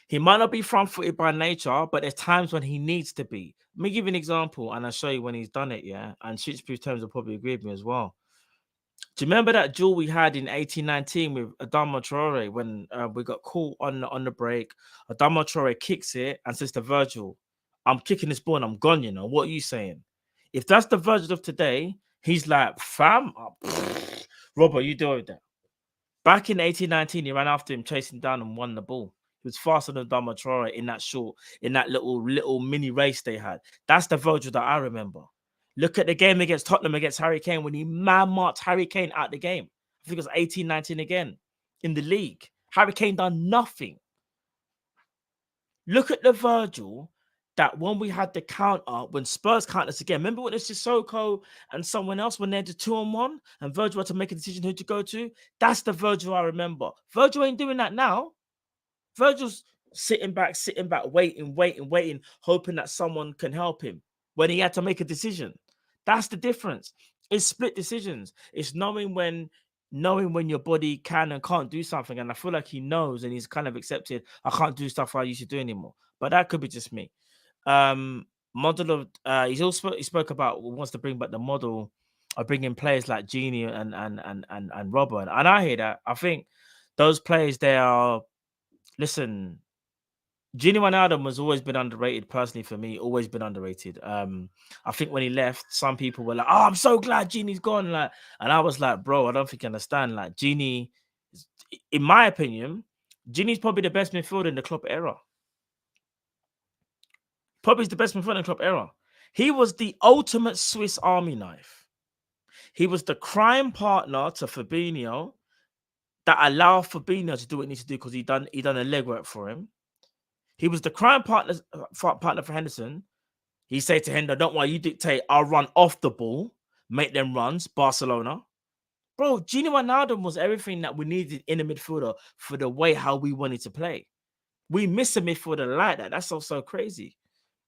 He might not be front-footed by nature, but there's times when he needs to be. Let me give you an example, and I'll show you when he's done it, yeah? And Shit's terms will probably agree with me as well. Do you remember that duel we had in 1819 with Adama Traore when we got caught on the break? Adama Traore kicks it and says to Virgil, I'm kicking this ball and I'm gone, you know. What are you saying? If that's the Virgil of today, he's like, fam, Robert, you deal with that. Back in 1819, he ran after him, chasing down and won the ball. He was faster than Adama Traore in that little mini race they had. That's the Virgil that I remember. Look at the game against Tottenham against Harry Kane when he man-marked Harry Kane out the game. I think it was 18-19 again in the league. Harry Kane done nothing. Look at the Virgil that when we had the counter, when Spurs countered us again, remember when it's Sissoko and someone else when they had the 2-on-1 and Virgil had to make a decision who to go to? That's the Virgil I remember. Virgil ain't doing that now. Virgil's sitting back, waiting, hoping that someone can help him when he had to make a decision. That's the difference. It's split decisions. It's knowing when your body can and can't do something. And I feel like he knows and he's kind of accepted, I can't do stuff I used to do anymore. But that could be just me. Model of he spoke about wants to bring back the model of bringing players like Genie and Robert. And I hear that. I think those players, they are, listen, Gini Wijnaldum has always been underrated, personally for me, always been underrated. I think when he left, some people were like, oh, I'm so glad Gini's gone. Like, and I was like, bro, I don't think you understand. Like, Gini, in my opinion, Gini's probably the best midfielder in the Klopp era. Probably the best midfielder in the Klopp era. He was the ultimate Swiss Army knife. He was the crime partner to Fabinho that allowed Fabinho to do what he needs to do because he done a legwork for him. He was the crime partner for Henderson. He said to Hendo, don't worry, you dictate, I'll run off the ball, make them runs, Barcelona. Bro, Gini Wijnaldum was everything that we needed in a midfielder for the way how we wanted to play. We miss a midfielder like that. That's so crazy.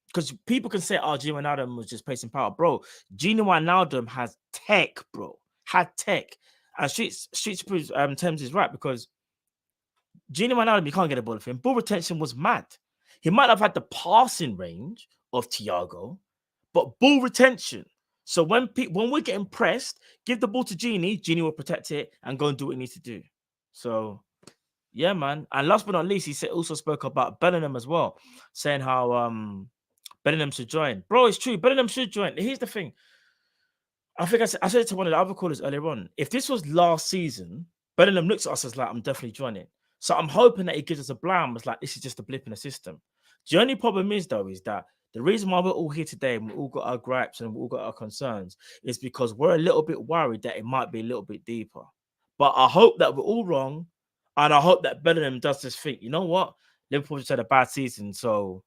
Because people can say, oh, Gini Wijnaldum was just pacing power. Bro, Gini Wijnaldum has tech, bro. Had tech. And Streets terms is right because Gini Wijnaldum, you can't get a ball of him. Ball retention was mad. He might have had the passing range of Thiago, but ball retention. So when we're getting pressed, give the ball to Gini. Gini will protect it and go and do what he needs to do. So, yeah, man. And last but not least, he also spoke about Bellingham as well, saying how Bellingham should join. Bro, it's true. Bellingham should join. Here's the thing. I think I said it to one of the other callers earlier on. If this was last season, Bellingham looks at us as like, I'm definitely joining. So I'm hoping that he gives us a blam. It's like, this is just a blip in the system. The only problem is, though, is that the reason why we're all here today and we all got our gripes and we all got our concerns is because we're a little bit worried that it might be a little bit deeper. But I hope that we're all wrong. And I hope that Bellingham does this thing. You know what? Liverpool just had a bad season. So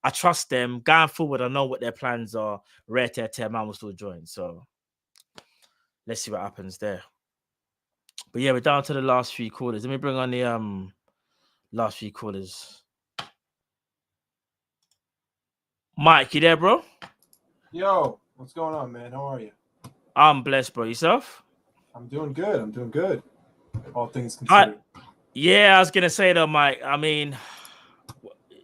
I trust them. Going forward, I know what their plans are. Rare man will still join. So let's see what happens there. But yeah, we're down to the last few callers. Let me bring on the last few callers. Mike, you there, bro? Yo, what's going on, man? How are you? I'm blessed, bro. Yourself? I'm doing good. All things considered. Yeah, I was gonna say though, Mike. I mean,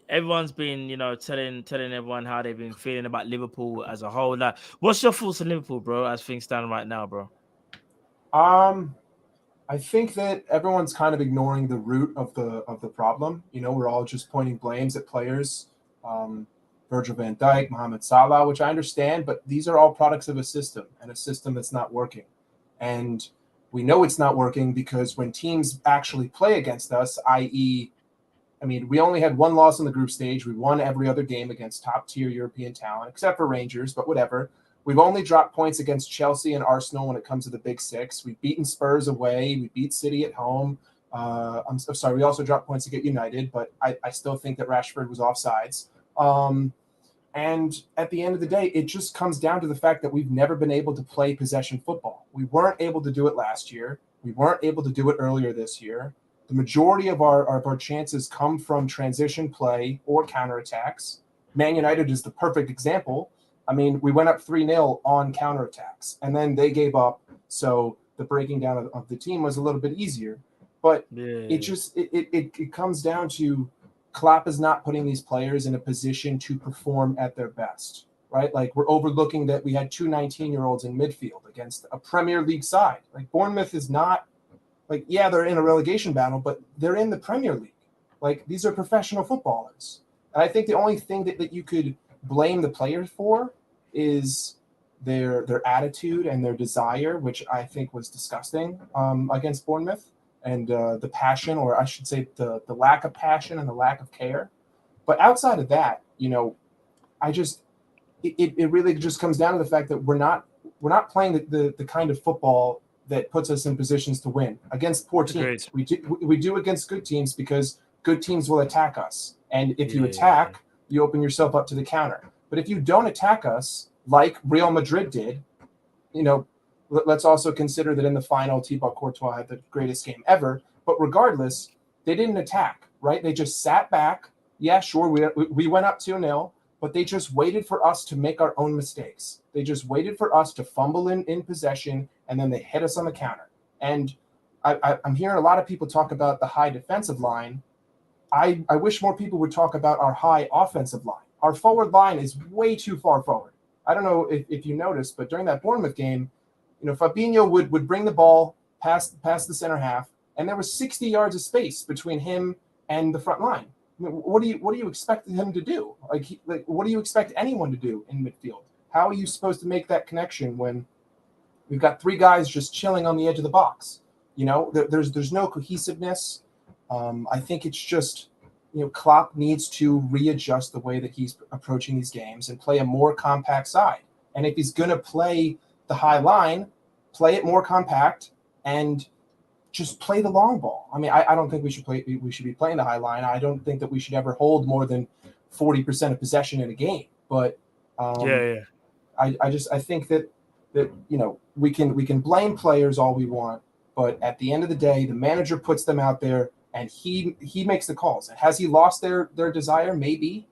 everyone's been, telling everyone how they've been feeling about Liverpool as a whole. Like, what's your thoughts on Liverpool, bro, as things stand right now, bro? I think that everyone's kind of ignoring the root of the problem. We're all just pointing blames at players. Virgil van Dijk, Mohamed Salah, which I understand, but these are all products of a system and a system that's not working. And we know it's not working because when teams actually play against us, i.e., we only had one loss in the group stage. We won every other game against top-tier European talent, except for Rangers, but whatever. We've only dropped points against Chelsea and Arsenal when it comes to the Big Six. We've beaten Spurs away. We beat City at home. I'm sorry, we also dropped points against United, but I still think that Rashford was offsides. And at the end of the day, it just comes down to the fact that we've never been able to play possession football. We weren't able to do it last year. We weren't able to do it earlier this year. The majority of our chances come from transition play or counterattacks. Man United is the perfect example. We went up 3-0 on counterattacks, and then they gave up. So the breaking down of the team was a little bit easier. But it comes down to Klopp is not putting these players in a position to perform at their best, right? Like we're overlooking that we had two 19-year-olds in midfield against a Premier League side. Like Bournemouth is not like, yeah, they're in a relegation battle, but they're in the Premier League. Like these are professional footballers. And I think the only thing that you could blame the players for is their attitude and their desire, which I think was disgusting against Bournemouth, and the passion, or I should say the lack of passion and the lack of care. But outside of that, it really just comes down to the fact that we're not playing the kind of football that puts us in positions to win against poor teams. We do against good teams because good teams will attack us. And if you attack, you open yourself up to the counter. But if you don't attack us, like Real Madrid did, let's also consider that in the final, Thibaut Courtois had the greatest game ever. But regardless, they didn't attack, right? They just sat back. Yeah, sure, we went up 2-0, but they just waited for us to make our own mistakes. They just waited for us to fumble in possession, and then they hit us on the counter. And I'm hearing a lot of people talk about the high defensive line. I wish more people would talk about our high offensive line. Our forward line is way too far forward. I don't know if you noticed, but during that Bournemouth game, Fabinho would bring the ball past the center half, and there was 60 yards of space between him and the front line. What do you expect him to do? What do you expect anyone to do in midfield? How are you supposed to make that connection when we've got three guys just chilling on the edge of the box? There's no cohesiveness. I think it's just, Klopp needs to readjust the way that he's approaching these games and play a more compact side. And if he's going to play the high line, play it more compact and just play the long ball. I mean, I don't think we should be playing the high line. I don't think that we should ever hold more than 40% of possession in a game. But I think that we can blame players all we want, but at the end of the day, the manager puts them out there and he makes the calls. And has he lost their desire? Maybe,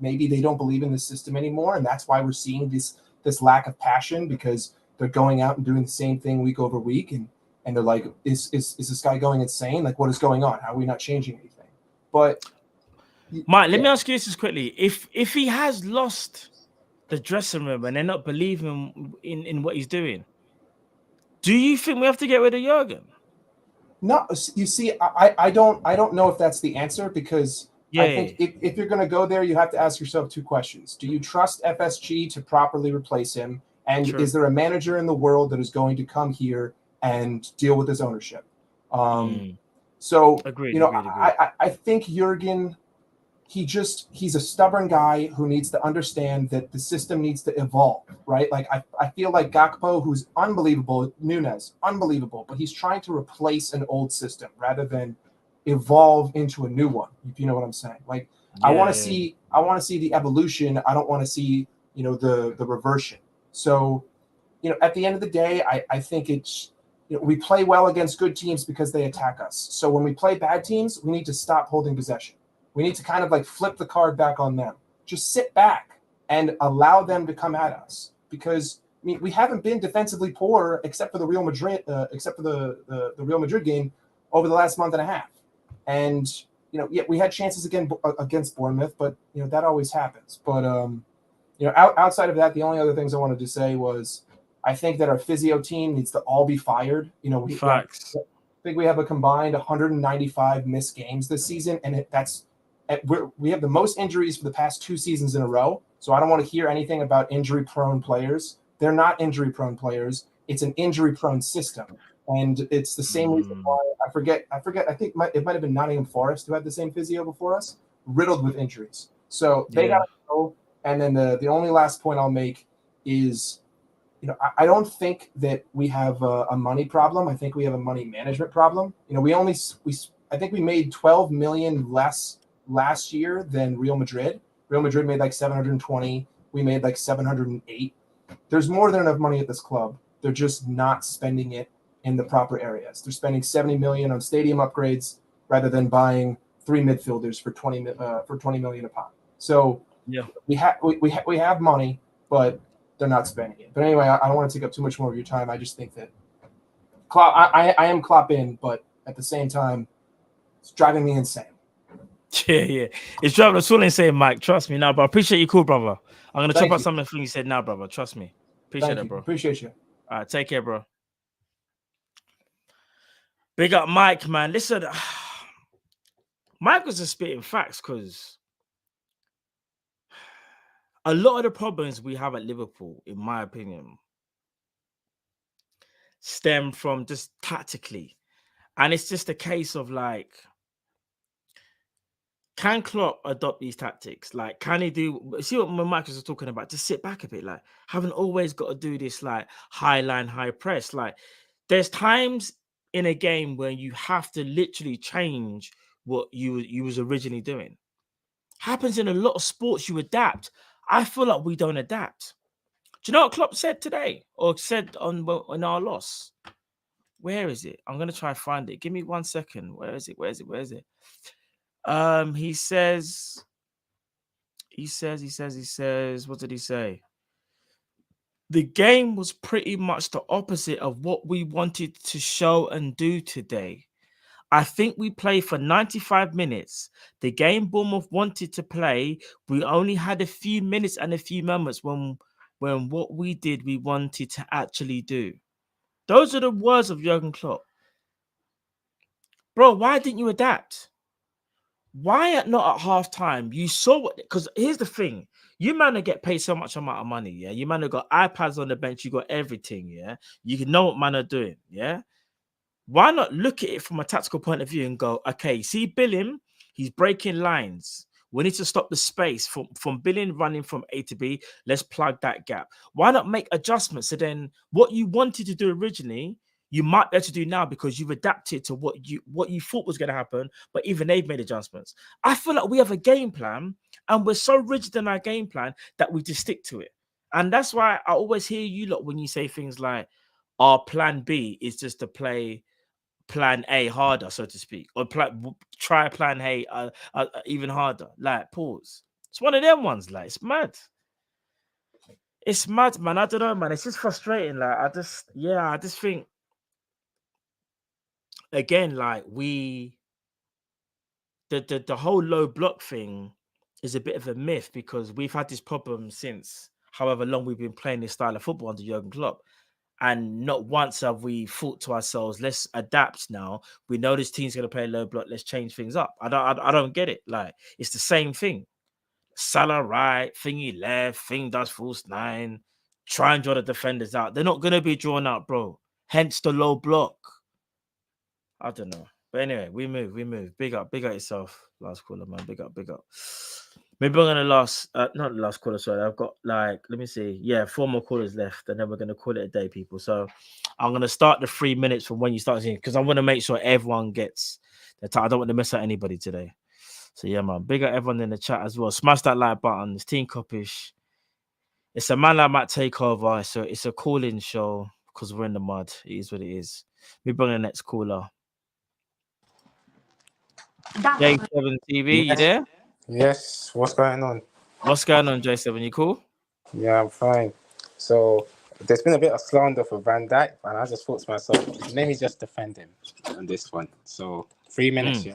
maybe they don't believe in the system anymore, and that's why we're seeing this lack of passion, because they're going out and doing the same thing week over week, and they're like, is this guy going insane? Like, what is going on? How are we not changing anything? But Mike, let me ask you this quickly. If he has lost the dressing room and they're not believing in what he's doing, do you think we have to get rid of Jurgen? No, you see, I don't know if that's the answer, because I think if you're going to go there, you have to ask yourself two questions. Do you trust FSG to properly replace him? And is there a manager in the world that is going to come here and deal with his ownership? So, agreed. I think Jurgen, he's a stubborn guy who needs to understand that the system needs to evolve, right? Like I feel like Gakpo, who's unbelievable, Nunes, unbelievable, but he's trying to replace an old system rather than evolve into a new one, if you know what I'm saying. Like I want to see the evolution. I don't want to see, the reversion. So, at the end of the day, I think it's, we play well against good teams because they attack us. So when we play bad teams, we need to stop holding possession. We need to kind of like flip the card back on them. Just sit back and allow them to come at us, because we haven't been defensively poor except for the Real Madrid, the Real Madrid game over the last month and a half. And we had chances again against Bournemouth, but that always happens. But outside of that, the only other things I wanted to say was I think that our physio team needs to all be fired. Facts. I think we have a combined 195 missed games this season, and we have the most injuries for the past 2 seasons in a row. So I don't want to hear anything about injury-prone players. They're not injury-prone players. It's an injury-prone system, and it's the same reason why I forget. I think it might have been Nottingham Forest who had the same physio before us, riddled with injuries. So they got to go. And then the only last point I'll make is, I don't think that we have a money problem. I think we have a money management problem. I think we made 12 million less last year than Real Madrid. Real Madrid made like 720. We made like 708. There's more than enough money at this club. They're just not spending it in the proper areas. They're spending 70 million on stadium upgrades rather than buying 3 midfielders for 20 million a pop. So we have money, but they're not spending it. But anyway, I don't want to take up too much more of your time. I just think that Klopp, I am Klopp in, but at the same time, it's driving me insane. Yeah. It's driving us all insane, Mike. Trust me now, but I appreciate you, cool, brother. I'm gonna chop Thank out you. some of the things you said now, brother. Trust me. Appreciate Thank it, you. bro. Appreciate you. All right, take care, bro. Big up Mike, man. Listen, Mike was just spitting facts because a lot of the problems we have at Liverpool, in my opinion, stem from just tactically. And it's just a case of like, can Klopp adopt these tactics? Like, can he do? See what Marcus was talking about? Just sit back a bit. Like, haven't always got to do this like high line, high press. Like, there's times in a game where you have to literally change what you was originally doing. Happens in a lot of sports. You adapt. I feel like we don't adapt. Do you know what Klopp said today, or said on our loss? Where is it? I'm gonna try and find it. Give me 1 second. Where is it? Where is it? He says, what did he say? The game was pretty much the opposite of what we wanted to show and do today. I think we played for 95 minutes. The game Bournemouth wanted to play, we only had a few minutes and a few moments when what we did, we wanted to actually do. Those are the words of Jurgen Klopp. Bro, why didn't you adapt? Why not at halftime? You saw what, because here's the thing. You man to get paid so much amount of money, yeah. You man have got iPads on the bench, you got everything, yeah. You can know what man are doing, yeah. Why not look at it from a tactical point of view and go, okay, see Billing, he's breaking lines. We need to stop the space from Billing running from A to B. Let's plug that gap. Why not make adjustments? So then what you wanted to do originally, you might be able to do now because you've adapted to what you thought was going to happen, but even they've made adjustments. I feel like we have a game plan and we're so rigid in our game plan that we just stick to it. And that's why I always hear you lot when you say things like, our plan B is just to play plan A harder, so to speak, or try plan A even harder. Like, pause. It's one of them ones. Like, it's mad. It's mad, man. I don't know, man. It's just frustrating. Like, I just think, again, like the whole low block thing is a bit of a myth because we've had this problem since however long we've been playing this style of football under Jurgen Klopp. And not once have we thought to ourselves, let's adapt now. We know this team's going to play low block. Let's change things up. I don't get it. Like, it's the same thing. Salah right, thingy left, thing does false nine. Try and draw the defenders out. They're not going to be drawn out, bro. Hence the low block. I don't know. But anyway, we move. Big up yourself. Last caller, man. Big up. Maybe I'm gonna not the last caller, sorry. I've got like, let me see. Yeah, 4 more callers left, and then we're gonna call it a day, people. So I'm gonna start the 3 minutes from when you start seeing, because I want to make sure everyone gets the time. I don't want to miss out anybody today. So yeah, man. Big up everyone in the chat as well. Smash that like button. It's Team Kop-Ish. It's a man that might take over. So it's a call-in show because we're in the mud. It is what it is. We bring the next caller. J7 TV, you there? Yes, what's going on? What's going on, J7? You cool? Yeah, I'm fine. So there's been a bit of slander for Van Dijk, and I just thought to myself, let me just defend him on this one. So 3 minutes, yeah.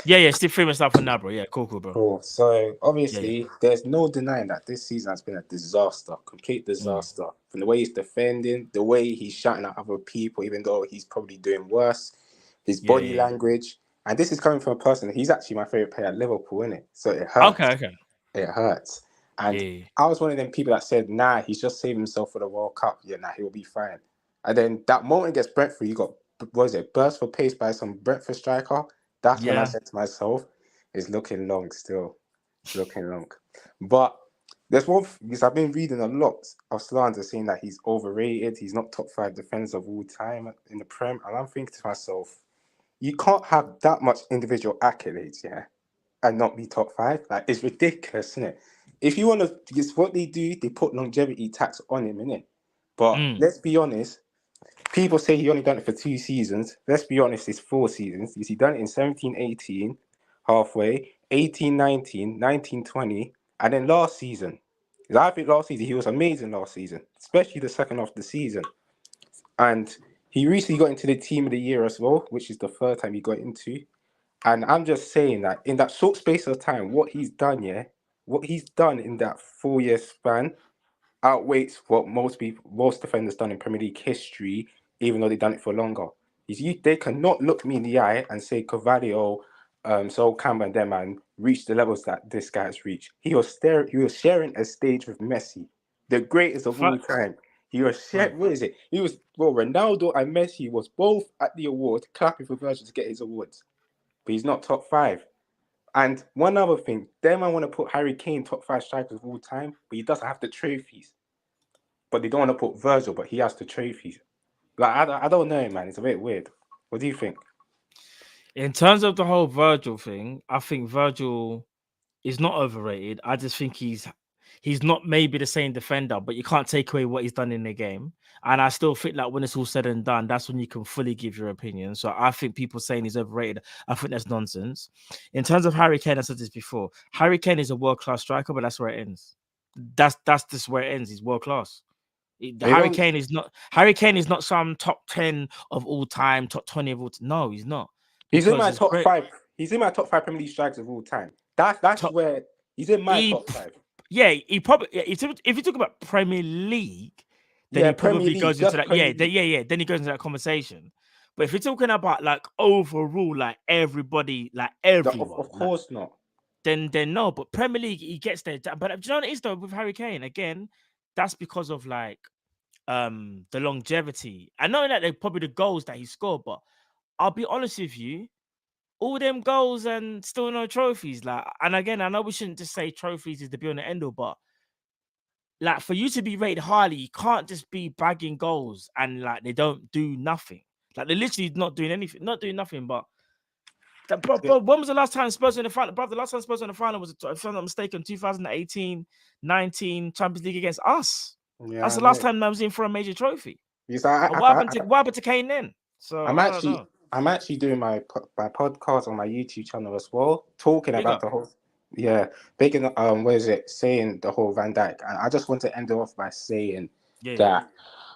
Yeah, still 3 minutes out for now, bro. Yeah, cool, bro. Cool. So obviously, there's no denying that this season has been a disaster, complete disaster. From the way he's defending, the way he's shouting at other people, even though he's probably doing worse, his body language. And this is coming from a person, he's actually my favorite player at Liverpool, isn't it? So it hurts. Okay. It hurts. And I was one of them people that said, nah, he's just saving himself for the World Cup. Yeah, nah, he'll be fine. And then that moment against Brentford, you got, burst for pace by some Brentford striker. That's when I said to myself, it's looking long still. It's looking long. But there's one, because I've been reading a lot of slander saying that he's overrated. He's not top 5 defenders of all time in the Prem. And I'm thinking to myself, you can't have that much individual accolades, and not be top 5. Like, it's ridiculous, isn't it? If you want to, it's what they do, they put longevity tax on him, innit? But let's be honest, people say he only done it for 2 seasons. Let's be honest, it's 4 seasons. He done it in 17-18, halfway, 18-19, 19-20, and then last season. I think last season, he was amazing last season, especially the second half of the season. And he recently got into the team of the year as well, which is the 3rd time he got into. And I'm just saying that in that short space of time, what he's done in that 4-year span outweighs what most defenders done in Premier League history, even though they've done it for longer. They cannot look me in the eye and say Carvalho, Sol Campbell and them man reached the levels that this guy has reached. He was sharing a stage with Messi, the greatest of all time. What is it? Ronaldo and Messi was both at the awards, clapping for Virgil to get his awards. But he's not top 5. And one other thing, them I want to put Harry Kane top 5 strikers of all time, but he doesn't have the trophies. But they don't want to put Virgil, but he has the trophies. Like I don't know, man. It's a bit weird. What do you think? In terms of the whole Virgil thing, I think Virgil is not overrated. I just think he's not maybe the same defender, but you can't take away what he's done in the game. And I still think that when it's all said and done, that's when you can fully give your opinion. So I think people saying he's overrated, I think that's nonsense. In terms of Harry Kane, I said this before. Harry Kane is a world-class striker, but that's where it ends. That's just where it ends. He's world-class. Harry Kane is not some top 10 of all time, top 20 of all time. No, he's not. He's in my top 5. He's in my top 5 Premier League strikers of all time. That's where he's in my top 5. Yeah, he probably. If you talk about Premier League, then he probably goes into that. Then he goes into that conversation. But if you're talking about like overall, like everybody, like everyone, of course not. Then no. But Premier League, he gets there. But do you know what it is though with Harry Kane? Again, that's because of like the longevity. I know that they're probably the goals that he scored, but I'll be honest with you. All them goals and still no trophies. Like, and again, I know we shouldn't just say trophies is the be on the end all, but like for you to be rated highly, you can't just be bagging goals and like they don't do nothing. Like they're literally not doing anything, not doing nothing. But bro, when was the last time Spurs were in the final? Bro, the last time Spurs were in the final was, if I'm not mistaken, 2018-19 Champions League against us. Yeah, that's the last time I was in for a major trophy. What happened to Kane then? So I'm actually doing my podcast on my YouTube channel as well, talking about the whole, saying the whole Van Dijk. And I just want to end it off by saying that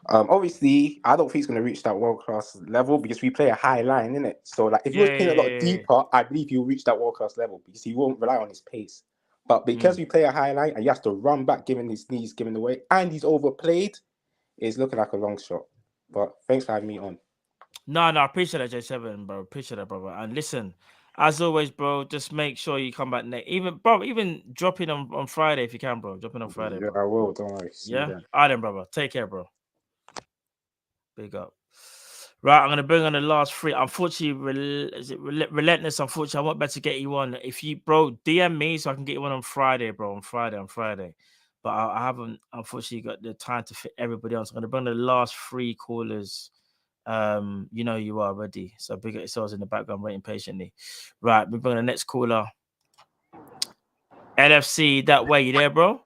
obviously I don't think he's going to reach that world-class level because we play a high line, innit? So like if he was playing a lot deeper, I believe he'll reach that world-class level because he won't rely on his pace. But because we play a high line and he has to run back, giving his knees, giving away, and he's overplayed, it's looking like a long shot. But thanks for having me on. No, I appreciate that, J7, bro. Appreciate that, brother. And listen, as always, bro, just make sure you come back next. Even drop in on Friday if you can, bro. Drop in on Friday. Yeah, bro. I will. Don't worry. Yeah? All right, then, brother. Take care, bro. Big up. Right, I'm going to bring on the last 3. Unfortunately, Relentless? Unfortunately, I won't be able to get you on. If you, bro, DM me so I can get you on Friday, bro. On Friday. But I haven't, unfortunately, got the time to fit everybody else. I'm going to bring the last 3 callers. You know you are ready. So big up yourselves in the background waiting patiently. Right, we're bringing the next caller. LFC, that way, you there, bro?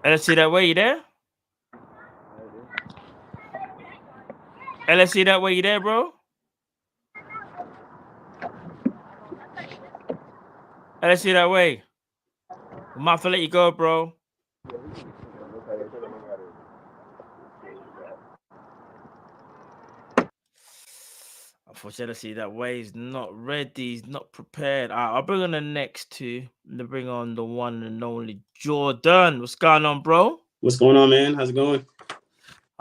LFC, that way, you there? LFC, that way, you there, bro? LFC, that way. We might have to let you go, bro. Unfortunately, that way is not ready. He's not prepared. I'll bring on the next 2. To bring on the one and only Jordan. What's going on, bro? What's going on, man? How's it going?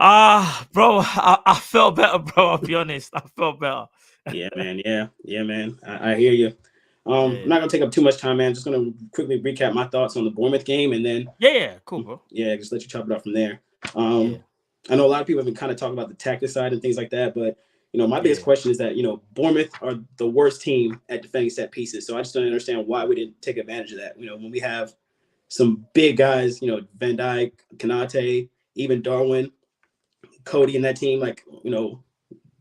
Bro, I felt better, bro. I'll be honest. I felt better. Yeah, man. Yeah, man. I hear you. I'm not gonna take up too much time, man. Just gonna quickly recap my thoughts on the Bournemouth game, and then cool, bro. Yeah, just let you chop it off from there. I know a lot of people have been kind of talking about the tactic side and things like that, but my biggest question is that Bournemouth are the worst team at defending set pieces. So I just don't understand why we didn't take advantage of that. When we have some big guys, Van Dijk, Konate, even Darwin, Cody in that team,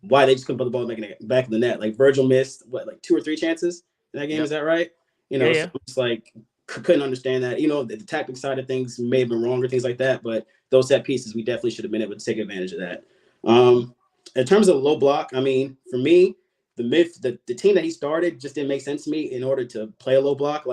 why they just couldn't put the ball back in the net. Like Virgil missed 2 or 3 chances in that game. Is that right? So it's couldn't understand that. The tactic side of things may have been wrong or things like that, but those set pieces, we definitely should have been able to take advantage of that. In terms of low block, for me, the team that he started just didn't make sense to me in order to play a low block.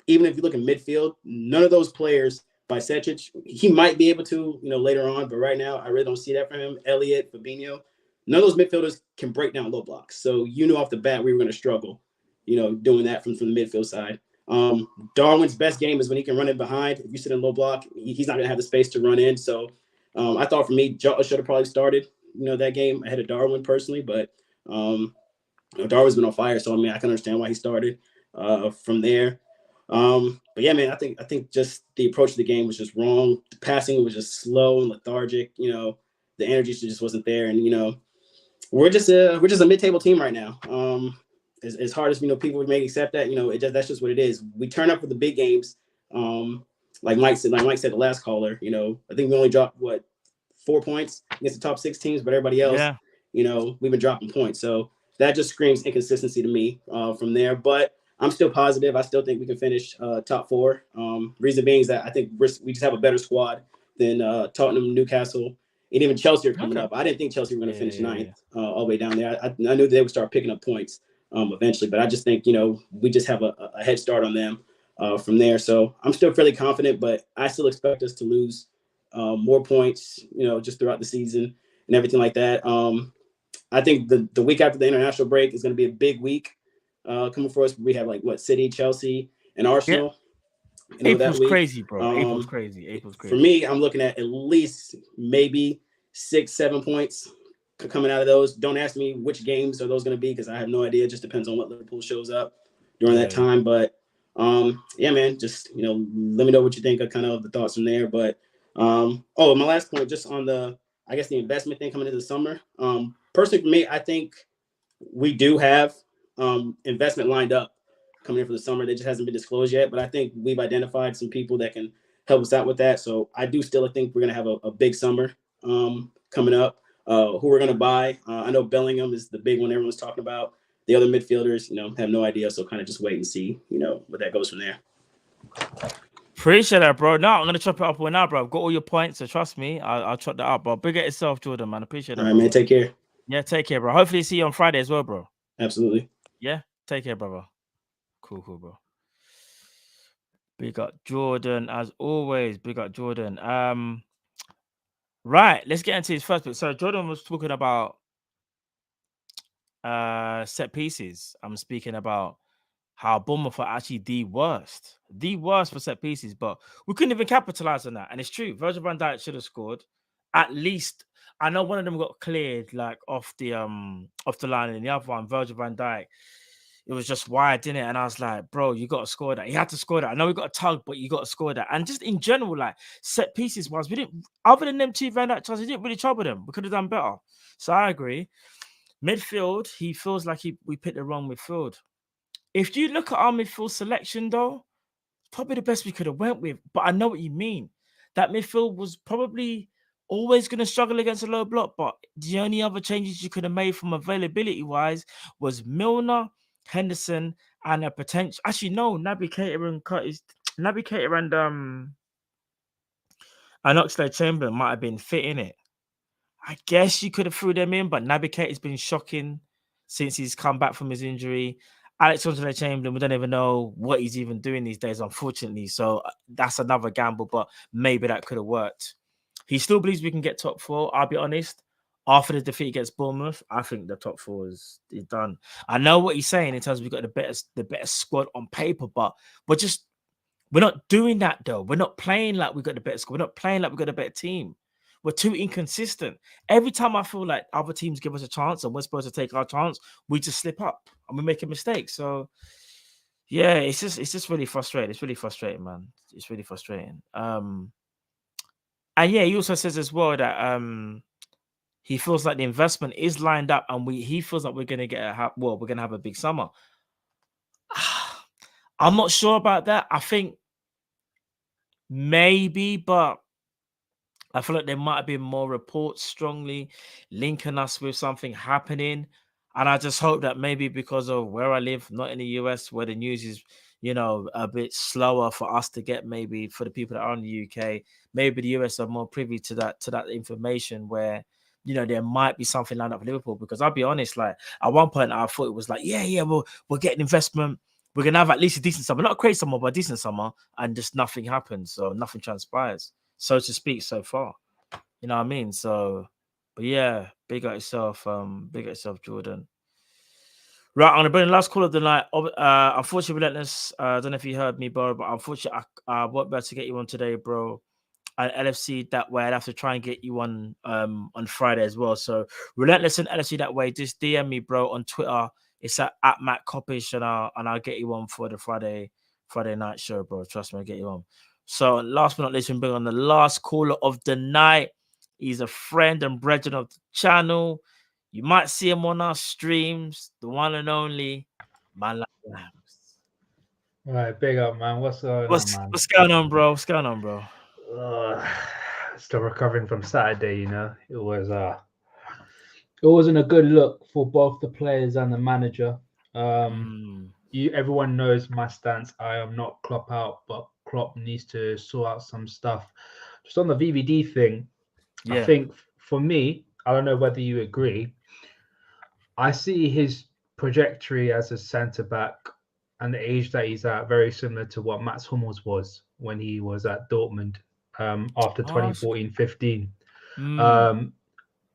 Even if you look at midfield, none of those players, by Sečić, he might be able to, later on, but right now, I really don't see that for him. Elliott, Fabinho, none of those midfielders can break down low blocks. So you knew off the bat we were going to struggle, doing that from the midfield side. Darwin's best game is when he can run in behind. If you sit in low block, he's not going to have the space to run in. So I thought for me, Jota should have probably started, that game ahead of Darwin personally. But Darwin's been on fire, so I can understand why he started from there. But yeah, man, I think just the approach of the game was just wrong. The passing was just slow and lethargic. The energy just wasn't there, and we're just a mid-table team right now. As hard as people may accept that, that's just what it is. We turn up for the big games. Like Mike said, the last caller, I think we only dropped 4 points against the top 6 teams, but everybody else, we've been dropping points. So that just screams inconsistency to me from there. But I'm still positive. I still think we can finish top 4. Reason being is that I think we just have a better squad than Tottenham, Newcastle, and even Chelsea are coming up. I didn't think Chelsea were going to finish 9th all the way down there. I knew they would start picking up points eventually, but I just think, we just have a head start on them from there. So I'm still fairly confident, but I still expect us to lose more points, just throughout the season and everything like that. I think the week after the international break is going to be a big week coming for us. We have City, Chelsea, and Arsenal. Yeah. April's crazy, bro. April's crazy. For me, I'm looking at least maybe 6-7 points coming out of those. Don't ask me which games are those going to be because I have no idea. It just depends on what Liverpool shows up during that time. But yeah, man, just let me know what you think of kind of the thoughts from there. But my last point, just on the investment thing coming into the summer. Personally, for me, I think we do have investment lined up coming in for the summer. That just hasn't been disclosed yet, but I think we've identified some people that can help us out with that. So I do still think we're going to have a big summer coming up. Who we're going to buy. I know Bellingham is the big one everyone's talking about. The other midfielders, have no idea. So kind of just wait and see, what that goes from there. Appreciate that, bro. No, I'm going to chop it up right now, bro. I've got all your points, so trust me. I'll chop that up, bro. Big at yourself, Jordan, man. Appreciate that. All right, man. Take care. Yeah, take care, bro. Hopefully see you on Friday as well, bro. Absolutely. Yeah, take care, brother. Cool, bro. Big up Jordan, as always. Big up Jordan. Right, let's get into his first bit. So Jordan was talking about set pieces. I'm speaking about how Bournemouth are actually the worst for set pieces, but we couldn't even capitalize on that. And it's true. Virgil van Dijk should have scored. At least I know one of them got cleared off the line, and the other one, Virgil van Dijk, it was just wide, didn't it? And I was like, bro, you got to score that. He had to score that. I know we got a tug, but you got to score that. And just in general, set pieces wise, we didn't, other than them 2 Van Dijk chances, we didn't really trouble them. We could have done better. So I agree. Midfield, he feels like we picked the wrong midfield. If you look at our midfield selection, though, probably the best we could have went with. But I know what you mean. That midfield was probably always going to struggle against a low block. But the only other changes you could have made from availability-wise was Milner, Henderson, and a potential. Actually, no, Naby Keita and Curtis. Naby Keita and Oxlade-Chamberlain might have been fit in it. I guess you could have threw them in, but Naby Keita's been shocking since he's come back from his injury. Alex Oxlade-Chamberlain, we don't even know what he's even doing these days, unfortunately. So that's another gamble, but maybe that could have worked. He still believes we can get top 4. I'll be honest. After the defeat against Bournemouth, I think the top 4 is done. I know what he's saying in terms of we've got the better squad on paper, but we're not doing that though. We're not playing like we got the better squad. We're not playing like we got a better team. We're too inconsistent. Every time I feel like other teams give us a chance and we're supposed to take our chance, we just slip up and we make a mistake. So yeah, it's just really frustrating. It's really frustrating, man. It's really frustrating. And yeah, he also says as well that he feels like the investment is lined up, and he feels like we're gonna we're gonna have a big summer. I'm not sure about that. I think maybe, but I feel like there might have been more reports strongly linking us with something happening. And I just hope that maybe because of where I live, not in the US, where the news is, a bit slower for us to get, maybe for the people that are in the UK, maybe the US are more privy to that information where, there might be something lined up for Liverpool. Because I'll be honest, at one point I thought it was we're getting investment. We're going to have at least a decent summer, not a crazy summer, but a decent summer. And just nothing happens. So nothing transpires, so to speak, so far. You know what I mean? So But yeah, big up yourself, Jordan. Right, I'm gonna bring the last call of the night. Unfortunately, Relentless. I don't know if you heard me, bro, but unfortunately, I won't be able to get you on today, bro. And LFC that way, I'd have to try and get you on Friday as well. So Relentless and LFC that way, just DM me, bro, on Twitter. It's at Matt Kop-Ish, and I'll get you on for the Friday night show, bro. Trust me, I'll get you on. So last but not least, we bring on the last caller of the night. He's a friend and brethren of the channel. You might see him on our streams, the one and only man. All right, big up, man. What's going on, man? What's going on, bro? What's going on, bro? Still recovering from Saturday, you know. It wasn't a good look for both the players and the manager. Everyone knows my stance. I am not Klopp out, but Klopp needs to sort out some stuff. Just on the VVD thing, I think for me, I don't know whether you agree, I see his trajectory as a centre-back and the age that he's at very similar to what Mats Hummels was when he was at Dortmund after 2014-15.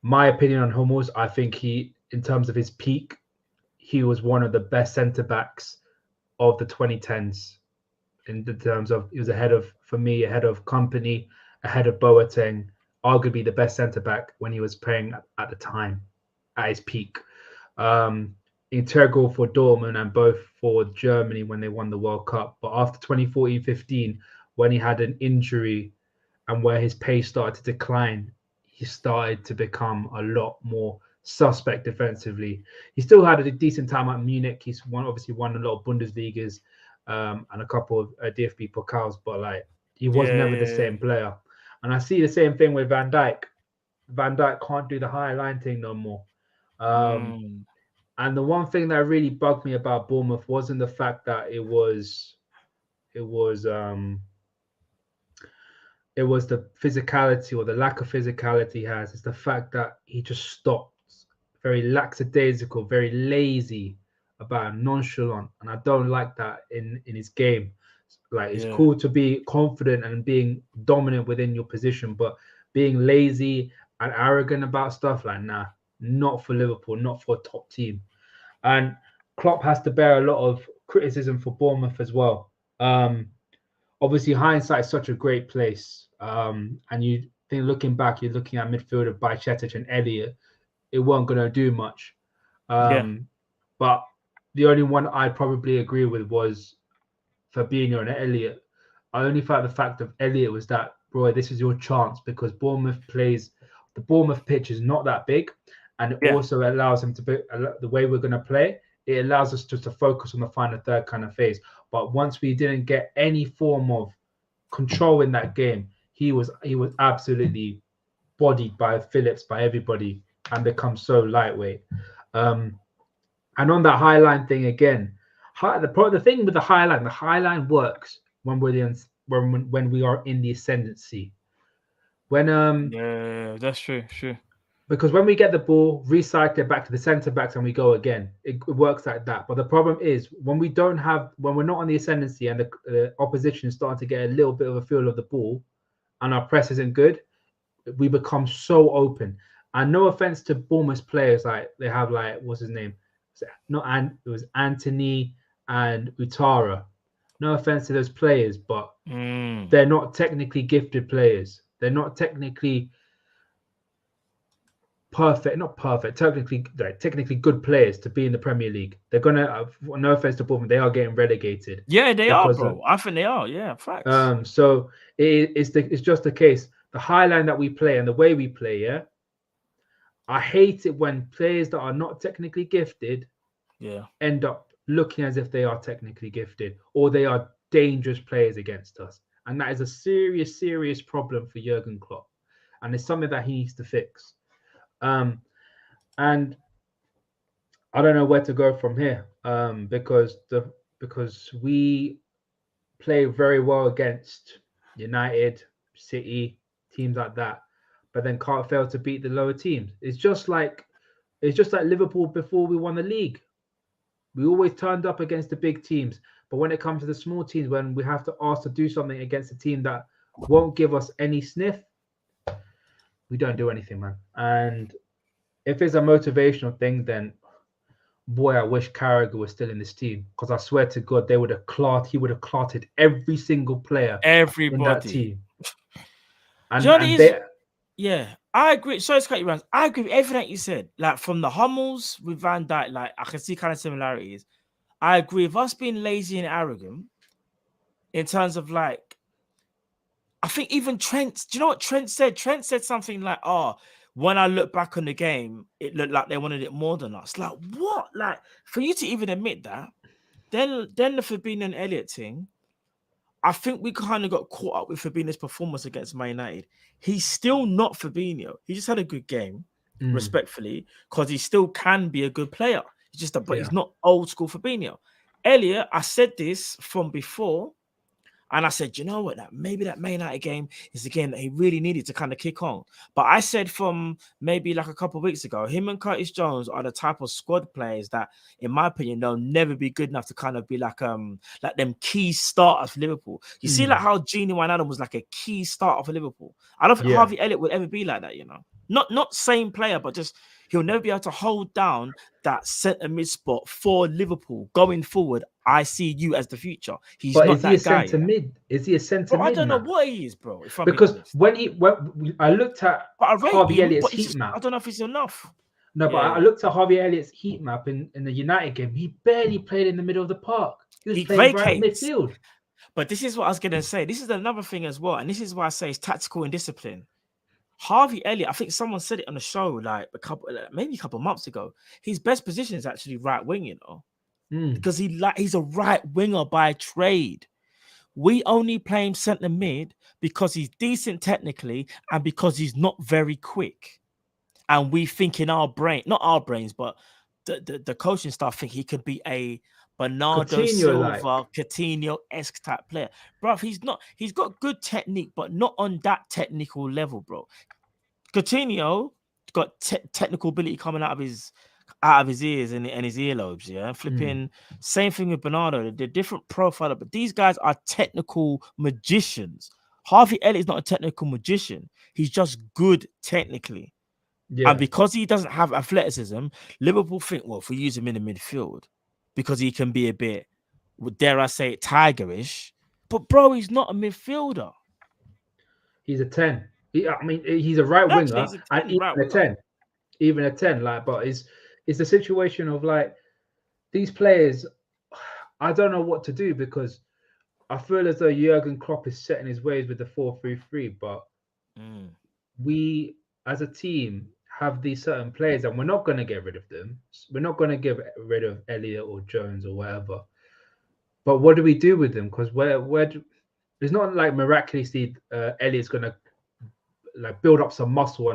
My opinion on Hummels, I think he, in terms of his peak, he was one of the best centre-backs of the 2010s in the terms of, he was ahead of Kompany, ahead of Boateng, arguably the best centre-back when he was playing at the time, at his peak. Integral for Dortmund and both for Germany when they won the World Cup. But after 2014-15, when he had an injury and where his pace started to decline, he started to become a lot more suspect defensively. He still had a decent time at Munich. He's obviously won a lot of Bundesligas and a couple of DFB Pokals, but like he was never the same player. And I see the same thing with Van Dijk. Van Dijk can't do the high line thing no more. And the one thing that really bugged me about Bournemouth wasn't the fact that it was the physicality or the lack of physicality he has. It's the fact that he just stopped, very lackadaisical, very lazy, about nonchalant, and I don't like that in his game. Like it's cool to be confident and being dominant within your position, but being lazy and arrogant about stuff, like nah. Not for Liverpool, not for a top team. And Klopp has to bear a lot of criticism for Bournemouth as well. Obviously, hindsight is such a great place. And you think looking back, you're looking at midfielder Bajcetic and Elliott. It weren't going to do much. But the only one I probably agree with was Fabinho and Elliott. I only felt the fact of Elliott was that, bro, this is your chance because the Bournemouth pitch is not that big. And it also allows him to be the way we're going to play. It allows us just to focus on the final third kind of phase. But once we didn't get any form of control in that game, he was absolutely bodied by Phillips, by everybody, and become so lightweight. And on that high line thing again, the thing with the high line works when when we are in the ascendancy. That's true. Because when we get the ball, recycle it back to the centre backs and we go again, it works like that. But the problem is when we're not on the ascendancy and the opposition is starting to get a little bit of a feel of the ball and our press isn't good, we become so open. And no offense to Bournemouth's players, like they have what's his name? It was Anthony and Utara. No offense to those players, but they're not technically gifted players. They're not technically technically good players to be in the Premier League. They're gonna, no offense to Bournemouth, they are getting relegated. Yeah, they are, bro. I think they are. Yeah, facts. So it's just the case. The high line that we play and the way we play, I hate it when players that are not technically gifted, end up looking as if they are technically gifted or they are dangerous players against us, and that is a serious, serious problem for Jurgen Klopp, and it's something that he needs to fix. And I don't know where to go from here, because we play very well against United, City, teams like that, but then can't fail to beat the lower teams. It's just like Liverpool before we won the league. We always turned up against the big teams, but when it comes to the small teams, when we have to ask to do something against a team that won't give us any sniff, we don't do anything, man. And if it's a motivational thing, then boy, I wish Carragher was still in this team, because I swear to God, he would have clotted every single player in that team. Yeah, I agree. Sorry to cut you, Rams. I agree with everything that you said. Like from the Hummels with Van Dijk, like I can see kind of similarities. I agree with us being lazy and arrogant in terms of like, I think even Trent, do you know what Trent said? Trent said something like, "Oh, when I look back on the game, it looked like they wanted it more than us." Like, what? Like, for you to even admit that, then the Fabinho and Elliott thing, I think we kind of got caught up with Fabinho's performance against Man United. He's still not Fabinho. He just had a good game, respectfully, because he still can be a good player. He's just, but he's not old school Fabinho. Elliott, I said this from before, and I said, you know what, that maybe that Man United game is the game that he really needed to kind of kick on. But I said from maybe like a couple of weeks ago, him and Curtis Jones are the type of squad players that, in my opinion, they'll never be good enough to kind of be like them key starters for Liverpool. You see, like how Gini Wijnaldum was like a key starter for Liverpool. I don't think Harvey Elliott would ever be like that, you know. Not same player, but just he'll never be able to hold down that centre mid spot for Liverpool going forward. I see you as the future. He's not that guy. Mid? Is he a centre mid? I don't know what he is, bro. If I'm because when I looked at Harvey Elliott's heat map, I don't know if it's enough. No, but I looked at Harvey Elliott's heat map in the United game. He barely played in the middle of the park. He was playing right midfield. But this is what I was gonna say. This is another thing as well, and this is why I say it's tactical and discipline. Harvey Elliott, I think someone said it on the show like maybe a couple of months ago. His best position is actually right wing, you know, because he's a right winger by trade. We only play him centre mid because he's decent technically and because he's not very quick. And we think in our brain, not our brains, but the coaching staff think he could be a Bernardo Silva, Coutinho-esque type player. Bro, he's not. He's got good technique, but not on that technical level, bro. Coutinho got technical ability coming out of his ears and his earlobes, yeah. Flipping same thing with Bernardo. They're different profile, but these guys are technical magicians. Harvey Elliott's not a technical magician. He's just good technically. Yeah. And because he doesn't have athleticism, Liverpool think, well, if we use him in the midfield, because he can be a bit, dare I say it, tigerish. But bro, he's not a midfielder. He's a 10. He's a right winger, and even a 10. Like, but it's the situation of like these players. I don't know what to do, because I feel as though Jurgen Klopp is setting his ways with the 4-3-3, but we as a team have these certain players, and we're not going to get rid of them. We're not going to get rid of Elliott or Jones or whatever. But what do we do with them? Because it's not like miraculously Elliott's going to like build up some muscle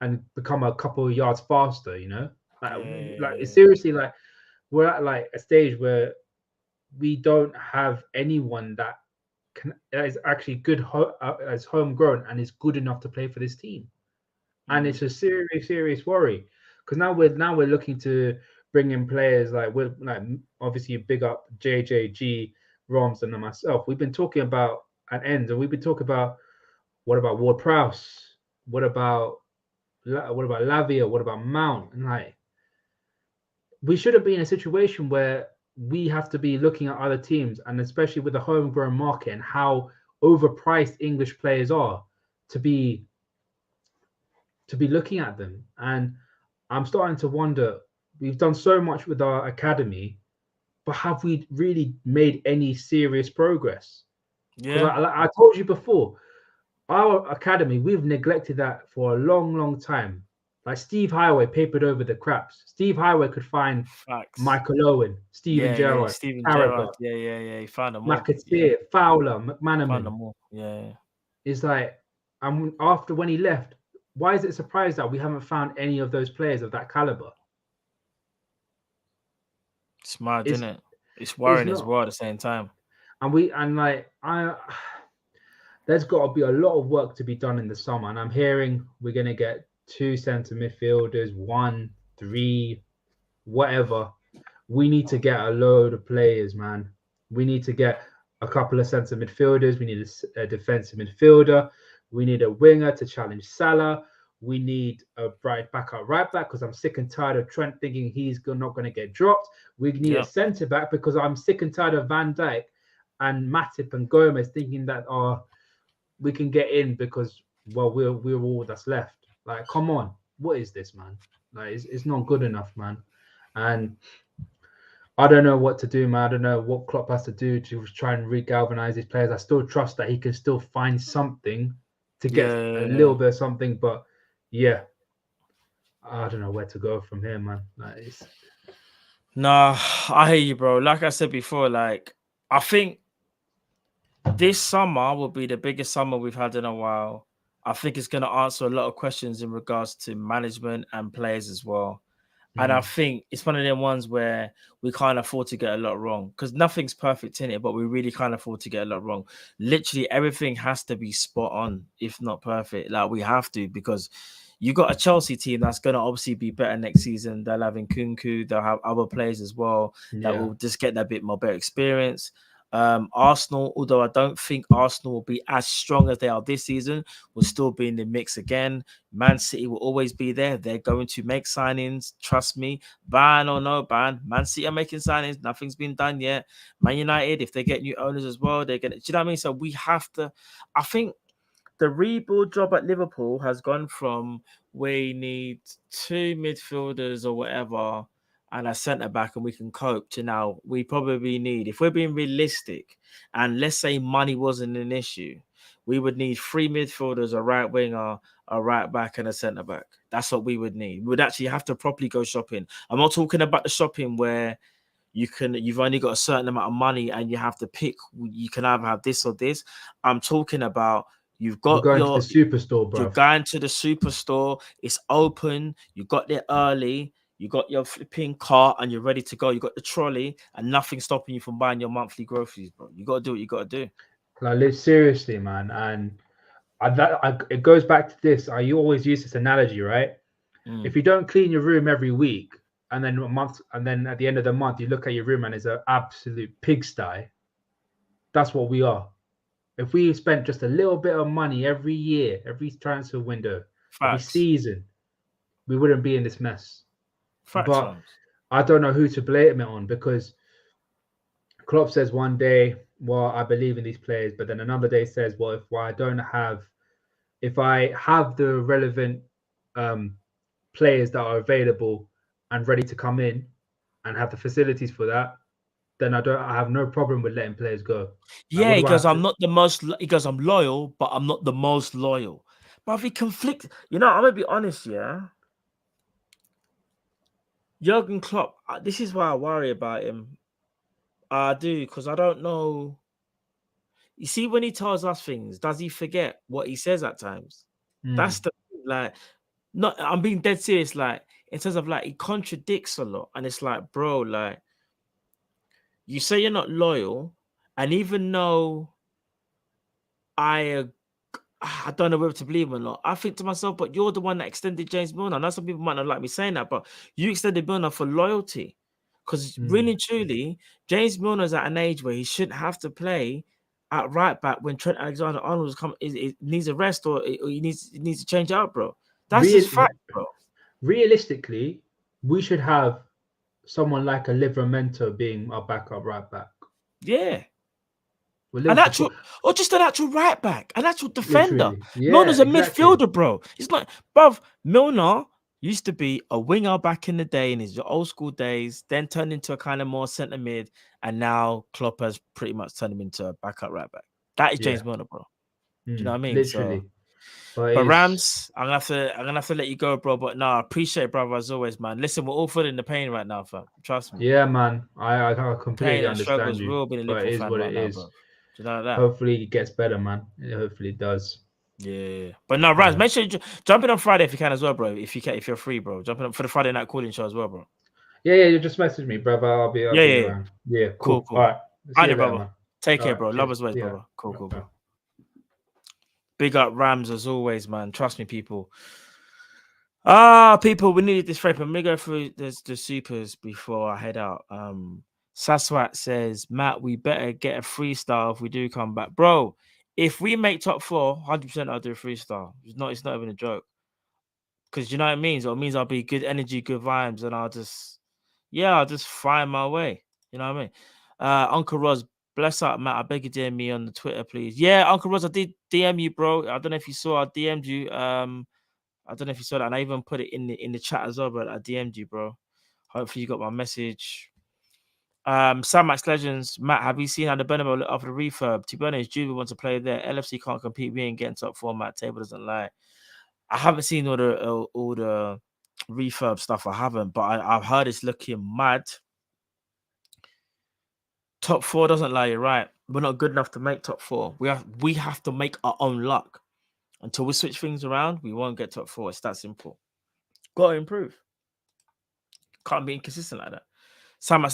and become a couple of yards faster, you know? It's seriously like we're at like a stage where we don't have anyone that is actually good as homegrown and is good enough to play for this team. And it's a serious worry, because now we're looking to bring in players like obviously big up JJG, Roms, and myself. We've been talking about an end, and we've been talking about what about Ward-Prowse, what about Lavia, what about Mount, and like we shouldn't be in a situation where we have to be looking at other teams, and especially with the homegrown market and how overpriced English players are, to be looking at them. And I'm starting to wonder, we've done so much with our academy, but have we really made any serious progress? Yeah, I told you before, our academy, we've neglected that for a long time. Like Steve Highway papered over the craps. Steve Highway could find Michael Owen, Steven Gerrard, he found them all. McAteer, Fowler, McManaman. Found them all. Yeah. It's like, after when he left, why is it surprised that we haven't found any of those players of that caliber? It's mad, isn't it? It's worrying as well at the same time. There's got to be a lot of work to be done in the summer, and I'm hearing we're going to get 2 centre midfielders, 1, 3, whatever. We need to get a load of players, man. We need to get a couple of centre midfielders. We need a defensive midfielder. We need a winger to challenge Salah. we need a bright backup right back because I'm sick and tired of Trent thinking he's not going to get dropped. We need a centre back because I'm sick and tired of Van Dijk and Matip and Gomez thinking that we can get in because we're all that's left. Like, come on, what is this, man? Like, it's not good enough, man. And I don't know what to do, man. I don't know what Klopp has to do to try and re-galvanize his players. I still trust that he can still find something to get a little bit of something, but yeah, I don't know where to go from here, man. Like, Nah, I hear you, bro. Like I said before, like I think this summer will be the biggest summer we've had in a while. I think it's going to answer a lot of questions in regards to management and players as well. And I think it's one of them ones where we can't afford to get a lot wrong because nothing's perfect in it, but we really can't afford to get a lot wrong. Literally everything has to be spot on, if not perfect. Like we have to, because you got a Chelsea team that's going to obviously be better next season. They'll have Nkunku, they'll have other players as well that will just get that bit more better experience. Arsenal, although I don't think Arsenal will be as strong as they are this season, will still be in the mix again. Man City will always be there. They're going to make signings. Trust me. Ban or no ban, Man City are making signings. Nothing's been done yet. Man United, if they get new owners as well, they're going to... Do you know what I mean? So we have to... I think the rebuild job at Liverpool has gone from we need 2 midfielders or whatever and a centre-back and we can cope to now we probably need, if we're being realistic, and let's say money wasn't an issue, we would need 3 midfielders, a right winger, a right back and a centre-back. That's what we would need. We would actually have to properly go shopping. I'm not talking about the shopping where you've only got a certain amount of money and you have to pick, you can either have this or this. I'm talking about you're going to the superstore, bro. You're going to the superstore. It's open. You got there early. You got your flipping cart and you're ready to go. You got the trolley and nothing's stopping you from buying your monthly groceries, bro. You got to do what you got to do. Like, seriously, man. And it goes back to this. You always use this analogy, right? If you don't clean your room every week and then at the end of the month, you look at your room and it's an absolute pigsty. That's what we are. If we spent just a little bit of money every year, every transfer window, every season, we wouldn't be in this mess. But I don't know who to blame it on because Klopp says one day, well, I believe in these players, but then another day says, well, if I have the relevant players that are available and ready to come in and have the facilities for that, then I have no problem with letting players go. Yeah, because I'm not the most. Because I'm loyal, but I'm not the most loyal. But if he conflict, I'm gonna be honest, yeah. Jurgen Klopp, this is why I worry about him. I do, because I don't know. You see, when he tells us things, does he forget what he says at times? That's the not. I'm being dead serious. Like in terms of he contradicts a lot, and it's like, bro, you say you're not loyal, and even though I don't know whether to believe or not, I think to myself, but you're the one that extended James Milner. I know some people might not like me saying that, but you extended Milner for loyalty. Because really, truly, James Milner's at an age where he shouldn't have to play at right back when Trent Alexander-Arnold needs a rest or he needs to change out, bro. That's just fact, bro. Realistically, we should have someone like a Livramento being our backup right back. Yeah. An actual right back, an actual defender. Yeah, Milner's a midfielder, bro. It's not, bruv. Milner used to be a winger back in the day in his old school days, then turned into a kind of more centre mid, and now Klopp has pretty much turned him into a backup right back. That is James Milner, bro. Do you know what I mean? Literally. But Rams, I'm gonna have to let you go, bro. But I appreciate it, brother, as always, man. Listen, we're all feeling the pain right now, fam. Trust me. Yeah, man. I completely understand you. Real being a Liverpool fan right now, bro. Do you know that? Hopefully it gets better, man. Hopefully it does. Yeah. But no, Rams, make sure you jump in on Friday if you can as well, bro. If you're free, bro. Jump in for the Friday night calling show as well, bro. Yeah, you just message me, brother. I'll be around. Yeah, cool. All right. All right, brother. Man. Take care, bro. Love as always, brother. Cool, bro. Big up Rams as always, man. Trust me, people. People, we needed this frame. Let me go through the supers before I head out. Saswat says, Matt, we better get a 3-star if we do come back. Bro, if we make top 4, 100% I'll do a 3-star. It's not even a joke. because you know what it means. It means I'll be good energy, good vibes, and I'll just find my way. You know what I mean? Uncle Roz, bless up, Matt. I beg you, DM me on the Twitter, please. Yeah, Uncle Roz, I did DM you, bro. I don't know if you saw. I DM'd you. I don't know if you saw that, and I even put it in the chat as well. But I DM'd you, bro. Hopefully you got my message. Sam Max Legends, Matt, have you seen how the Bernabeu look after the refurb? To be honest, Juve wants to play there. LFC can't compete. We ain't getting top four. Matt, table doesn't lie. I haven't seen all the refurb stuff. I haven't, but I've heard it's looking mad. Top four doesn't lie. You're right. We're not good enough to make top four. We have to make our own luck. Until we switch things around, we won't get top four. It's that simple. Got to improve. Can't be inconsistent like that. Sam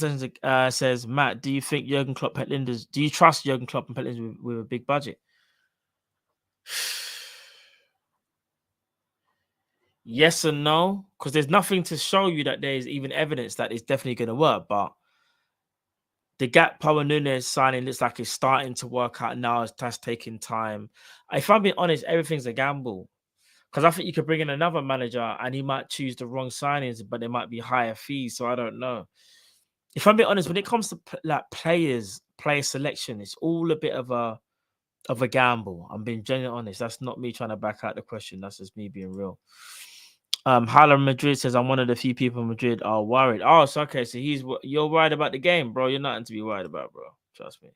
says, Matt, do you think Jurgen Klopp, Pep Linders? Do you trust Jurgen Klopp and Pep Linders with a big budget? Yes and no, because there's nothing to show you that there's even evidence that it's definitely going to work. But the Gakpo and Núñez signing looks like it's starting to work out now. That's taking time. If I'm being honest, everything's a gamble. Because I think you could bring in another manager and he might choose the wrong signings, but there might be higher fees. So I don't know. If I'm being honest, when it comes to player selection, it's all a bit of a gamble. I'm being genuinely honest. That's not me trying to back out the question. That's just me being real. Hala Madrid says, I'm one of the few people in Madrid are worried. Oh, so okay. So you're worried about the game, bro. You're nothing to be worried about, bro. Trust me.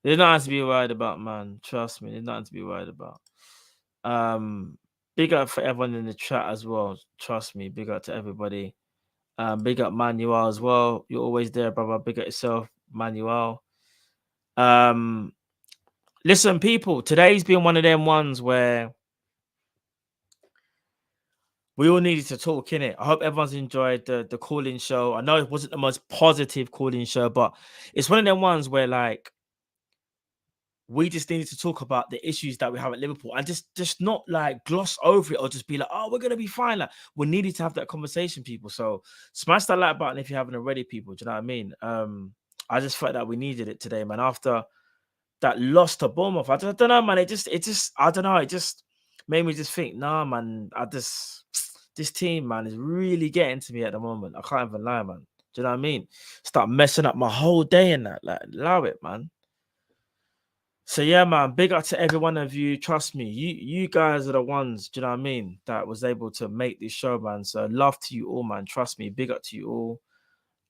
There's nothing to be worried about, man. Trust me. There's nothing to be worried about. Big up for everyone in the chat as well. Trust me. Big up to everybody. Big up Manuel as well. You're always there, brother. Big up yourself, Manuel. Listen, people, today's been one of them ones where we all needed to talk, innit? I hope everyone's enjoyed the call-in show. I know it wasn't the most positive call-in show, but it's one of them ones where, like, we just needed to talk about the issues that we have at Liverpool and just not like gloss over it or just be like, oh, we're gonna be fine. Like, we needed to have that conversation, people. So smash that like button if you haven't already, people. Do you know what I mean? I just felt that we needed it today, man. After that loss to Bournemouth, I don't know, man. It just I don't know. It just made me just think, nah, man. This team, man, is really getting to me at the moment. I can't even lie, man. Do you know what I mean? Start messing up my whole day and that. Like, allow it, man. So yeah, man, big up to every one of you. Trust me, you guys are the ones, do you know what I mean, that was able to make this show, man. So love to you all, man. Trust me, big up to you all.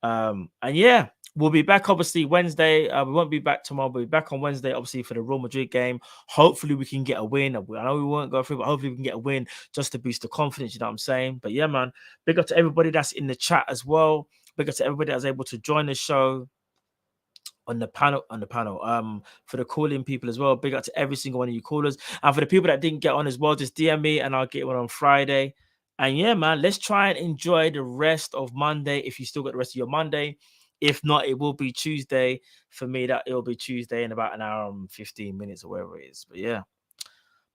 And yeah, we'll be back obviously Wednesday. We won't be back tomorrow, but we'll be back on Wednesday, obviously, for the Real Madrid game. Hopefully we can get a win. I know we won't go through, but hopefully we can get a win just to boost the confidence, you know what I'm saying? But yeah, man, big up to everybody that's in the chat as well. Big up to everybody that's able to join the show. On the panel, for the calling people as well. Big up to every single one of you callers. And for the people that didn't get on as well, just DM me and I'll get one on Friday. And yeah, man, let's try and enjoy the rest of Monday if you still got the rest of your Monday. If not, it will be Tuesday. For me, that it'll be Tuesday in about an hour and 15 minutes or whatever it is. But yeah.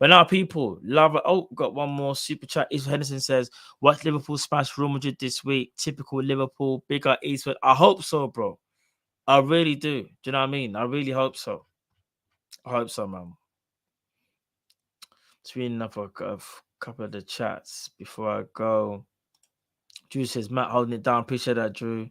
But now, people, love it. Oh, got one more super chat. Eastwood Henderson says, watch Liverpool smash Real Madrid this week. Typical Liverpool. Big up Eastwood. I hope so, bro. I really do. Do you know what I mean? I really hope so. I hope so, man. Just reading up a couple of the chats before I go. Drew says, Matt holding it down. Appreciate that, Drew.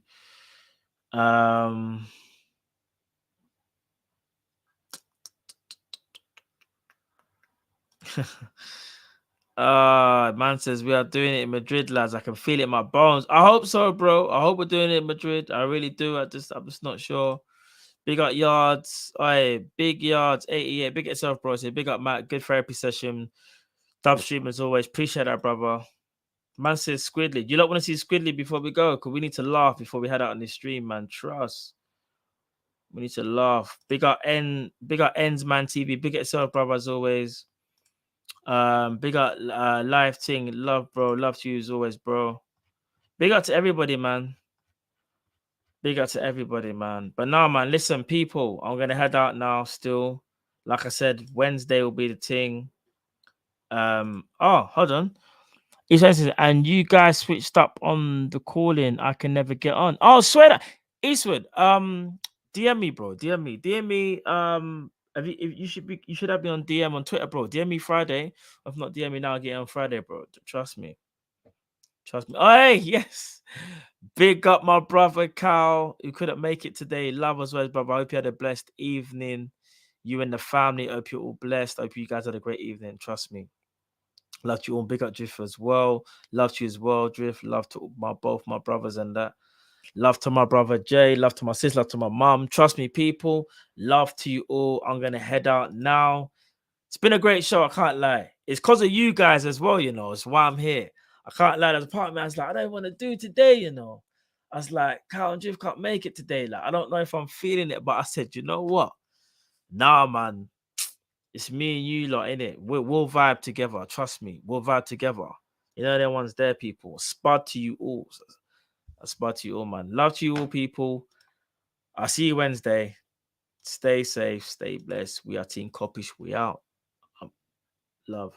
Man says, we are doing it in Madrid, lads. I can feel it in my bones. I hope so, bro. I hope we're doing it in Madrid. I really do. I'm just not sure. Big up Yards. Big Yards 88. Big up yourself, bro. Say big up Matt. Good therapy session. Dub stream as always. Appreciate that, brother. Man says Squidly. You don't want to see Squidly before we go? Because we need to laugh before we head out on this stream, man. Trust. We need to laugh. Big up Ends Man TV. Big up yourself, brother, as always. Big up Live Ting. Love, bro. Love to you as always, bro. Big up to everybody, man. Big up to everybody, man. But now, man, listen, people, I'm going to head out now still. Like I said, Wednesday will be the thing. Oh, hold on. He says, and you guys switched up on the call-in. I can never get on. Oh, swear that. Eastwood, DM me, bro. DM me. You should have me on DM on Twitter, bro. DM me Friday. If not DM me now, I'll get on Friday, bro. Trust me. Oh, hey, yes. Big up my brother Cal, who couldn't make it today. Love as well, brother. I hope you had a blessed evening. You and the family. Hope you're all blessed. Hope you guys had a great evening. Trust me. Love you all. Big up Drift as well. Love you as well, Drift. Love to both my brothers and that. Love to my brother Jay. Love to my sister. Love to my mum. Trust me, people. Love to you all. I'm gonna head out now. It's been a great show. I can't lie. It's because of you guys as well. You know, it's why I'm here. I can't lie. There's a part of me I was like, I don't want to do today. You know, I was like, Carl and Drift can't make it today. Like, I don't know if I'm feeling it, but I said, you know what? Nah, man. It's me and you lot, innit? We'll vibe together. Trust me. We'll vibe together. You know, there ones there, people. Spud to you all. Spud to you all, man. Love to you all, people. I'll see you Wednesday. Stay safe. Stay blessed. We are Team Kopish. We out. Love.